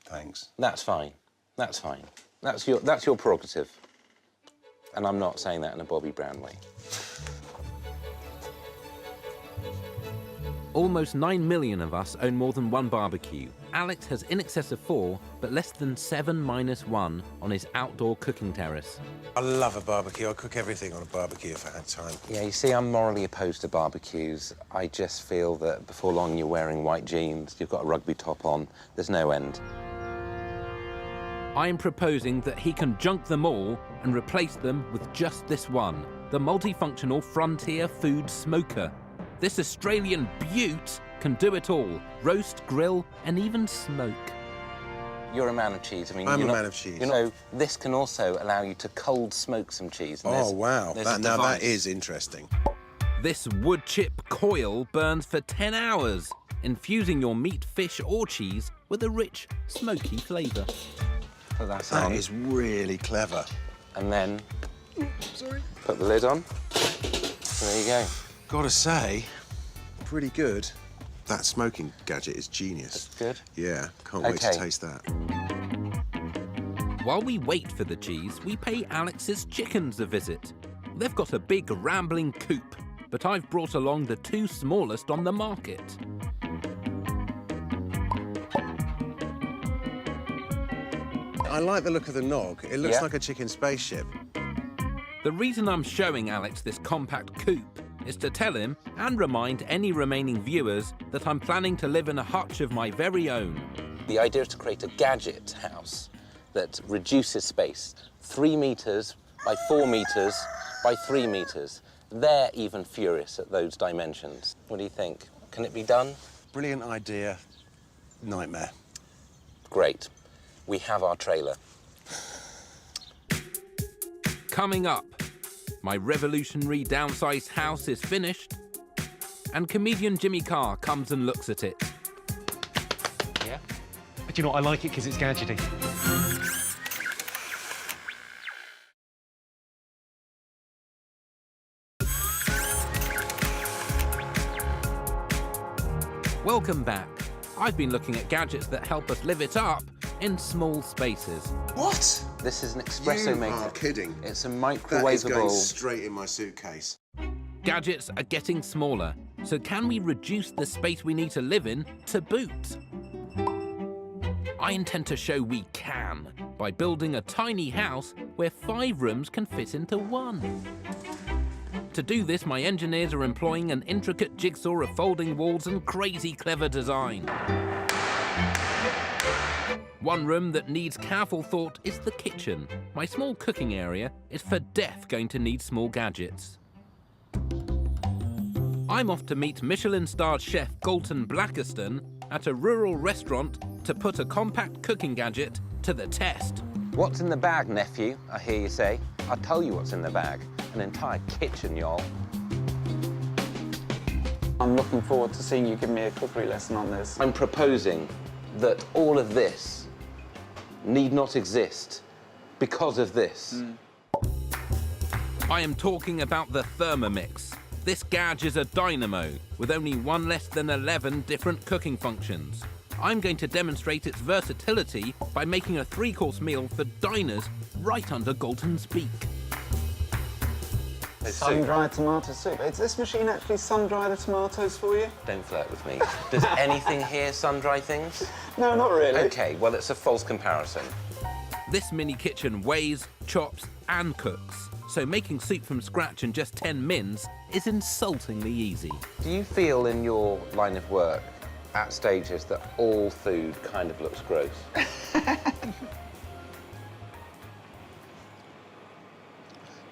Thanks. That's fine. That's fine. That's your prerogative. And I'm not saying that in a Bobby Brown way. Almost 9 million of us own more than one barbecue. Alex has in excess of 4, but less than 7 minus 1 on his outdoor cooking terrace. I love a barbecue. I'd cook everything on a barbecue if I had time. Yeah, you see, I'm morally opposed to barbecues. I just feel that before long you're wearing white jeans, you've got a rugby top on, there's no end. I am proposing that he can junk them all and replace them with just this one, the multifunctional Frontier Food Smoker. This Australian beaut can do it all. Roast, grill, and even smoke. You're a man of cheese. I mean, I'm a man of cheese. You know, this can also allow you to cold smoke some cheese. Oh, wow. Now that is interesting. This wood chip coil burns for 10 hours, infusing your meat, fish, or cheese with a rich, smoky flavour. That is really clever. And then put the lid on. There you go. Gotta say, pretty good. That smoking gadget is genius. That's good? Yeah, can't wait to taste that. While we wait for the cheese, we pay Alex's chickens a visit. They've got a big rambling coop, but I've brought along the 2 smallest on the market. I like the look of the nog. It looks like a chicken spaceship. The reason I'm showing Alex this compact coop is to tell him and remind any remaining viewers that I'm planning to live in a hutch of my very own. The idea is to create a gadget house that reduces space. 3 meters by 4 meters by 3 meters. They're even furious at those dimensions. What do you think? Can it be done? Brilliant idea. Nightmare. Great. We have our trailer. Coming up, my revolutionary downsized house is finished, and comedian Jimmy Carr comes and looks at it. Yeah? But you know what, I like it because it's gadgety. Welcome back. I've been looking at gadgets that help us live it up in small spaces. What? This is an espresso maker. You are kidding. It's a That is microwavable... going straight in my suitcase. Gadgets are getting smaller, so can we reduce the space we need to live in to boot? I intend to show we can by building a tiny house where 5 rooms can fit into 1. To do this, my engineers are employing an intricate jigsaw of folding walls and crazy clever design. One room that needs careful thought is the kitchen. My small cooking area is for death going to need small gadgets. I'm off to meet Michelin-starred chef Galton Blackerston at a rural restaurant to put a compact cooking gadget to the test. What's in the bag, nephew? I hear you say. I'll tell you what's in the bag. An entire kitchen, y'all. I'm looking forward to seeing you give me a cookery lesson on this. I'm proposing that all of this need not exist because of this. I am talking about the Thermomix. This gadget is a dynamo with only one less than 11 different cooking functions. I'm going to demonstrate its versatility by making a 3-course meal for diners right under Galton's beak. Sun-dried tomato soup. Does this machine actually sun-dry the tomatoes for you? Don't flirt with me. Does anything here sun-dry things? No, not really. OK, well, it's a false comparison. This mini kitchen weighs, chops and cooks, so making soup from scratch in just 10 mins is insultingly easy. Do you feel in your line of work at stages that all food kind of looks gross?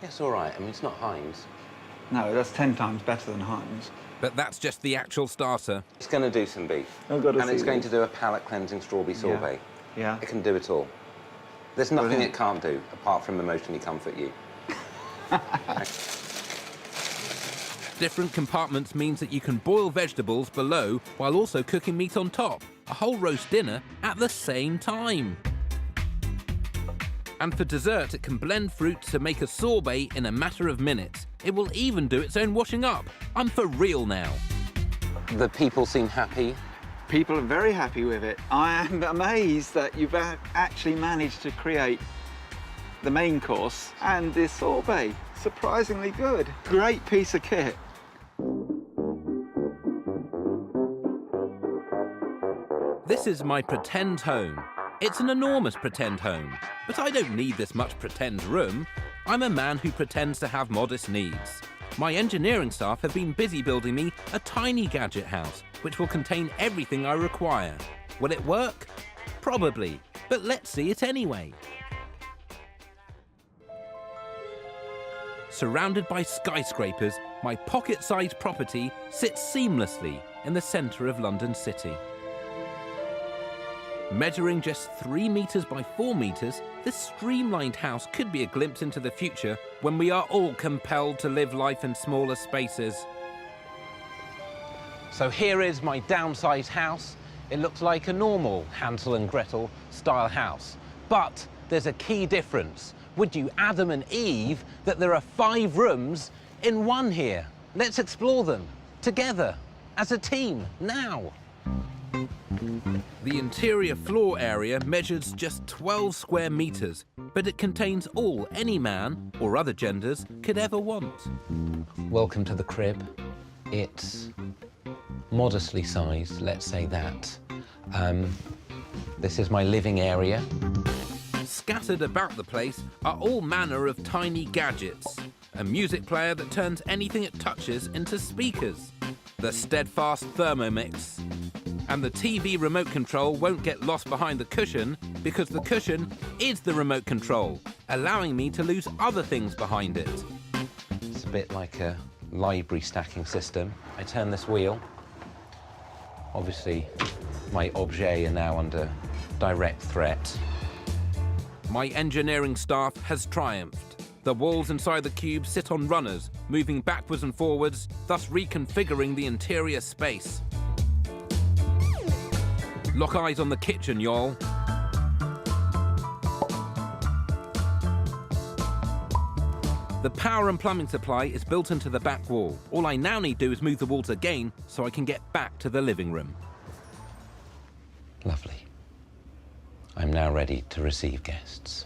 Yes, all right. I mean, it's not Heinz. No, that's 10 times better than Heinz. But that's just the actual starter. It's going to do some beef. I've got to and see it's going this. to do a palate-cleansing strawberry sorbet. Yeah. It can do it all. There's nothing Brilliant. it can't do, apart from emotionally comfort you. Different compartments means that you can boil vegetables below while also cooking meat on top. A whole roast dinner at the same time. And for dessert, it can blend fruits to make a sorbet in a matter of minutes. It will even do its own washing up. I'm for real now. The people seem happy. People are very happy with it. I am amazed that you've actually managed to create the main course and this sorbet. Surprisingly good. Great piece of kit. This is my pretend home. It's an enormous pretend home, but I don't need this much pretend room. I'm a man who pretends to have modest needs. My engineering staff have been busy building me a tiny gadget house, which will contain everything I require. Will it work? Probably, but let's see it anyway. Surrounded by skyscrapers, my pocket-sized property sits seamlessly in the centre of London City. Measuring just 3 metres by 4 metres, this streamlined house could be a glimpse into the future when we are all compelled to live life in smaller spaces. So here is my downsized house. It looks like a normal Hansel and Gretel style house. But there's a key difference. Would you Adam and Eve that there are 5 rooms in one here? Let's explore them together as a team now. The interior floor area measures just 12 square metres, but it contains all any man, or other genders, could ever want. Welcome to the crib. It's modestly sized, let's say that. This is my living area. Scattered about the place are all manner of tiny gadgets. A music player that turns anything it touches into speakers. The steadfast Thermomix. And the TV remote control won't get lost behind the cushion because the cushion is the remote control, allowing me to lose other things behind it. It's a bit like a library stacking system. I turn this wheel. Obviously, my objets are now under direct threat. My engineering staff has triumphed. The walls inside the cube sit on runners, moving backwards and forwards, thus reconfiguring the interior space. Lock eyes on the kitchen, y'all. The power and plumbing supply is built into the back wall. All I now need to do is move the walls again so I can get back to the living room. Lovely. I'm now ready to receive guests.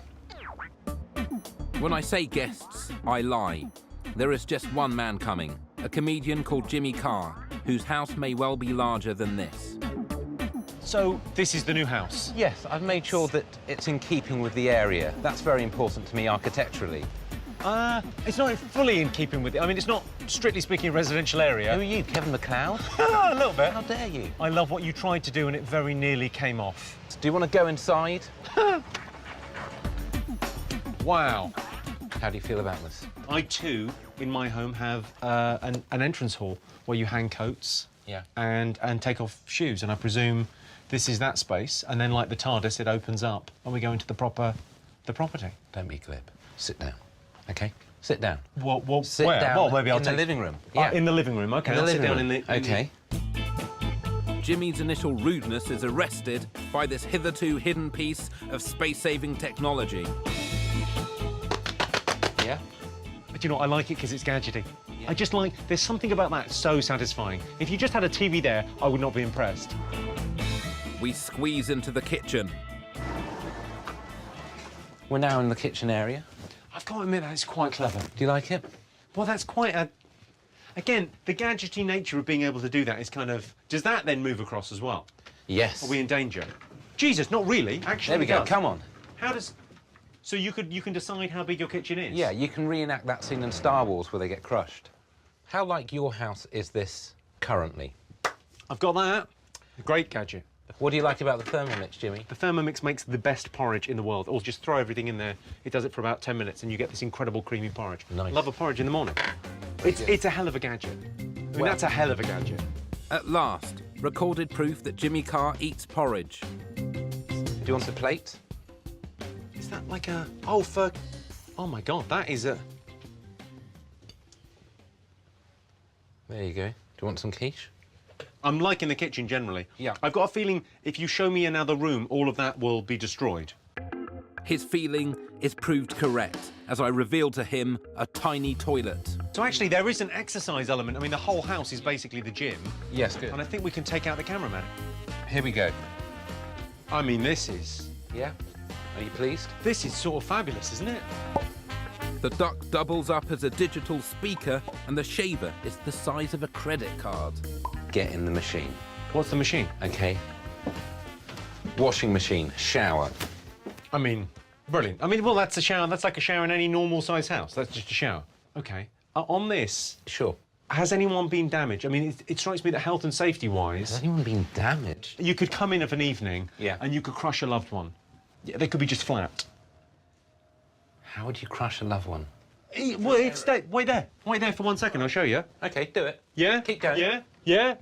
When I say guests, I lie. There is just one man coming, a comedian called Jimmy Carr, whose house may well be larger than this. So, this is the new house? Yes, I've made sure that it's in keeping with the area. That's very important to me architecturally. It's not fully in keeping with it. I mean, it's not, strictly speaking, a residential area. Who are you, Kevin McLeod? A little bit. How dare you? I love what you tried to do and it very nearly came off. Do you want to go inside? Wow. How do you feel about this? I, too, in my home, have an entrance hall where you hang coats and take off shoes, and I presume this is that space, and then, like the TARDIS, it opens up, and we go into the property. Don't be glib. Sit down, OK? Sit down. Well, sit where? down well, maybe I'll in take... the living room. In the living room, OK. I'll sit down in the... OK. Jimmy's initial rudeness is arrested by this hitherto hidden piece of space-saving technology. Yeah? But you know, I like it because it's gadgety. I just like, there's something about that so satisfying. If you just had a TV there, I would not be impressed. We squeeze into the kitchen. We're now in the kitchen area. I've got to admit, that's quite clever. Do you like it? Well, that's quite a... Again, the gadgety nature of being able to do that is kind of... Does that then move across as well? Yes. Are we in danger? Jesus, not really. Actually, there we go. does. Come on. How does... So you can decide how big your kitchen is? Yeah, you can reenact that scene in Star Wars where they get crushed. How like your house is this currently? I've got that. A great gadget. What do you like about the Thermomix, Jimmy? The Thermomix makes the best porridge in the world. Or just throw everything in there. It does it for about 10 minutes and you get this incredible creamy porridge. Nice. Love a porridge in the morning. It's a hell of a gadget. I mean, that's a hell of a gadget. At last, recorded proof that Jimmy Carr eats porridge. Do you want a plate? Is that like a... Oh, for... Oh, my God, that is a... There you go. Do you want some quiche? I'm liking the kitchen generally. Yeah. I've got a feeling if you show me another room, all of that will be destroyed. His feeling is proved correct as I reveal to him a tiny toilet. So actually, there is an exercise element. I mean, the whole house is basically the gym. Yes, good. And I think we can take out the cameraman. Here we go. I mean, this is... Yeah? Are you pleased? This is sort of fabulous, isn't it? The duck doubles up as a digital speaker and the shaver is the size of a credit card. Get in the machine. What's the machine? OK. Washing machine, shower. I mean, brilliant. I mean, well, that's a shower. That's like a shower in any normal-sized house. That's just a shower. OK. On this... Sure. Has anyone been damaged? I mean, it strikes me that health and safety-wise... Has anyone been damaged? You could come in of an evening yeah. and you could crush a loved one. Yeah, they could be just flat. How would you crush a loved one? Well, it's there. Wait there. Wait there for 1 second. I'll show you. OK, do it. Yeah? Keep going. Yeah? Yeah?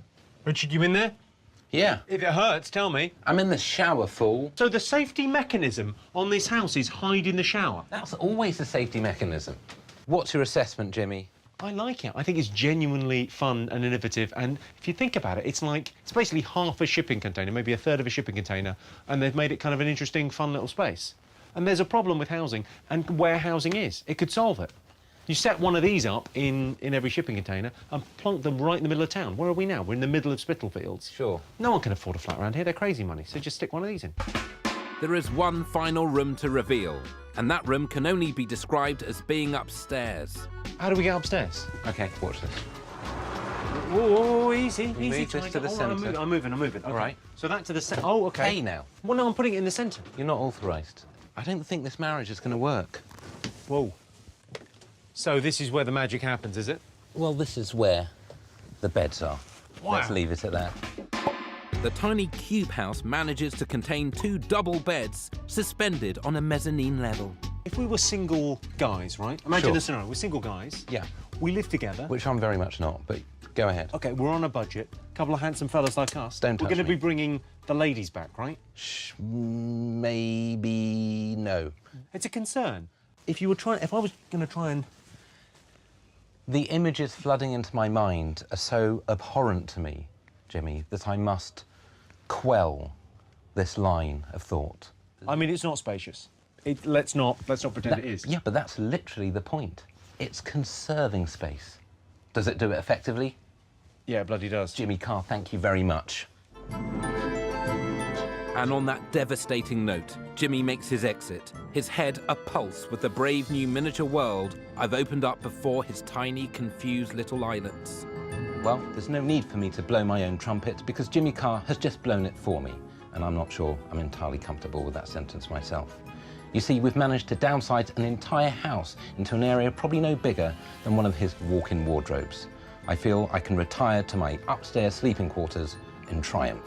Richard, you in there? Yeah. If it hurts, tell me. I'm in the shower, fool. So the safety mechanism on this house is hide in the shower? That's always the safety mechanism. What's your assessment, Jimmy? I like it. I think it's genuinely fun and innovative. And if you think about it, it's basically half a shipping container, maybe a third of a shipping container, and they've made it kind of an interesting, fun little space. And there's a problem with housing and where housing is. It could solve it. You set one of these up in every shipping container and plonk them right in the middle of town. Where are we now? We're in the middle of Spitalfields. Sure. No one can afford a flat around here. They're crazy money. So just stick one of these in. There is one final room to reveal, and that room can only be described as being upstairs. How do we get upstairs? OK, watch this. Whoa, easy, Move easy. this to the centre. I'm moving. Okay. All right. So that to the centre. Oh, OK. Hey, now. Well, no, I'm putting it in the centre. You're not authorised. I don't think this marriage is going to work. Whoa. So this is where the magic happens, is it? Well, this is where the beds are. Wow. Let's leave it at that. The tiny cube house manages to contain 2 double beds suspended on a mezzanine level. If we were single guys, right? Imagine Sure. the scenario. We're single guys. Yeah. We live together. Which I'm very much not, but go ahead. OK, we're on a budget. A couple of handsome fellas like us. Don't touch We're going to me. be bringing the ladies back, right? Shh, maybe no. It's a concern. If I was going to try and... The images flooding into my mind are so abhorrent to me, Jimmy, that I must quell this line of thought. I mean, it's not spacious. Let's not pretend it is. Yeah, but that's literally the point. It's conserving space. Does it do it effectively? Yeah, it bloody does. Jimmy Carr, thank you very much. And on that devastating note, Jimmy makes his exit, his head a pulse with the brave new miniature world I've opened up before his tiny, confused little islets. Well, there's no need for me to blow my own trumpet because Jimmy Carr has just blown it for me, and I'm not sure I'm entirely comfortable with that sentence myself. You see, we've managed to downsize an entire house into an area probably no bigger than one of his walk-in wardrobes. I feel I can retire to my upstairs sleeping quarters in triumph.